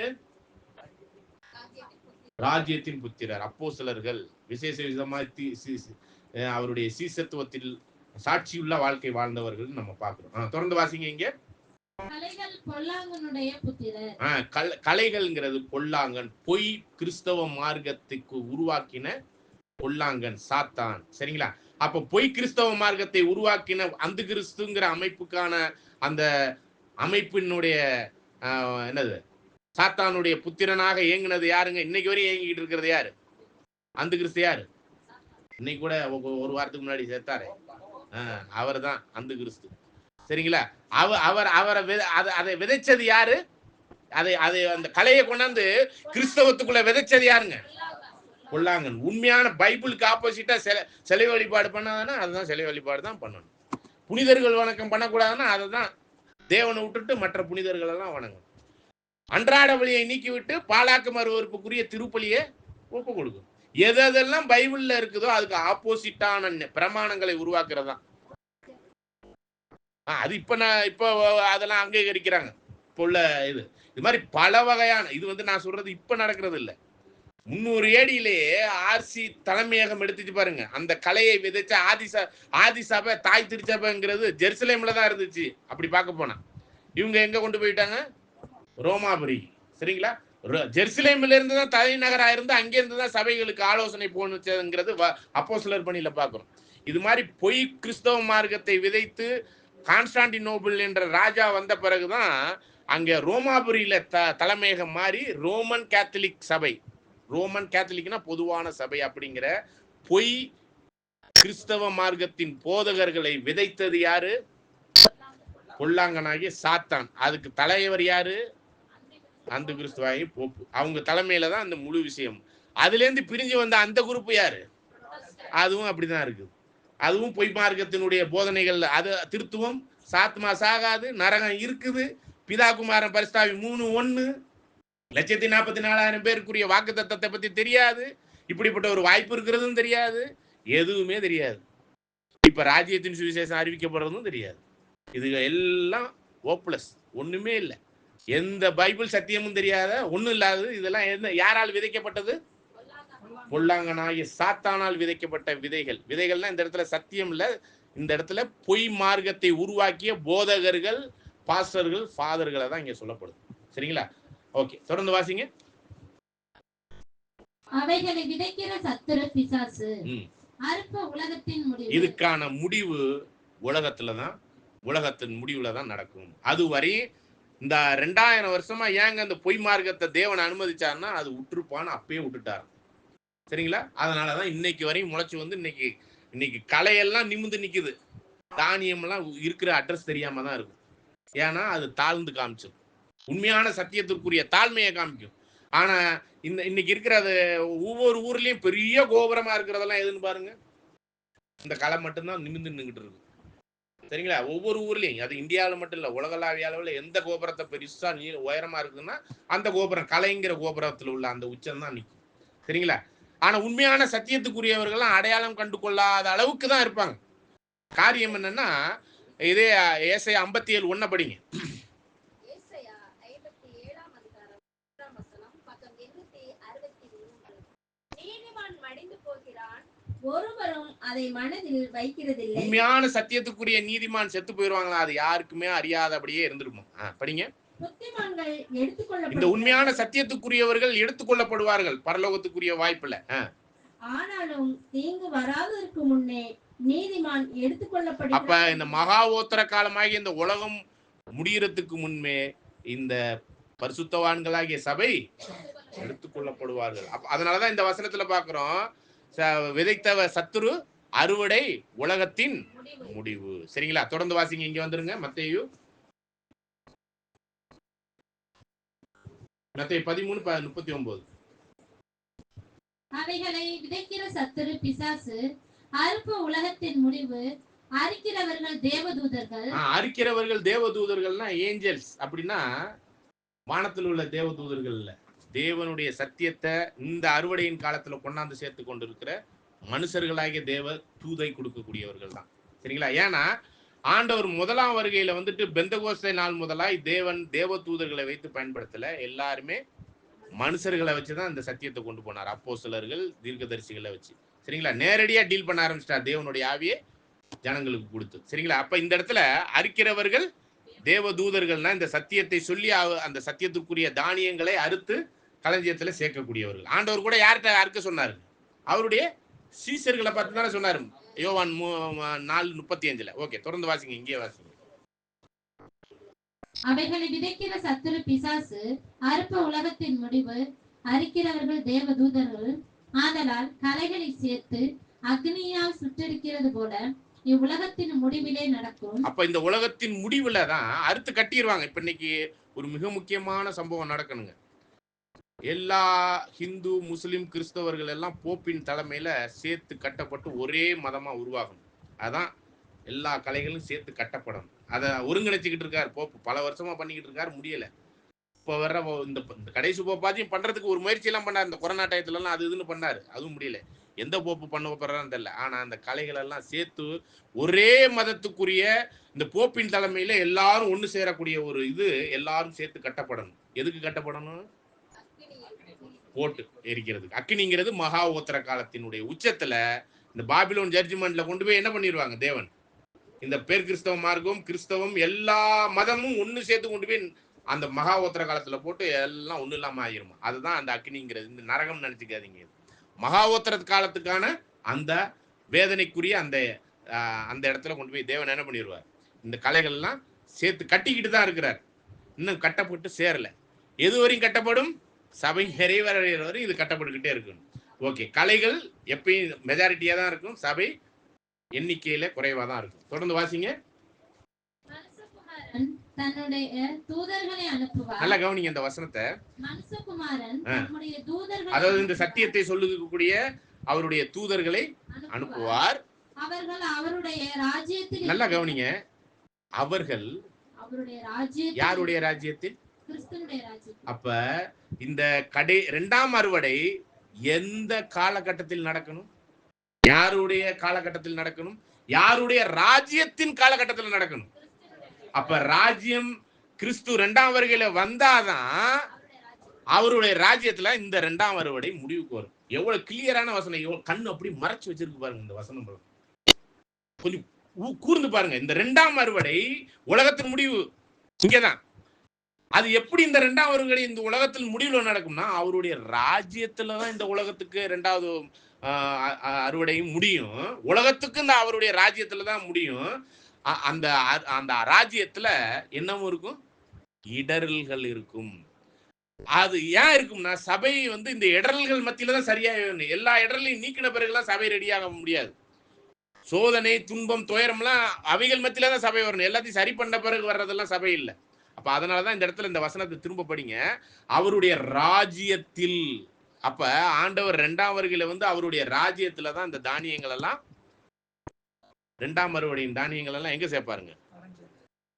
ராஜ்யத்தின் புத்திரர், அப்போஸ்தலர்கள். விசேஷ விதமா அவருடைய சீசத்துவத்தில் சாட்சியுள்ள வாழ்க்கை வாழ்ந்தவர்கள் நம்ம பார்க்கிறோம். தொடர்ந்து வாசிங்க. இங்க கலைகள்ங்கிறது பொல்லாங்கன், பொய் கிறிஸ்தவ மார்க்கத்துக்கு உருவாக்கின பொல்லாங்கன் சாத்தான். சரிங்களா? அப்ப பொய் கிறிஸ்தவ மார்க்கத்தை உருவாக்கின அந்த கிறிஸ்துங்கிற அமைப்புக்கான அந்த அமைப்பினுடைய என்னது, சாத்தானுடைய புத்திரனாக இயங்கினது யாருங்க? இன்னைக்கு வரையும் இயங்கிட்டு இருக்கிறது யாரு? அந்த கிறிஸ்து யாரு? இன்னைக்கு கூட ஒரு வாரத்துக்கு முன்னாடி சேர்த்தாரு, அவர் தான் அந்த கிறிஸ்து. சரிங்களா? அதை விதைச்சது யாரு? அதை அந்த கலையை கொண்டாந்து கிறிஸ்தவத்துக்குள்ள விதைச்சது யாருங்க? பொல்லாங்கன். உண்மையான பைபிளுக்கு ஆப்போசிட்டா சிலை வழிபாடு பண்ணாதானே அதுதான் சிலை வழிபாடு தான் பண்ணணும். புனிதர்கள் வணக்கம் பண்ணக்கூடாதுன்னா அதை தான் தேவனை விட்டுட்டு மற்ற புனிதர்கள் எல்லாம் வணங்கும். அன்றாட வழியை நீக்கிவிட்டு பாலாக்கு மறுவறுப்புக்குரிய திருப்பலியை ஒப்பு கொடுக்கும். எதெல்லாம் பைபிள்ல இருக்குதோ அதுக்கு ஆப்போசிட்டான பிரமாணங்களை உருவாக்குறதுதான். அது இப்ப அதெல்லாம் அங்கீகரிக்கிறாங்க. இப்போ உள்ள இது மாதிரி பல வகையான இது நான் சொல்றது இப்ப நடக்கிறது இல்லை. 300 ஏடியிலேயே ஆர்சி தலைமையகம் எடுத்துச்சு பாருங்க. அந்த கலையை விதைச்ச ஆதி சபை, தாய் திருச்சபைங்கிறது ஜெருசலேம்ல தான் இருந்துச்சு. அப்படி பார்க்க போனா இவங்க எங்க கொண்டு போயிட்டாங்க? ரோமாபுரி. சரிங்களா? ஜெருசலேம்ல இருந்து தான் தலைநகரா இருந்து அங்கே இருந்து தான் சபைகளுக்கு ஆலோசனை போனுச்சுங்கிறது அப்போஸ்தலர் பணியில பார்க்கிறோம். இது மாதிரி பொய் கிறிஸ்தவ மார்க்கத்தை விதைத்து கான்ஸ்டான்டினோபிள் என்ற ராஜா வந்த பிறகுதான் அங்க ரோமாபுரியில தலைமையகம் மாறி ரோமன் கேத்தலிக் சபை, ரோமன் கேத்தலிக்னா பொதுவான சபை அப்படிங்கிற பொய் கிறிஸ்தவ மார்க்கத்தின் போதகர்களை விதைத்தது யாரு? பொல்லாங்கனாகிய சாத்தான். அதுக்கு தலைவர் யாரு? அந்த கிறிஸ்துவாகி போப்பு. அவங்க தலைமையில தான் அந்த முழு விஷயம். அதுல இருந்து பிரிஞ்சு வந்த அந்த குரூப் யாரு? அதுவும் அப்படிதான் இருக்குது. அதுவும் பொய் மார்க்கத்தினுடைய போதனைகள். அது திருத்துவம், சாத்மா சாகாது, நரகம் இருக்குது, பிதா குமாரன் பரிசுத்தாவி 3:1, 1,44,000 பேருக்குரிய வாக்கு தத்தத்தை பத்தி தெரியாது, இப்படிப்பட்ட ஒரு வாய்ப்பு இருக்கிறதும் தெரியாது, எதுவுமே தெரியாது. இப்ப ராஜ்யத்தின் சுவிசேஷம் அறிவிக்கப்படுறதும் தெரியாது. இது எல்லாம் ஹோப்லெஸ், ஒண்ணுமே இல்லை. எந்த பைபிள் சத்தியமும் தெரியாத, ஒண்ணும் இல்லாதது. இதெல்லாம் என்ன, யாரால் விதைக்கப்பட்டது? பொல்லாங்கனாகிய சாத்தானால் விதைக்கப்பட்ட விதைகள். விதைகள்னா இந்த இடத்துல சத்தியம் இல்ல, இந்த இடத்துல பொய் மார்க்கத்தை உருவாக்கிய போதகர்கள், பாஸ்டர்கள், ஃபாதர்களை தான் இங்க சொல்லப்படுது. சரிங்களா? ஓகே, தொடர்ந்து வாசிங்க. அவைகளை விதைக்கிற சத்துரு பிசாசு, அற்ப உலகத்தின் முடிவு. இதுக்கான முடிவு உலகத்துல தான், உலகத்தின் முடிவுல தான் நடக்கும். அதுவரை இந்த 2000 வருஷமா ஏங்க அந்த பொய் மார்க்கத்தை தேவன் அனுமதிச்சாருன்னா அது விட்டுருப்பான்னு அப்பயே விட்டுட்டாரு. சரிங்களா? அதனாலதான் இன்னைக்கு வரையும் முளைச்சு வந்து இன்னைக்கு கலையெல்லாம் நிமிந்து நிக்குது. தானியம் எல்லாம் இருக்கிற அட்ரஸ் தெரியாம தான் இருக்கும். ஏன்னா அது தாழ்ந்து காமிச்சிடும். உண்மையான சத்தியத்திற்குரிய தாழ்மையை காமிக்கும். ஆனா இன்னைக்கு இருக்கிற ஒவ்வொரு ஊர்லயும் பெரிய கோபுரமா இருக்கிறதெல்லாம் எதுன்னு பாருங்க, இந்த கலை மட்டும்தான் நிமிந்து நின்றுட்டு இருக்கு. சரிங்களா? ஒவ்வொரு ஊர்லயும், அது இந்தியாவில் மட்டும் இல்ல, உலகளாவிய அளவில் எந்த கோபுரத்தை பெருசா உயரமா இருக்குதுன்னா அந்த கோபுரம், கலைங்கிற கோபுரத்துல உள்ள அந்த உச்சம் தான் நிற்கும். சரிங்களா? ஆனா உண்மையான சத்தியத்துக்குரியவர்கள்லாம் அடையாளம் கண்டு கொள்ளாத அளவுக்கு தான் இருப்பாங்க. காரியம் என்னன்னா, இதே ஏசாயா 57:1 படிங்க. ஒருவரும் அதை மனதில் வைக்கிறதில்லை. உண்மையான சத்தியத்துக்குரிய நீதிமான் செத்து போயிருவாங்களா? அது யாருக்குமே அறியாதபடியே இருந்திருக்கும். படிங்க. புத்திமான்கள் எடுத்துக்கொள்ளப்படுவார்கள். இந்த உண்மையான சத்தியத்துக்குரியவர்கள் எடுத்துக்கொள்ளப்படுவார்கள் பரலோகத்துக்குரிய வாய்ப்புல. ஆனாலும் தீங்கு வராததற்கு முன்னே நீதிமான் எடுத்துக்கொள்ளப்படுவார். அப்ப இந்த மகா ஓத்திர காலமாகிய இந்த உலகம் முடியறதுக்கு முன்பே இந்த பரிசுத்தவான்களாகிய சபை எடுத்துக்கொள்ளப்படுவார்கள். அதனாலதான் இந்த வசனத்துல பாக்குறோம், விதைத்தவ சத்துரு, அறுவடை உலகத்தின் முடிவு. சரிங்களா? தொடர்ந்து வாசிங்க. இங்க வந்துருங்க. மத்தேயு 13:39. அவைகளை விதைக்கிற சத்துரு பிசாசு, அற்ப உலகத்தின் முடிவு, அரிக்கிறவர்கள் தேவதூதர்கள். அரிக்கிறவர்கள் தேவதூதர்கள்னா ஏஞ்சல்ஸ். அப்படின்னா வானத்தில் உள்ள தேவதூதர்கள் இல்ல, தேவனுடைய சத்தியத்தை இந்த அறுவடையின் காலத்துல கொண்டாந்து சேர்த்து கொண்டிருக்கிற மனுஷர்களாகிய தேவ தூதை கொடுக்கக்கூடியவர்கள் தான். சரிங்களா? ஏன்னா ஆண்டவர் முதலாம் வருகையில வந்துட்டு பெந்தகோஸ்தே நாள் முதலாய் தேவன் தேவ தூதர்களை வைத்து பயன்படுத்தல, எல்லாருமே மனுஷர்களை வச்சுதான் இந்த சத்தியத்தை கொண்டு போனார். அப்போஸ்தலர்கள், தீர்க்கதரிசிகளை வச்சு. சரிங்களா? நேரடியா டீல் பண்ண ஆரம்பிச்சிட்டார் தேவனுடைய ஆவியை ஜனங்களுக்கு கொடுத்து. சரிங்களா? அப்ப இந்த இடத்துல அரிக்கிறவர்கள் தேவ தூதர்கள்னா இந்த சத்தியத்தை சொல்லி அந்த சத்தியத்துக்குரிய தானியங்களை அறுத்து களஞ்சியத்துல சேர்க்கக்கூடியவர்கள். ஆண்டவர் கூட யார்கிட்ட அறுக்க சொன்னாரு? அவருடைய சீசர்களை பார்த்து தானே சொன்னாரு, யோவான் 4:35. ஓகே, தொடர்ந்து வாசிங்க. இங்கே வாசிங்க. அவைகளை விதைக்கிற சத்துரு பிசாசு, அற்ப உலகத்தின் முடிவு, அரிக்கிறவர்கள் தேவதூதர்கள். ஆதலால் கலைகளை சேர்த்து அக்னியால் சுட்டரிக்கிறது போல இவ்வுலகத்தின் முடிவிலே நடக்கும். அப்ப இந்த உலகத்தின் முடிவுல தான் அறுத்து கட்டிடுவாங்க. இப்ப இன்னைக்கு ஒரு மிக முக்கியமான சம்பவம் நடக்கணுங்க. எல்லா ஹிந்து, முஸ்லிம், கிறிஸ்தவர்கள் எல்லாம் போப்பின் தலைமையில சேர்த்து கட்டப்பட்டு ஒரே மதமா உருவாகணும். அதான் எல்லா கலைகளும் சேர்த்து கட்டப்படணும். அதை ஒருங்கிணைச்சுக்கிட்டு இருக்காரு போப்பு. பல வருஷமா பண்ணிக்கிட்டு இருக்காரு, முடியல. இப்ப வர்ற இந்த கடைசி போப்பாத்தையும் பண்றதுக்கு ஒரு முயற்சி எல்லாம் பண்ணாரு. இந்த கொரோனா டயத்துல எல்லாம் அது இதுன்னு பண்ணாரு, அதுவும் முடியல. எந்த போப்பு பண்ண போறான்னு தெரியல. ஆனா அந்த கலைகள் எல்லாம் சேர்த்து ஒரே மதத்துக்குரிய இந்த போப்பின் தலைமையில எல்லாரும் ஒண்ணு சேரக்கூடிய ஒரு இது எல்லாரும் சேர்த்து கட்டப்படணும். எதுக்கு கட்டப்படணும்? போட்டு எரிக்கிறதுக்கு. அக்கினிங்கிறது மகா ஓத்திர காலத்தினுடைய உச்சத்துல இந்த பாபிலோன் ஜட்ஜ்மெண்ட்ல கொண்டு போய் என்ன பண்ணிடுவாங்க தேவன், இந்த பேர் கிறிஸ்தவ மார்க்கம், கிறிஸ்தவம், எல்லா மதமும் ஒண்ணு சேர்த்து கொண்டு போய் அந்த மகா ஓத்திர காலத்துல போட்டு எல்லாம் ஒண்ணு இல்லாம ஆயிருமா. அதுதான் அந்த அக்கினிங்கிறது. இந்த நரகம் நினைச்சுக்காதீங்க. மகா ஓத்திர காலத்துக்கான அந்த வேதனைக்குரிய அந்த இடத்துல கொண்டு போய் தேவன் என்ன பண்ணிடுவார், இந்த கலைகள் எல்லாம் சேர்த்து கட்டிக்கிட்டு தான் இருக்கிறார். இன்னும் கட்டப்பட்டு சேரல. எது வரையும் கட்டப்படும்? சபை நிறைவேற வரை இது கட்டப்பட்டுக்கிட்டே இருக்கும். ஓகே, கலைகள் எப்பயும் மெஜாரிட்டியா தான் இருக்கும், சபை எண்ணிக்கையில குறைவா தான் இருக்கும். தொடர்ந்து வாசிங்க. தன்னுடைய தூதர்களை அனுப்புவார். நல்லா கவனிங்க இந்த வசனத்தை. மனுஷகுமாரன் தன்னுடைய தூதர்களை, அதாவது இந்த சத்தியத்தை சொல்லக்கூடிய அவருடைய தூதர்களை அனுப்புவார். அவர்கள் அவருடைய ராஜ்யத்தில், நல்லா கவனிங்க, அவர்கள் அவருடைய ராஜ்யத்தில், யாருடைய ராஜ்யத்தில்? கிறிஸ்துவினுடைய ராஜ்யத்தில். அப்ப இந்த இரண்டாம் அறுவடை எந்த காலகட்டத்தில் நடக்கணும்? யாருடைய காலகட்டத்தில் நடக்கணும்? யாருடைய ராஜ்யத்தின் காலகட்டத்தில் நடக்கணும். அப்ப ராஜ்யம் கிறிஸ்து 2ஆம் வருகையில வந்தாதான் அவருடைய ராஜ்யத்துல இந்த 2ஆம் வருவடை முடிவுக்கு வரும். எவ்வளவு கிளியரான வசனம், எவ்வளவு கண்ணு அப்படி மறைச்சு வச்சிருக்கு பாருங்க இந்த வசனம். கொஞ்சம் கூர்ந்து பாருங்க. இந்த 2ஆம் அறுவடை உலகத்தின் முடிவு இங்கதான். அது எப்படி இந்த 2ஆம் அறுவடை இந்த உலகத்தில் முடிவுல நடக்கும்னா அவருடைய ராஜ்யத்துலதான் இந்த உலகத்துக்கு 2வது அறுவடையும் முடியும். உலகத்துக்கு இந்த அவருடைய ராஜ்யத்துலதான் முடியும். அந்த அந்த ராஜ்யத்துல என்னவும் இருக்கும்? இடரல்கள் இருக்கும். அது ஏன் இருக்கும்னா சபை வந்து இந்த இடரல்கள் மத்தியில தான் சரியா எல்லா இடரலையும் நீக்கின பிறகுலாம் சபை ரெடியாக முடியாது. சோதனை, துன்பம், துயரம்லாம் அவைகள் மத்தியில தான் சபை வரணும். எல்லாத்தையும் சரி பண்ண பிறகு வர்றதெல்லாம் சபை இல்லை. அப்ப அதனாலதான் இந்த இடத்துல இந்த வசனத்தை திரும்ப படிங்க. அவருடைய ராஜ்யத்தில். அப்ப ஆண்டவர் 2ஆம் வருகையில வந்து அவருடைய ராஜ்யத்துல தான் இந்த தானியங்கள் எல்லாம் 2ஆம் அறுவடையின் தானியங்கள் எல்லாம் எங்க சேர்ப்பாருங்க?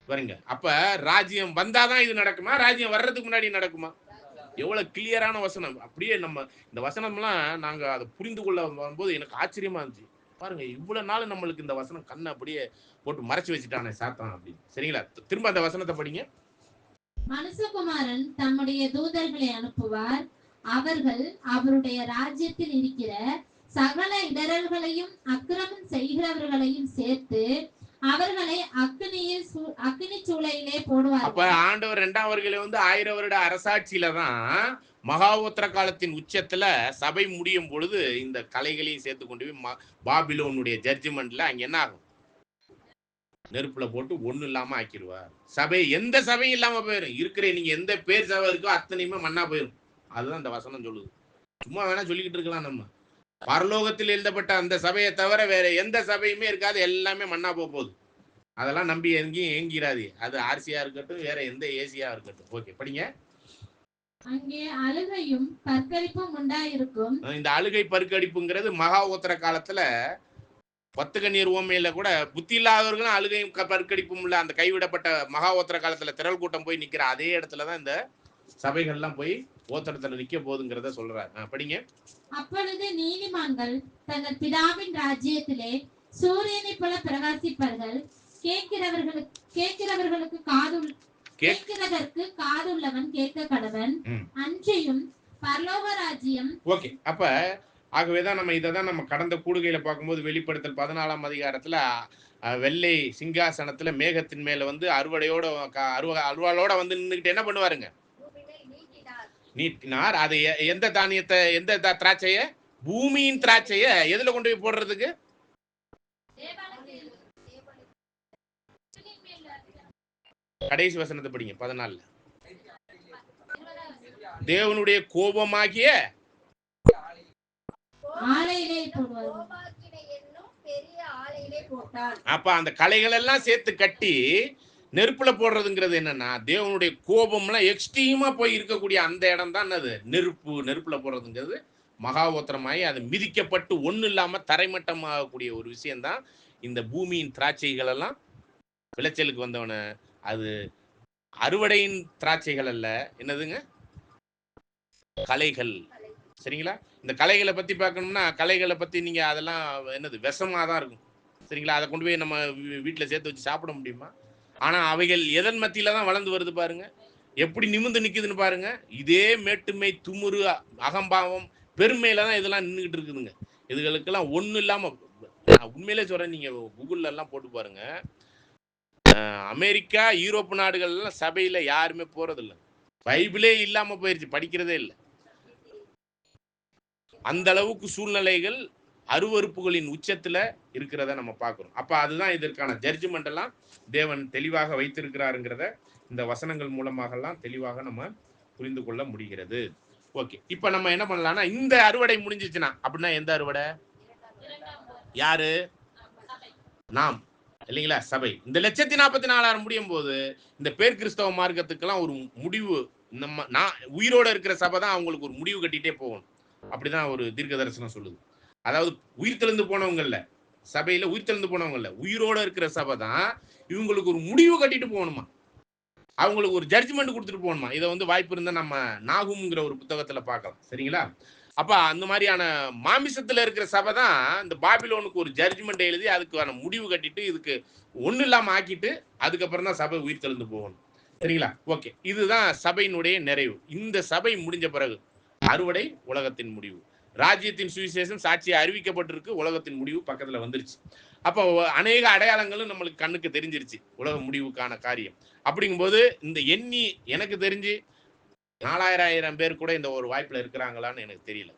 பாருங்க. அப்ப ராஜ்யம் வந்தாதான் இது நடக்குமா? ராஜ்யம் வர்றதுக்கு முன்னாடி நடக்குமா? எவ்வளவு கிளியரான வசனம். அப்படியே நம்ம இந்த வசனம்லாம் நாங்க அதை புரிந்து கொள்ள வரும்போது எனக்கு ஆச்சரியமா இருந்துச்சு. பாருங்க, இவ்வளவு நாள் நம்மளுக்கு இந்த வசனம் கண்ணை அப்படியே போட்டு மறைச்சு வச்சுட்டானே சாத்தான் அப்படின்னு. சரிங்களா? திரும்ப அந்த வசனத்தை படிங்க. மனுஷகுமாரன் தம்முடைய தூதர்களை அனுப்புவார். அவர்கள் அவருடைய ராஜ்யத்தில் இருக்கிற சகல இடரல்களையும் அக்கிரமம் செய்கிறவர்களையும் சேர்த்து அவர்களை அக்கினி சூளையிலே போடுவார். அப்ப ஆண்டவர் 2ஆம் வருகையில வந்து 1000 வருட அரசாட்சியில தான் மகா உத்தர காலத்தின் உச்சத்துல சபை முடியும் பொழுது இந்த கலைகளையும் சேர்த்து கொண்டு போய் பாபிலோனுடைய ஜட்ஜ்மெண்ட்ல அங்க என்ன ஆகும்? நெருப்புல போட்டு ஒண்ணு இல்லாம ஆக்கிடுவார். சபை எந்த சபையும் இல்லாம போயிடும். இருக்கிற நீங்க எந்த பேர் சபை இருக்கோ அத்தனையுமே மண்ணா போயிடும். அதுதான் இந்த வசனம் சொல்லுது. சும்மா வேணா சொல்லிக்கிட்டு இருக்கலாம். நம்ம பரலோகத்தில் எழுதப்பட்ட அந்த சபையை தவிர வேற எந்த சபையுமே இருக்காது. எல்லாமே மண்ணா போகுது. அதெல்லாம் நம்பி எங்கேயும் ஏங்கிறாது. அது ஆர்சியா இருக்கட்டும், வேற எந்த ஏசியா இருக்கட்டும். ஓகே, படிங்க. அங்கே அழுகையும் பற்கடிப்பும் உண்டாயிருக்கும். இந்த அழுகை பற்கடிப்புங்கிறது மகா உத்தர காலத்துல 10 கண்ணீர் உவமையில கூட புத்தி இல்லாதவர்களும் அழுகையும் பற்கடிப்பும் உள்ள அந்த கைவிடப்பட்ட மகா உத்தர காலத்துல திரள் கூட்டம் போய் நிக்கிற அதே இடத்துலதான் இந்த சபைகள்லாம் போய் ஓத்திரத்துல நிக்க போகுதுங்கிறத சொல்றாரு. படிங்க. அப்பொழுது நீதிமான்கள் தங்கள் பிதாவின் ராஜ்யத்திலே சூரியனை போல பிரகாசிப்பார்கள். கேட்கிறவர்களுக்கு காதுள்ளவன் கேட்க கடவன். அன்றையும் பரலோக ராஜ்யம். ஓகே. அப்ப ஆகவேதான் நம்ம இதைதான் நம்ம கடந்த கூடுகையில பார்க்கும்போது வெளிப்படுத்தல் 14ஆம் அதிகாரத்துல வெள்ளை சிங்காசனத்துல மேகத்தின் மேல வந்து அருவாளோட வந்து நின்றுகிட்டு என்ன பண்ணுவாருங்க? நீட்டினார். அது எந்த தானியத்தை, எந்த திராட்சைய? பூமியின் திராட்சைய எதுல கொண்டு போய் போடுறதுக்கு? கடைசி வசனத்தை படிங்க 14. தேவனுடைய கோபமாகிய அப்ப அந்த கலைகள் எல்லாம் சேர்த்து கட்டி நெருப்புல போடுறதுங்கிறது என்னன்னா தேவனுடைய கோபம்லாம் எக்ஸ்ட்ரீமா போய் இருக்கக்கூடிய அந்த இடம் தான் அது நெருப்புல போடுறதுங்கிறது மகா உத்தரமாயி அது மிதிக்கப்பட்டு ஒண்ணு இல்லாம தரைமட்டம் ஆகக்கூடிய ஒரு விஷயம்தான் இந்த பூமியின் திராட்சைகள் எல்லாம் விளைச்சலுக்கு வந்தவன. அது அறுவடையின் திராட்சைகள் அல்ல, என்னதுங்க? கலைகள். சரிங்களா? இந்த கலைகளை பத்தி பார்க்கணும்னா கலைகளை பத்தி நீங்க அதெல்லாம் என்னது விஷமாதான் இருக்கும். சரிங்களா? அதை கொண்டு போய் நம்ம வீட்டுல சேர்த்து வச்சு சாப்பிட முடியுமா? ஆனா அவைகள் எதன் மத்தியில தான் வளர்ந்து வருது பாருங்க. எப்படி நிமிர்ந்து நிக்குதுன்னு பாருங்க. இதே மேட்டுமை, துமுறு, அகம்பாவம், பெருமையில தான் இதெல்லாம் நின்றுகிட்டு இருக்குதுங்க. இதுகளுக்கெல்லாம் ஒண்ணு இல்லாம நான் உண்மையிலே சொல்றேன். நீங்க கூகுள்ல எல்லாம் போட்டு பாருங்க. அமெரிக்கா, யூரோப்பு நாடுகள் எல்லாம் சபையில யாருமே போறது இல்லை. பைபிளே இல்லாம போயிருச்சு, படிக்கிறதே இல்லை. அந்த அளவுக்கு சூழ்நிலைகள் அருவறுப்புகளின் உச்சத்துல இருக்கிறத நம்ம பார்க்கிறோம். அப்ப அதுதான் இதற்கான ஜட்ஜ்மெண்ட் எல்லாம் தேவன் தெளிவாக வைத்திருக்கிறாருங்கிறத இந்த வசனங்கள் மூலமாக எல்லாம் தெளிவாக நம்ம புரிந்து கொள்ள முடிகிறது. ஓகே, இப்ப நம்ம என்ன பண்ணலாம்னா இந்த அறுவடை முடிஞ்சிச்சுன்னா அப்படின்னா எந்த அறுவடை? யாரு? நாம் இல்லைங்களா? சபை. இந்த 1,44,000 முடியும் போது இந்த பேர் கிறிஸ்தவ மார்க்கத்துக்கெல்லாம் ஒரு முடிவு, நான் உயிரோட இருக்கிற சபை தான் அவங்களுக்கு ஒரு முடிவு கட்டிட்டே போகணும். அப்படிதான் ஒரு தீர்க்க தரிசனம் சொல்லுது. அதாவது உயிர் தெளிந்து போனவங்கல்ல, சபையில உயிர் தெளிந்து போனவங்கல்ல, உயிரோட இருக்கிற சபை தான் இவங்களுக்கு ஒரு முடிவு கட்டிட்டு போகணுமா, அவங்களுக்கு ஒரு ஜட்ஜ்மெண்ட் கொடுத்துட்டு போகணுமா. இதை வந்து வாய்ப்பு இருந்தா நம்ம நாகும்ங்கிற ஒரு புத்தகத்துல பார்க்கலாம். சரிங்களா? அப்ப அந்த மாதிரியான மாமிசத்துல இருக்கிற சபை தான் இந்த பாபிலோனுக்கு ஒரு ஜட்ஜ்மெண்ட் எழுதி அதுக்கான முடிவு கட்டிட்டு இதுக்கு ஒண்ணு இல்லாம ஆக்கிட்டு அதுக்கப்புறம் தான் சபை உயிர் தெழுந்து போகணும். சரிங்களா? ஓகே, இதுதான் சபையினுடைய நிறைவு. இந்த சபை முடிஞ்ச பிறகு அறுவடை, உலகத்தின் முடிவு. ராஜ்யத்தின் சுவிசேஷம் சாட்சியை அறிவிக்கப்பட்டிருக்கு, உலகத்தின் முடிவு பக்கத்துல வந்துருச்சு. அப்போ அநேக அடையாளங்களும் நம்மளுக்கு கண்ணுக்கு தெரிஞ்சிருச்சு உலக முடிவுக்கான காரியம். அப்படிங்கும்போது இந்த எண்ணி எனக்கு தெரிஞ்சு 4000 பேர் கூட இந்த ஒரு வாய்ப்புல இருக்கிறாங்களான்னு எனக்கு தெரியல.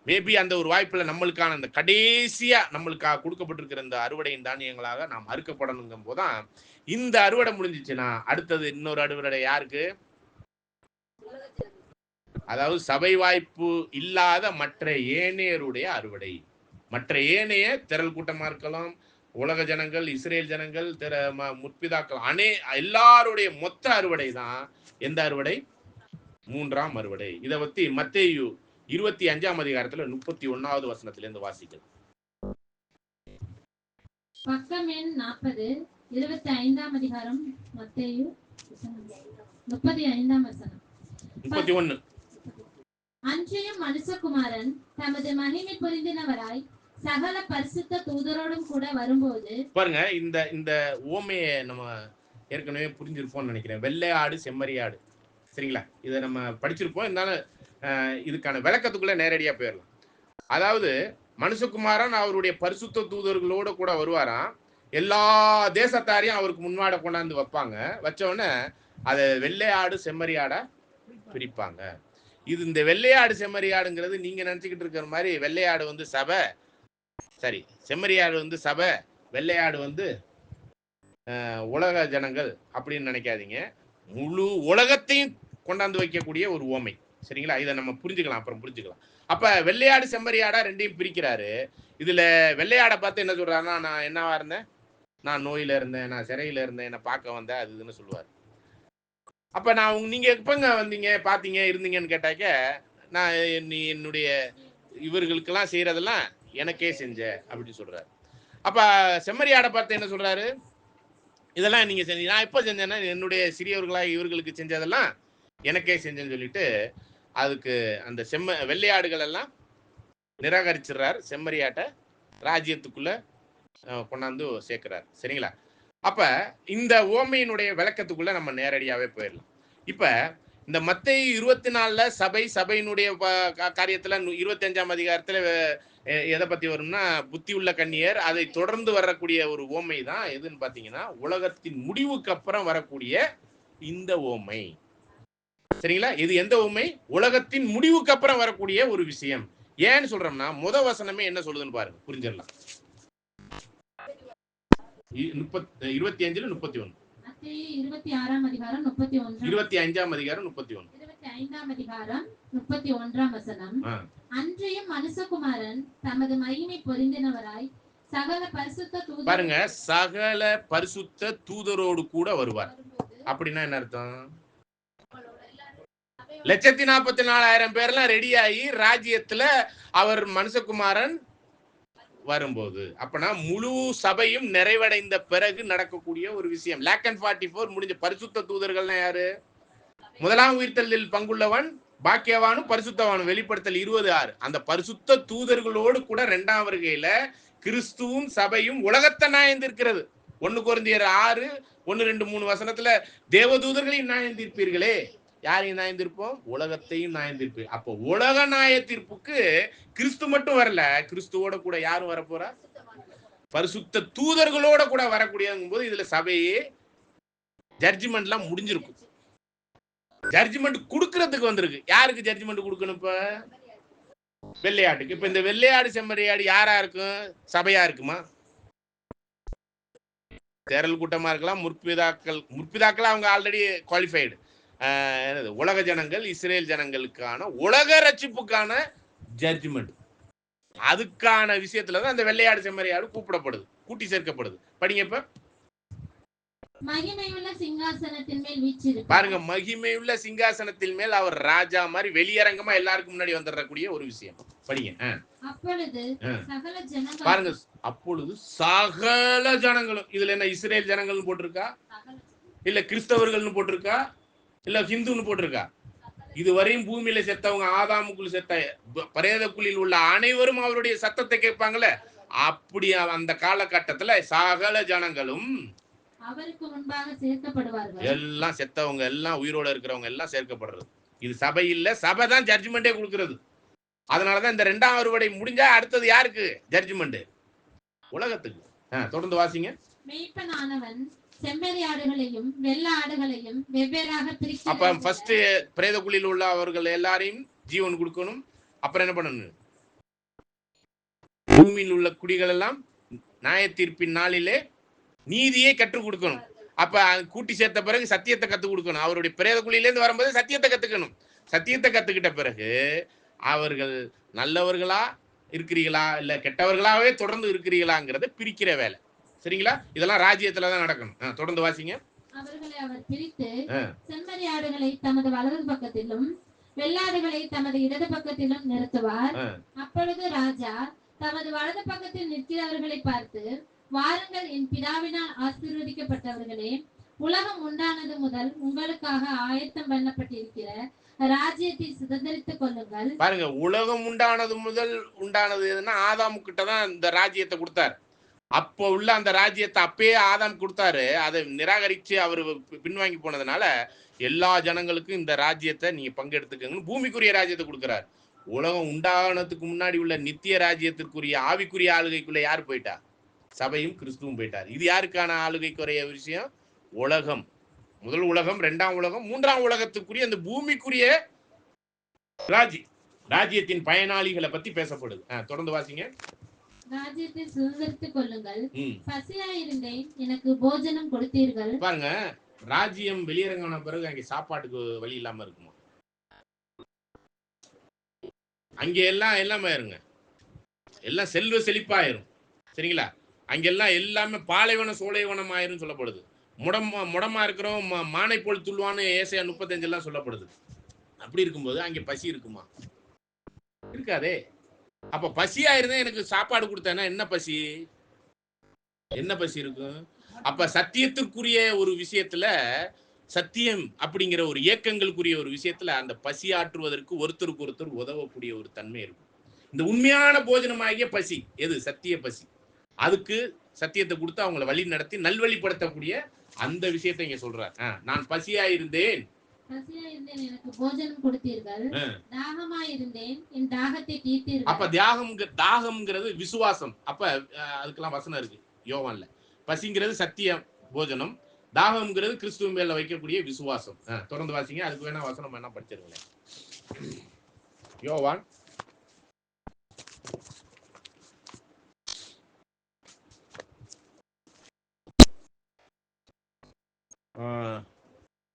மேபி அந்த ஒரு வாய்ப்புல நம்மளுக்கான அந்த கடைசியா நம்மளுக்காக கொடுக்கப்பட்டிருக்கிற இந்த அறுவடையின் தானியங்களாக நாம் அறுக்கப்படணுங்கும் போதுதான் இந்த அறுவடை முடிஞ்சிச்சுன்னா அடுத்தது இன்னொரு அறுவடை யாருக்கு? அதாவது சபை வாய்ப்பு இல்லாத மற்ற ஏனையருடைய அறுவடை. மற்ற ஏனைய திரள் கூட்டமா இருக்கலாம், உலக ஜனங்கள், இஸ்ரேல் ஜனங்கள், முற்பிதாக்கள், எல்லாருடைய மொத்த அறுவடை தான் எந்த அறுவடை? 3ஆம் அறுவடை. இதை பத்தி மத்தேயு 25ஆம் அதிகாரத்துல 31வது வசனத்திலிருந்து வாசிக்கலாம். பக்கம் எண் 40, 25ஆம் அதிகாரம், மத்தேயு 35ஆம் வசனம். 31. அன்றையும் மனுஷகுமாரன் தமது மகிமை பொருந்தினவராய் சகல பரிசுத்த தூதரோடும் கூட வரும்போது. பாருங்க, இந்த ஓமையை நம்ம ஏற்கனவே புரிஞ்சிருப்போம்னு நினைக்கிறேன். வெள்ளை ஆடு, செம்மறி ஆடு. சரிங்களா? இதை நம்ம படிச்சிருப்போம். இருந்தாலும் இதுக்கான விளக்கத்துக்குள்ள நேரடியா போயிடலாம். அதாவது மனுஷகுமாரன் அவருடைய பரிசுத்த தூதர்களோட கூட வருவாராம். எல்லா தேசத்தாரையும் அவருக்கு முன்னாடி கொண்டாந்து வைப்பாங்க. வச்ச உடனே அதை வெள்ளை ஆடு, செம்மறி ஆடா பிரிப்பாங்க. இது இந்த வெள்ளையாடு செம்மறியாடுங்கிறது நீங்க நினைச்சுக்கிட்டு இருக்கிற மாதிரி வெள்ளையாடு வந்து சபை, சரி, செம்மறியாடு வந்து சபை, வெள்ளையாடு வந்து உலக ஜனங்கள் அப்படின்னு நினைக்காதீங்க. முழு உலகத்தையும் கொண்டாந்து வைக்கக்கூடிய ஒரு ஓமை. சரிங்களா? இதை நம்ம புரிஞ்சுக்கலாம், அப்புறம் புரிஞ்சுக்கலாம். அப்ப வெள்ளையாடு செம்மறியாடா ரெண்டையும் பிரிக்கிறாரு. இதுல வெள்ளையாடை பார்த்து என்ன சொல்றாருன்னா, நான் என்னவா இருந்தேன், நான் நோயில இருந்தேன், நான் சிறையில இருந்தேன், என்னை பார்க்க வந்தேன், அது இதுன்னு சொல்லுவார். அப்ப நான் நீங்க எப்பங்க வந்தீங்க, பாத்தீங்க, இருந்தீங்கன்னு கேட்டாக்க, நான் நீ என்னுடைய இவர்களுக்கெல்லாம் செய்யறதெல்லாம் எனக்கே செஞ்ச அப்படின்னு சொல்றாரு. அப்ப செம்மறியாடை பார்த்து என்ன சொல்றாரு? இதெல்லாம் நீங்க செஞ்சீங்க. நான் எப்ப செஞ்சேன்னா என்னுடைய சிறியவர்களாக இவர்களுக்கு செஞ்சதெல்லாம் எனக்கே செஞ்சேன்னு சொல்லிட்டு அதுக்கு அந்த வெள்ளையாடுகள் எல்லாம் நிராகரிச்சிடுறாரு. செம்மறியாட்டை ராஜ்யத்துக்குள்ள கொண்டாந்து சேர்க்கிறார். சரிங்களா? அப்ப இந்த ஓமையினுடைய விளக்கத்துக்குள்ள நம்ம நேரடியாவே போயிடலாம். இப்ப இந்த மத்தேயு 24ல சபையினுடைய காரியத்துல 25ஆம் அதிகாரத்துல எதை பத்தி வரும்னா புத்தி உள்ள கன்னியர். அதை தொடர்ந்து வரக்கூடிய ஒரு ஓமை தான் எதுன்னு பாத்தீங்கன்னா உலகத்தின் முடிவுக்கு அப்புறம் வரக்கூடிய இந்த ஓமை. சரிங்களா? இது எந்த ஓமை? உலகத்தின் முடிவுக்கு அப்புறம் வரக்கூடிய ஒரு விஷயம். ஏன்னு சொல்றோம்னா முத வசனமே என்ன சொல்லுதுன்னு பாருங்க, புரிஞ்சிடலாம். 25ல 31. 25ஆம் அதிகாரம் 31. 25ஆம் அதிகாரம் 31. 25ஆம் அதிகாரம் 31ஆம் வசனம். அன்றையும் மனுஷகுமாரன் தமது மகிமை பொருந்தினவராய் சகல பரிசுத்த தூதர். பாருங்க, சகல பரிசுத்த தூதரோடு கூட வருவார். அப்படின்னா என்ன அர்த்தம்? 1,44,000 பேர்லாம் ரெடியாகி ராஜ்யத்துல அவர் மனுஷகுமாரன் வரும்போது, அப்பனா முழு சபையும் நிறைவடைந்த பிறகு நடக்கக்கூடிய ஒரு விஷயம். 1,44,000 முடிஞ்ச பரிசுத்த தூதர்கள்னா யாரு? முதலாம் உயிர்த்தலில் பங்குள்ளவன் பாக்கியவானும் பரிசுத்தவானும். வெளிப்படுத்தல் 20:6. அந்த பரிசுத்த தூதர்களோடு கூட 2ஆம் வருகையில கிறிஸ்துவும் சபையும் உலகத்தை நியாயந்திருக்கிறது. 1 கொரிந்தியர் 6, 1, 2, 3 வசனத்துல தேவதூதர்களையும் நியாயந்திருப்பீர்களே. யாரையும் நியாயந்திருப்போம்? உலகத்தையும் நியாயந்திருப்பீர். அப்போ உலக நியாய தீர்ப்புக்கு கிறிஸ்து மட்டும் வரல, கிறிஸ்துவோட கூட யாரும் வரப்போறா? பரிசுத்த தூதர்களோட கூட வரக்கூடியதுங்கும் போது இதுல சபையே ஜட்ஜ்மெண்ட் எல்லாம் முடிஞ்சிருக்கும். ஜட்ஜ்மெண்ட் கொடுக்கறதுக்கு வந்திருக்கு. யாருக்கு ஜட்ஜ்மெண்ட் கொடுக்கணும்? இப்ப வெள்ளையாட்டுக்கு. இப்ப இந்த வெள்ளையாடு செம்மறியாடு யாரா இருக்கும்? சபையா இருக்குமா? தேரல் கூட்டமா இருக்கலாம். முற்பிதாக்கள் அவங்க ஆல்ரெடி குவாலிஃபைடு. உலக ஜனங்கள், இஸ்ரேல் ஜனங்களுக்கான உலக ரட்சிப்புக்கான ஜட்ஜ்மெண்ட், அதுக்கான விஷயத்துலதான் அந்த வெள்ளையாடு செம்மறியாடு கூப்பிடப்படுது, கூட்டி சேர்க்கப்படுது. படிங்க இப்ப. மகிமையுள்ள சிங்காசனத்தின் மேல் வீற்றிருப்பார். பாருங்க, மகிமையுள்ள சிங்காசனத்தின் மேல் அவர் ராஜா மாதிரி வெளியரங்கமா எல்லாருக்கும் முன்னாடி வந்துடக்கூடிய ஒரு விஷயம். படிங்க. அப்பொழுது சகல ஜனங்களும். பாருங்க, அப்பொழுது சகல ஜனங்களும். இதுல என்ன இஸ்ரேல் ஜனங்கள்னு போட்டிருக்கா? இல்ல கிறிஸ்தவர்கள்னு போட்டிருக்கா? இல்ல ஹிந்துன்னு போட்டிருக்கா? இதுவரையும் பூமியில செத்தவங்க, ஆதாமுக்குள் செத்த பிரேதக்குழியில் உள்ள அனைவரும் அவருடைய சத்தத்தை கேட்பாங்கல்ல, அப்படி அந்த காலகட்டத்துல சகல ஜனங்களும் அவருக்கு முன்பாக சேர்க்கப்படுவார்கள். எல்லாம் செத்தவங்க எல்லாம் உயிரோட இருக்கிறவங்க எல்லாம் சேர்க்கப்படுறது. இது சபை இல்ல, சபை தான் ஜட்ஜ்மெண்டே கொடுக்கிறது. அதனாலதான் இந்த 2ஆம் அறுவடை முடிஞ்சா அடுத்தது யாருக்கு ஜட்ஜ்மெண்ட்? உலகத்துக்கு. தொடர்ந்து வாசிங்க. மெய்ப்பனானவன் செம்மறி ஆடுகளையும் வெள்ள ஆடுகளையும் வெவ்வேறாக அப்ப ஃபர்ஸ்ட் பிரேத குழியில் உள்ள அவர்கள் எல்லாரையும் ஜீவன் கொடுக்கணும். அப்புறம் என்ன பண்ணணும்? பூமியில் உள்ள குடிகள் எல்லாம் நியாய தீர்ப்பின் நாளிலே நீதியை கற்றுக் கொடுக்கணும். அப்ப கூட்டி சேர்த்த பிறகு சத்தியத்தை கத்துக் கொடுக்கணும். அவருடைய பிரேத குழியிலேருந்து வரும்போது சத்தியத்தை கத்துக்கணும். சத்தியத்தை கத்துக்கிட்ட பிறகு அவர்கள் நல்லவர்களா இருக்கிறீங்களா இல்ல கெட்டவர்களாவே தொடர்ந்து இருக்கிறீங்களாங்கிறத பிரிக்கிற வேலை. சரிங்களா? இதெல்லாம் ராஜ்யத்துலதான் நடக்கணும். தொடர்ந்து வாசிங்க. அவர்களை அவர் பிரித்து செம்மறி ஆடுகளை தமது வலது பக்கத்திலும் வெள்ளாடுகளை தமது இடது பக்கத்திலும் நிறுத்துவார். அப்பொழுது ராஜா தமது வலது பக்கத்தில் நிற்கிறவர்களை பார்த்து, வாருங்கள் என் பிதாவினால் ஆசீர்வதிக்கப்பட்டவர்களே, உலகம் உண்டானது முதல் உங்களுக்காக ஆயத்தம் பண்ணப்பட்டிருக்கிற ராஜ்யத்தை சுதந்திரித்துக் கொள்ளுங்கள். பாருங்க, உலகம் உண்டானது முதல் உண்டானது எதுன்னா ஆதாமு கிட்ட தான் இந்த ராஜ்யத்தை கொடுத்தாரு. அப்போ உள்ள அந்த ராஜ்யத்தை அப்பயே ஆதாம் கொடுத்தாரு. அதை நிராகரிச்சு அவர் பின்வாங்கி போனதுனால எல்லா ஜனங்களுக்கும் இந்த ராஜ்யத்தை நீங்க பங்கெடுத்துக்கங்கன்னு பூமிக்குரிய ராஜ்யத்தை கொடுக்கிறார். உலகம் உண்டானதுக்கு முன்னாடி உள்ள நித்திய ராஜ்யத்திற்குரிய ஆவிக்குரிய ஆளுகைக்குள்ள யார் போயிட்டா? சபையும் கிறிஸ்துவும் போயிட்டார். இது யாருக்கான ஆளுகைக்குரிய விஷயம்? உலகம், முதல் உலகம், 2ஆம் உலகம், 3ஆம் உலகத்துக்குரிய அந்த பூமிக்குரிய ராஜ்யத்தின் பயனாளிகளை பத்தி பேசப்படுது. தொடர்ந்து வாசிங்க. ராஜ்யத்தை சுதந்திரித்துக் கொள்ளுங்கள். பசியாயிருந்தேன், எனக்கு போஜனம் கொடுத்தீர்கள். பாருங்க, ராஜ்யம் வெளியிறங்கின பிறகு அங்கே சாப்பாட்டுக்கு வழி இல்லாம இருக்குமா? அங்க எல்லாம் எல்லாமே இருங்க, எல்லாம் செல்வ செழிப்பாயிரும். சரிங்களா? அங்கெல்லாம் எல்லாமே பாலைவனம் சோலைவனம் ஆயிரும் சொல்லப்படுது. முடமா இருக்கிறோம் மானை போல் துள்வான்னு ஏசாயா 35 எல்லாம் சொல்லப்படுது. அப்படி இருக்கும்போது அங்க பசி இருக்குமா? இருக்காதே. அப்ப பசியா இருந்தா எனக்கு சாப்பாடு கொடுத்தேன்னா என்ன பசி? என்ன பசி இருக்கும்? அப்ப சத்தியத்திற்குரிய ஒரு விஷயத்துல, சத்தியம் அப்படிங்கிற ஒரு இயக்கங்களுக்குரிய ஒரு விஷயத்துல அந்த பசி ஆற்றுவதற்கு ஒருத்தருக்கு ஒருத்தர் உதவக்கூடிய ஒரு தன்மை இருக்கும். இந்த உண்மையான போஜனமாகிய பசி எது? சத்திய பசி. அதுக்கு சத்தியத்தை கொடுத்து அவங்களை வழி நடத்தி நல்வழிப்படுத்தக்கூடிய அந்த விஷயத்தை இங்க சொல்றார். நான் பசியா இருந்தேன், எனக்கு போஜனம் கொடுத்தீர்கள். தாகமா இருந்தேன், என் தாகத்தை தீர்த்தீர்கள். அப்ப தாகம்ங்கிறது விசுவாசம். அப்ப அதுக்கெல்லாம் வசனம் இருக்கு யோவான்ல. பசிங்கிறது சத்தியம் போஜனம், தாகம்ங்கிறது கிறிஸ்துவின் மேல வைக்கக்கூடிய விசுவாசம். தொடர்ந்து வாசிங்க. அதுக்கு வேணா வசனம் வேணா படிச்சிருங்களேன். யோவான்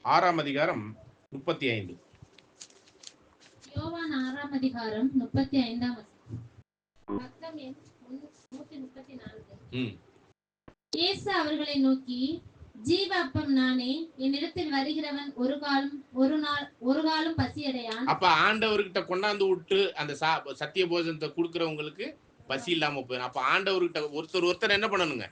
6ஆம் அதிகாரம் 35. யோவான் 6ஆம் அதிகாரம் 35ஆம் பக்கம் 134. இயேசு அவர்களை நோக்கி, ஜீவ அப்பம் நானே, என்னிடத்தில் வருகிறவன் ஒரு காலம் பசியடையான். அப்ப ஆண்டவர்கிட்ட கொண்டாந்து விட்டு அந்த சத்திய போஜனத்தை கொடுக்கிறவங்களுக்கு பசி இல்லாம போயிடும். அப்ப ஆண்டவர்கிட்ட ஒருத்தர் என்ன பண்ணணுங்க?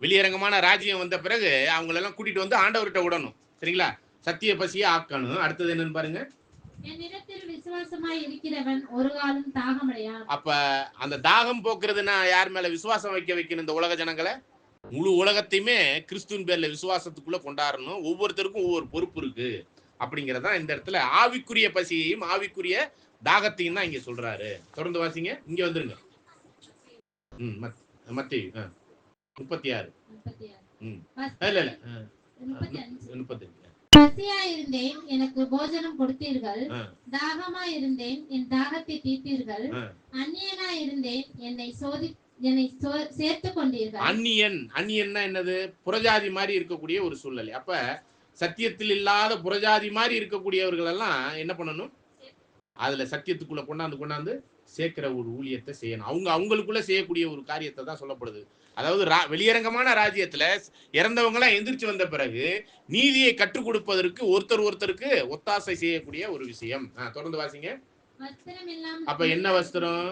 வெளியரங்கமான ராஜ்யம் வந்த பிறகு அவங்களெல்லாம் கூட்டிட்டு வந்து ஆண்டவர்கிட்ட விடணும். சரிங்களா? சத்திய பசியை ஆக்கணும். அடுத்தது என்னன்னு பாருங்க. என்னிடத்தில் விசுவாசமாய் இருக்கிறவன் ஒரு காலம் தாகமடையான். அப்ப அந்த தாகம் போக்குறதுன்னா யார் மேல விசுவாசம் வைக்கணும்? இந்த உலக ஜனங்களை, முழு உலகத்தையுமே கிறிஸ்துவின் பேர்ல விசுவாசத்துக்குள்ள கொண்டாடணும். ஒவ்வொருத்தருக்கும் ஒவ்வொரு பொறுப்பு இருக்கு. அப்படிங்கறதான் இந்த இடத்துல ஆவிக்குரிய பசியையும் ஆவிக்குரிய தாகத்தையும் தான் இங்க சொல்றாரு. தொடர்ந்து வாசிங்க. இங்க வந்துருங்க. மத்தேயு 36. இல்ல 35. பசியா இருந்தேன், எனக்கு போஜனம் கொடுத்தீர்கள். தாகமா இருந்தேன், என் தாகத்தை தீர்த்தீர்கள். அந்நியனா இருந்தேன், என்னை சேர்த்துக் கொண்டீர்கள். அந்நியன்னா என்னது? புறஜாதி மாதிரி இருக்கக்கூடிய ஒரு சூழ்நிலை. அப்ப சத்தியத்தில் இல்லாத புறஜாதி மாதிரி இருக்கக்கூடியவர்கள் எல்லாம் என்ன பண்ணணும்? அதுல சத்தியத்துக்குள்ள கொண்டாந்து சேர்க்கிற ஒரு ஊழியத்தை செய்யணும். அவங்களுக்குள்ள செய்யக்கூடிய ஒரு காரியத்தை தான் சொல்லப்படுது. அதாவது வெளியரங்கமான ராஜ்யத்துல இறந்தவங்க எல்லாம் எந்திரிச்சு வந்த பிறகு நீதியை கற்றுக் கொடுப்பதற்கு ஒருத்தருக்கு ஒத்தாசை செய்யக்கூடிய ஒரு விஷயம். தொடர்ந்து வாசிங்க. அப்ப என்ன வஸ்திரம்?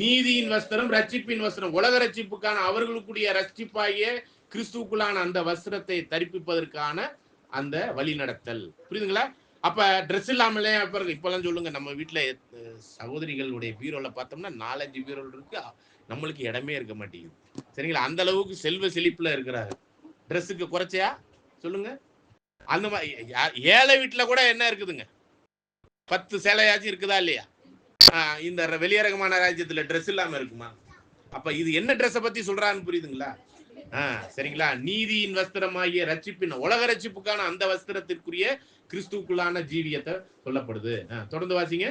நீதியின் வஸ்திரம், ரட்சிப்பின் வஸ்திரம். உலக ரட்சிப்புக்கான அவர்களுக்குரிய ரட்சிப்பாகிய கிறிஸ்துவுக்குள்ளான அந்த வஸ்திரத்தை தரிப்பிப்பதற்கான அந்த வழி நடத்தல். புரியுதுங்களா? அப்ப ட்ரெஸ் இல்லாமலே இப்பெல்லாம் சொல்லுங்க, நம்ம வீட்டுல சகோதரிகளுடைய பீரோல பார்த்தோம்னா 4-5 பீரோல் இருக்கு. நம்மளுக்கு இடமே இருக்க மாட்டேங்குது. சரிங்களா? அந்த அளவுக்கு செல்வ செழிப்புல இருக்கிறாரு. ட்ரெஸ்ஸுக்கு குறைச்சையா சொல்லுங்க? அந்த மாதிரி ஏழை வீட்டுல கூட என்ன இருக்குதுங்க, 10 சேலையாச்சும் இருக்குதா இல்லையா? இந்த வெளியரங்கமான ராஜ்யத்துல ட்ரெஸ் இல்லாம இருக்குமா? அப்ப இது என்ன ட்ரெஸ்ஸை பத்தி சொல்றான்னு புரியுதுங்களா? சரிங்களா? நீதியின் வஸ்திரமாகிய ரட்சிப்பின் உலக ரட்சிப்புக்கான அந்த வஸ்திரத்திற்குரிய கிறிஸ்துக்குள்ளான ஜீவியத்தை சொல்லப்படுது. தொடர்ந்து வாசிங்க.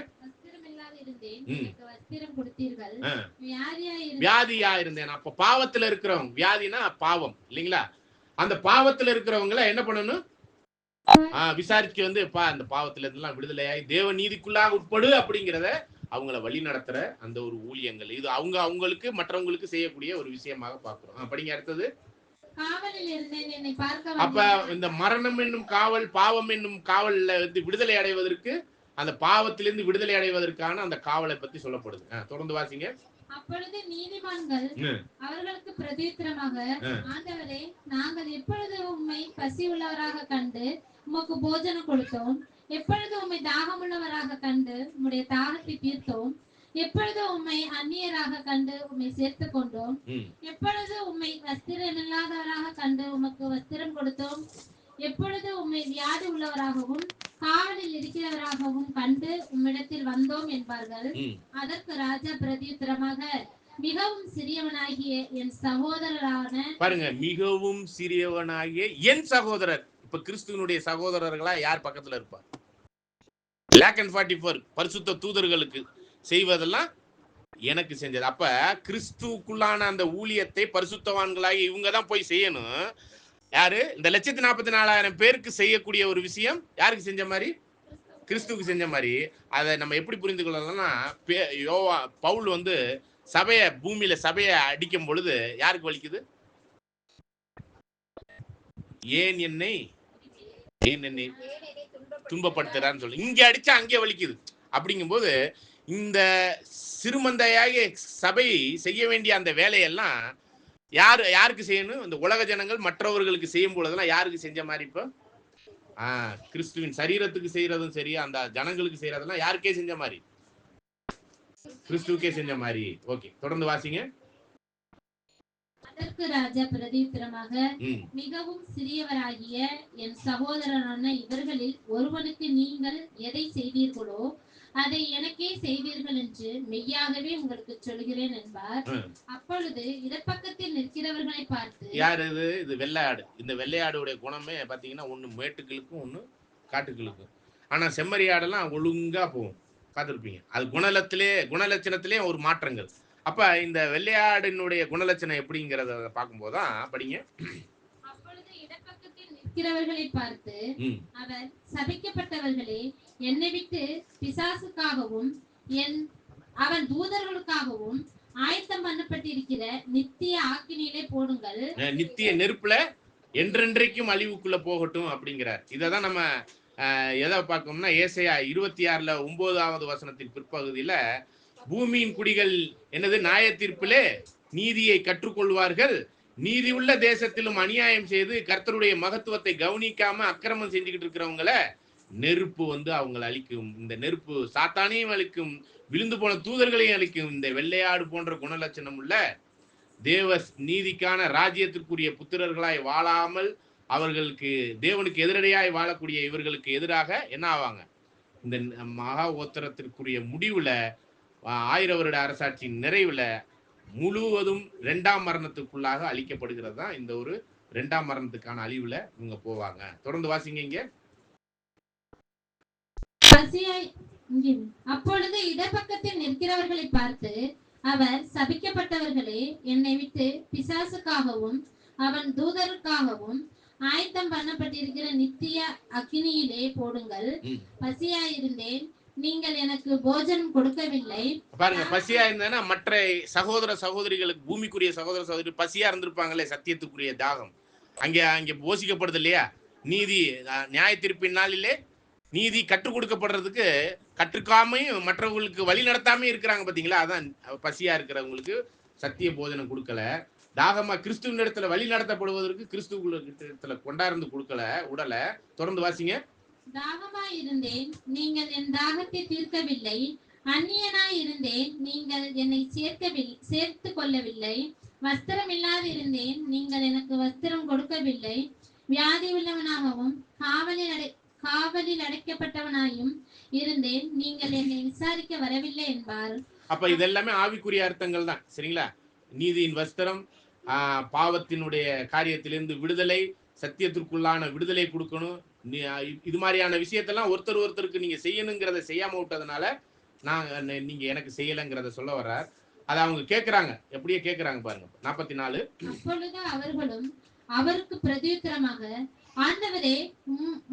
வியாதியா இருந்தேன். அப்ப பாவத்துல இருக்கிறவங்க, வியாதினா பாவம் இல்லைங்களா? அந்த பாவத்துல இருக்கிறவங்கள என்ன பண்ணணும்? விசாரிச்சு வந்து அந்த பாவத்துல இருந்தெல்லாம் விடுதலையாய் தேவ நீதிக்குள்ளாக உட்படு அப்படிங்கிறத அவங்கள வழி நடத்துற அந்த ஒரு ஊழியங்கள். இது அவங்களுக்கு மற்றவங்களுக்கு செய்யக்கூடிய ஒரு விஷயமாக பார்க்கிறோம். படிங்க அடுத்தது. அப்ப இந்த மரணம் என்னும் காவல், பாவம் என்னும் காவல்ல வந்து விடுதலை அடைவதற்கு, அந்த பாவத்திலிருந்து விடுதலை அடைவதற்கான அந்த காவலை பத்தி சொல்லப்படுது. தொடர்ந்து வாசிங்க. அப்பொழுது நீதிமான்கள் அவர்களுக்கு பிரதியுத்தரமாக, ஆண்டவரே, நாங்கள் எப்பொழுது உம்மை பசி உள்ளவராக கண்டு உமக்கு போஜனம் கொடுத்தோம்? எப்பொழுது உம்மை தாகமுள்ளவராக கண்டு உம்முடைய தாகத்தை தீர்த்தோம்? எப்பொழுது உம்மை அந்நியராக கண்டு உம்மை சேர்த்து கொண்டோம்? எப்பொழுது உம்மை வஸ்திரம் இல்லாதவராக கண்டு உமக்கு வஸ்திரம் கொடுத்தோம்? எப்பொழுது உம்மை வியாதி உள்ளவராகவும் காவலில் இருக்கிறவராகவும் கண்டு உம்மிடத்தில் வந்தோம் என்பார்கள். அதற்கு ராஜா பிரதியுத்தரமாக, மிகவும் சிறியவனாகிய என் சகோதரரான, பாருங்க, மிகவும் சிறியவனாகிய என் சகோதரர். இப்ப கிறிஸ்துவனுடைய சகோதரர்களா யார் பக்கத்துல இருப்பார்? 44 பரிசுத்த தூதர்களுக்கு செய்வதெல்லாம் எனக்கு செஞ்சது. அப்ப கிறிஸ்துக்குள்ளான அந்த ஊழியத்தை பரிசுத்தவான்களாகி இவங்க தான் போய் செய்யணும். யாரு? இந்த 1,44,000 பேருக்கு செய்யக்கூடிய ஒரு விஷயம் யாருக்கு செஞ்ச மாதிரி? கிறிஸ்துவுக்கு செஞ்ச மாதிரி. அதை நம்ம எப்படி புரிந்து கொள்ளலாம்னா, பவுல் வந்து பூமியில சபையை அடிக்கும் பொழுது யாருக்கு வலிக்குது? ஏன் என்னை துன்பப்படுத்துறான்னு சொல்லி இங்க அடிச்சா அங்கே வலிக்குது. அப்படிங்கும் போது இந்த சிறுமந்தையாக சபை செய்ய வேண்டிய அந்த வேலையெல்லாம் யாருக்கு செய்யணும்? இந்த உலக ஜனங்கள் மற்றவர்களுக்கு செய்யும் பொழுதெல்லாம் யாருக்கு செஞ்ச மாதிரி? இப்போ கிறிஸ்துவின் சரீரத்துக்கு செய்யறதும் சரி, அந்த ஜனங்களுக்கு செய்யறதெல்லாம் யாருக்கே செஞ்ச மாதிரி? கிறிஸ்துவுக்கே செஞ்ச மாதிரி. ஓகே, தொடர்ந்து வாசிங்க. அதற்கு ராஜா பிரதியுத்தரமாக, மிகவும் சிறியவராகிய என் சகோதரரான இவர்களில் ஒருவனுக்கு நீங்கள் எதை செய்தீர்களோ அதை எனக்கே செய்தீர்கள் என்று மெய்யாகவே உங்களுக்கு சொல்கிறேன் என்பார். அப்பொழுது இடப்பக்கத்தில் நிற்கிறவர்களை பார்த்து, யார் இது? இது வெள்ளையாடு. இந்த வெள்ளையாடுடைய குணமே பாத்தீங்கன்னா, ஒண்ணு மேட்டுக்களுக்கும் ஒண்ணு காட்டுக்களுக்கும். ஆனா செம்மறியாடெல்லாம் ஒழுங்கா போகும், பார்த்திருப்பீங்க. அது குணலட்சணத்திலே ஒரு மாற்றங்கள். அப்ப இந்த வெள்ளையாடினுடைய குணலட்சணம் எப்படிங்கிறத பார்க்கும்போதுதான் படிங்க. அப்பொழுது இடப்பக்கத்தில் நிற்கிறவர்களை பார்த்து அவர், சபிக்கப்பட்டவர்களே, என்னை விட்டு பிசாசுக்காகவும் அவன் தூதர்களுக்காகவும் ஆயத்தம் பண்ணப்பட்டிருக்கிற நித்திய ஆக்கினியிலே போடுங்கள். நித்திய நெருப்புல என்றென்றைக்கும் அழிவுக்குள்ள போகட்டும் அப்படிங்கிறார். இததான் நம்ம எதை பார்க்கணும்னா, ஏசாயா 26 9வது வசனத்தின் பிற்பகுதியில, பூமியின் குடிகள் என்னது? நியாய தீர்ப்பிலே நீதியை கற்றுக்கொள்வார்கள், நீதி உள்ள தேசத்திலும் அநியாயம் செய்து கர்த்தருடைய மகத்துவத்தை கவனிக்காம அக்கிரமம் செஞ்சுக்கிட்டு இருக்கிறவங்கள நெருப்பு வந்து அவங்களை அழிக்கும். இந்த நெருப்பு சாத்தானையும் அழிக்கும், விழுந்து போன தூதர்களையும் அழிக்கும். இந்த வெள்ளையாடு போன்ற குணலட்சணம் உள்ள தேவ நீதிக்கான ராஜ்யத்திற்குரிய புத்திரர்களாய் வாழாமல் அவர்களுக்கு தேவனுக்கு எதிரடையாய் வாழக்கூடிய இவர்களுக்கு எதிராக என்ன ஆவாங்க? இந்த மகா உத்தரத்திற்குரிய முடிவுல, 1000 வருட அரசாட்சியின் நிறைவுல முழுவதும் 2ஆம் மரணத்துக்குள்ளாக அழிக்கப்படுகிறது தான் இந்த ஒரு 2ஆம் மரணத்துக்கான அழிவுல இவங்க போவாங்க. தொடர்ந்து வாசிங்க. இங்க அப்பொழுது இடப்பக்கத்தில் நிற்கிறவர்களை பார்த்து அவர், சபிக்கப்பட்டவர்களே, என்னை விட்டு பிசாசுக்காகவும் அவன் தூதருக்காகவும் ஆயத்தம் பண்ணப்பட்டிருக்கிற நித்திய அக்கினியிலே போடுங்கள். பசியாயிருந்தேன், நீங்கள் எனக்கு போஜனம் கொடுக்கவில்லை. பாருங்க, பசியா இருந்தேன்னா மற்ற சகோதர சகோதரிகளுக்கு, பூமிக்குரிய சகோதர சகோதரி பசியா இருந்திருப்பாங்களே, சத்தியத்துக்குரிய தாகம் அங்கே போஷிக்கப்படுது இல்லையா? நீதி நியாய தீர்ப்பின் நாளிலே நீதி கற்றுக் கொடுக்கப்படுறதுக்கு கற்றுக்காமையும் மற்றவங்களுக்கு வழி நடத்தாம இருக்கிறாங்க பாத்தீங்களா? அதான் பசியா இருக்கிறவங்களுக்கு சத்திய போஜனம் கொடுக்கல. தாகமா கிறிஸ்துவின் இடத்துல வழி நடத்தப்படுவதற்கு கிறிஸ்துவ கொண்டாந்து கொடுக்கல உடலை. தொடர்ந்து வாசிங்க. தாகமாயிருந்தேன், நீங்கள் என் தாகத்தை தீர்க்கவில்லை. அந்நியனாயிருந்தேன், நீங்கள் என்னை சேர்த்து கொள்ளவில்லை. வஸ்திரம் இல்லாதிருந்தேன், நீங்கள் எனக்கு வஸ்திரம் கொடுக்கவில்லை. வியாதி உள்ளவனாகவும் காவலில் அடைக்கப்பட்டவனாயும் இருந்தேன், நீங்கள் என்னை விசாரிக்க வரவில்லை என்பார். அப்ப இதெல்லாமே ஆவிக்குரிய அர்த்தங்கள் தான். சரிங்களா? நீதியின் வஸ்திரம், பாவத்தினுடைய காரியத்திலிருந்து விடுதலை, சத்தியத்திற்குள்ளான விடுதலை கொடுக்கணும். இது மாதிரியான விஷயத்தெல்லாம் ஒருத்தருக்கு நீங்க செய்யணுங்கிறத செய்யாம விட்டதுனால நீங்க எனக்கு செய்யலைங்கிறத சொல்ல வர்றார். அதை அவங்க கேட்கிறாங்க. எப்படியே கேட்கிறாங்க பாருங்க. 44. அப்பொழுது அவர்களும் அவருக்கு பிரதியுத்தரமாக, ஆண்டவரே,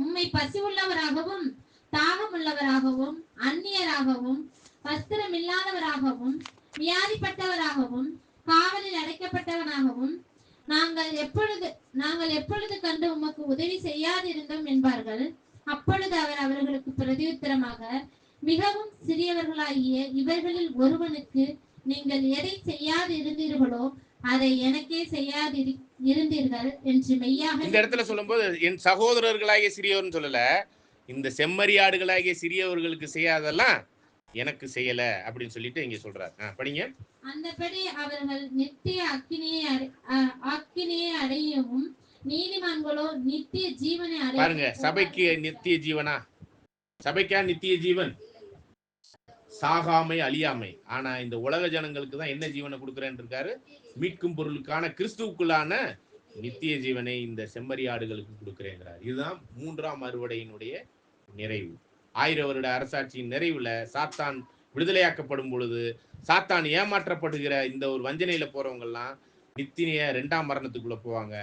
உம்மை பசி உள்ளவராகவும் தாகமுள்ளவராகவும் அந்நியராகவும் வஸ்திரம் இல்லாதவராகவும் வியாதிப்பட்டவராகவும் காவலில் அடைக்கப்பட்டவனாகவும் நாங்கள் எப்பொழுது கண்டு உமக்கு உதவி செய்யாதிருந்தோம் என்பார்கள். அப்பொழுது அவர் அவர்களுக்கு பிரதியுத்தரமாக, மிகவும் சிறியவர்களாகிய இவர்களில் ஒருவனுக்கு நீங்கள் எதை செய்யாது இருந்தீர்களோ அதை எனக்கே செய்யாது இருந்தீர்கள் என்று மெய்யாக. இந்த இடத்துல சொல்லும்போது என் சகோதரர்களாகிய சிறியவர்னு சொல்லல, இந்த செம்மறியாடுகளாகிய சிறியவர்களுக்கு செய்யாதெல்லாம் எனக்கு செய்யல அப்படின்னு சொல்லிட்டு இங்க சொல்றாரு. படிங்க. அந்தபடி அவர்கள் நித்திய அக்கினியை அடையவும் நீதிமான்களோ நித்திய ஜீவனை அடைய. பாருங்க, சபைக்கு நித்திய ஜீவனா? சபைக்கா நித்திய ஜீவன்? சாகாமை, அழியாமை. ஆனா இந்த உலக ஜனங்களுக்கு தான் என்ன ஜீவனை கொடுக்குறேன்னு இருக்காரு? மீட்கும் பொருளுக்கான கிறிஸ்துவுக்குள்ளான நித்திய ஜீவனை இந்த செம்மறியாடுகளுக்கு கொடுக்கிறேங்கிறார். இதுதான் 3ஆம் அறுவடையினுடைய நிறைவு. 1000 வருட அரசாட்சியின் நிறைவுல சாத்தான் விடுதலையாக்கப்படும் பொழுது, சாத்தான் ஏமாற்றப்படுகிற இந்த ஒரு வஞ்சனையில போறவங்க எல்லாம் நித்திய 2ஆம் மரணத்துக்குள்ள போவாங்க.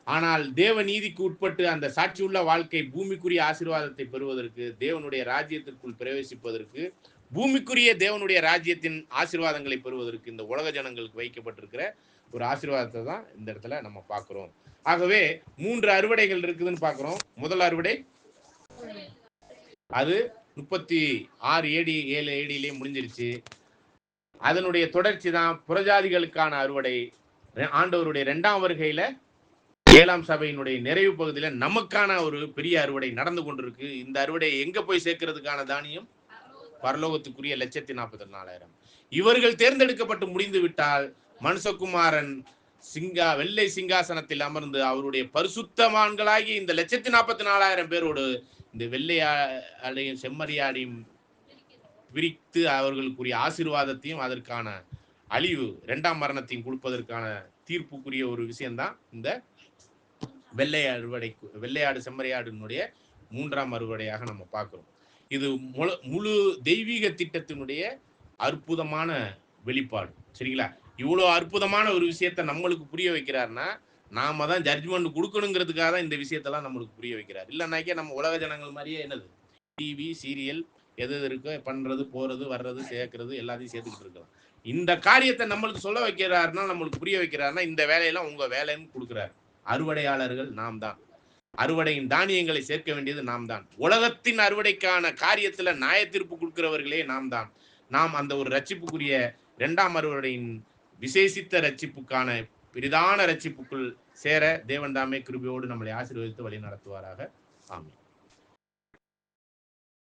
ஆனால் தேவ நீதிக்கு உட்பட்டு அந்த சாட்சியுள்ள வாழ்க்கை, பூமிக்குரிய ஆசீர்வாதத்தை பெறுவதற்கு, தேவனுடைய ராஜ்யத்திற்குள் பிரவேசிப்பதற்கு, பூமிக்குரிய தேவனுடைய ராஜ்யத்தின் ஆசீர்வாதங்களை பெறுவதற்கு இந்த உலக ஜனங்களுக்கு வைக்கப்பட்டிருக்கிற ஒரு ஆசீர்வாதத்தை தான் இந்த இடத்துல நம்ம பார்க்கிறோம். ஆகவே 3 அறுவடைகள் இருக்குதுன்னு பார்க்கிறோம். முதல் அறுவடை அது 36 AD 7 ADலயே முடிஞ்சிருச்சு. அதனுடைய தொடர்ச்சி தான் புறஜாதிகளுக்கான அறுவடை. ஆண்டவருடைய 2ஆம் வருகையில 7ஆம் சபையினுடைய நிறைவு பகுதியில நமக்கான ஒரு பெரிய அறுவடை நடந்து கொண்டிருக்கு. இந்த அறுவடை எங்க போய் சேர்க்கிறதுக்கான தானியம்? பரலோகத்துக்குரிய 1,44,000. இவர்கள் தேர்ந்தெடுக்கப்பட்டு முடிந்து விட்டால் மனுஷகுமாரன் வெள்ளை சிங்காசனத்தில் அமர்ந்து அவருடைய பரிசுத்தவான்களாகி இந்த 1,44,000 பேரோடு இந்த வெள்ளையாடையும் செம்மறியாடையும் விரித்து அவர்களுக்குரிய ஆசீர்வாதத்தையும் அதற்கான அழிவு 2ஆம் மரணத்தையும் கொடுப்பதற்கான தீர்ப்புக்குரிய ஒரு விஷயம்தான் இந்த வெள்ளையாடு செம்மறியாடினுடைய 3ஆம் அறுவடையாக நம்ம பார்க்கிறோம். இது முழு தெய்வீக திட்டத்தினுடைய அற்புதமான வெளிப்பாடு. சரிங்களா? இவ்வளவு அற்புதமான ஒரு விஷயத்த நம்மளுக்கு புரிய வைக்கிறாருன்னா, நாம தான் ஜட்ஜ்மெண்ட் கொடுக்கணுங்கிறதுக்காக தான் இந்த விஷயத்தெல்லாம் நம்மளுக்கு புரிய வைக்கிறார். இல்லைன்னாக்கே நம்ம உலக ஜனங்கள் மாதிரியே என்னது டிவி சீரியல் எது இருக்கோ பண்றது, போறது, வர்றது, சேர்க்கறது எல்லாத்தையும் சேர்த்துக்கிட்டு இருக்கலாம். இந்த காரியத்தை நம்மளுக்கு சொல்ல வைக்கிறாருன்னா, நம்மளுக்கு புரிய வைக்கிறாருன்னா, இந்த வேலையெல்லாம் உங்க வேலைன்னு கொடுக்குறாரு. அறுவடையாளர்கள் நாம் தான். அறுவடையின் தானியங்களை சேர்க்க வேண்டியது நாம் தான். உலகத்தின் அறுவடைக்கான காரியத்துல நியாய தீர்ப்பு கொடுக்கிறவர்களே நாம் தான். நாம் அந்த ஒரு ரட்சிப்புக்குரிய 2ஆம் அறுவடையின் விசேஷித்த ரட்சிப்புக்கான பெரிதான ரட்சிப்புக்குள் சேர தேவன் தாமே கிருபையோடு நம்மளை ஆசீர்வதித்து வழி நடத்துவாராக. ஆமென்.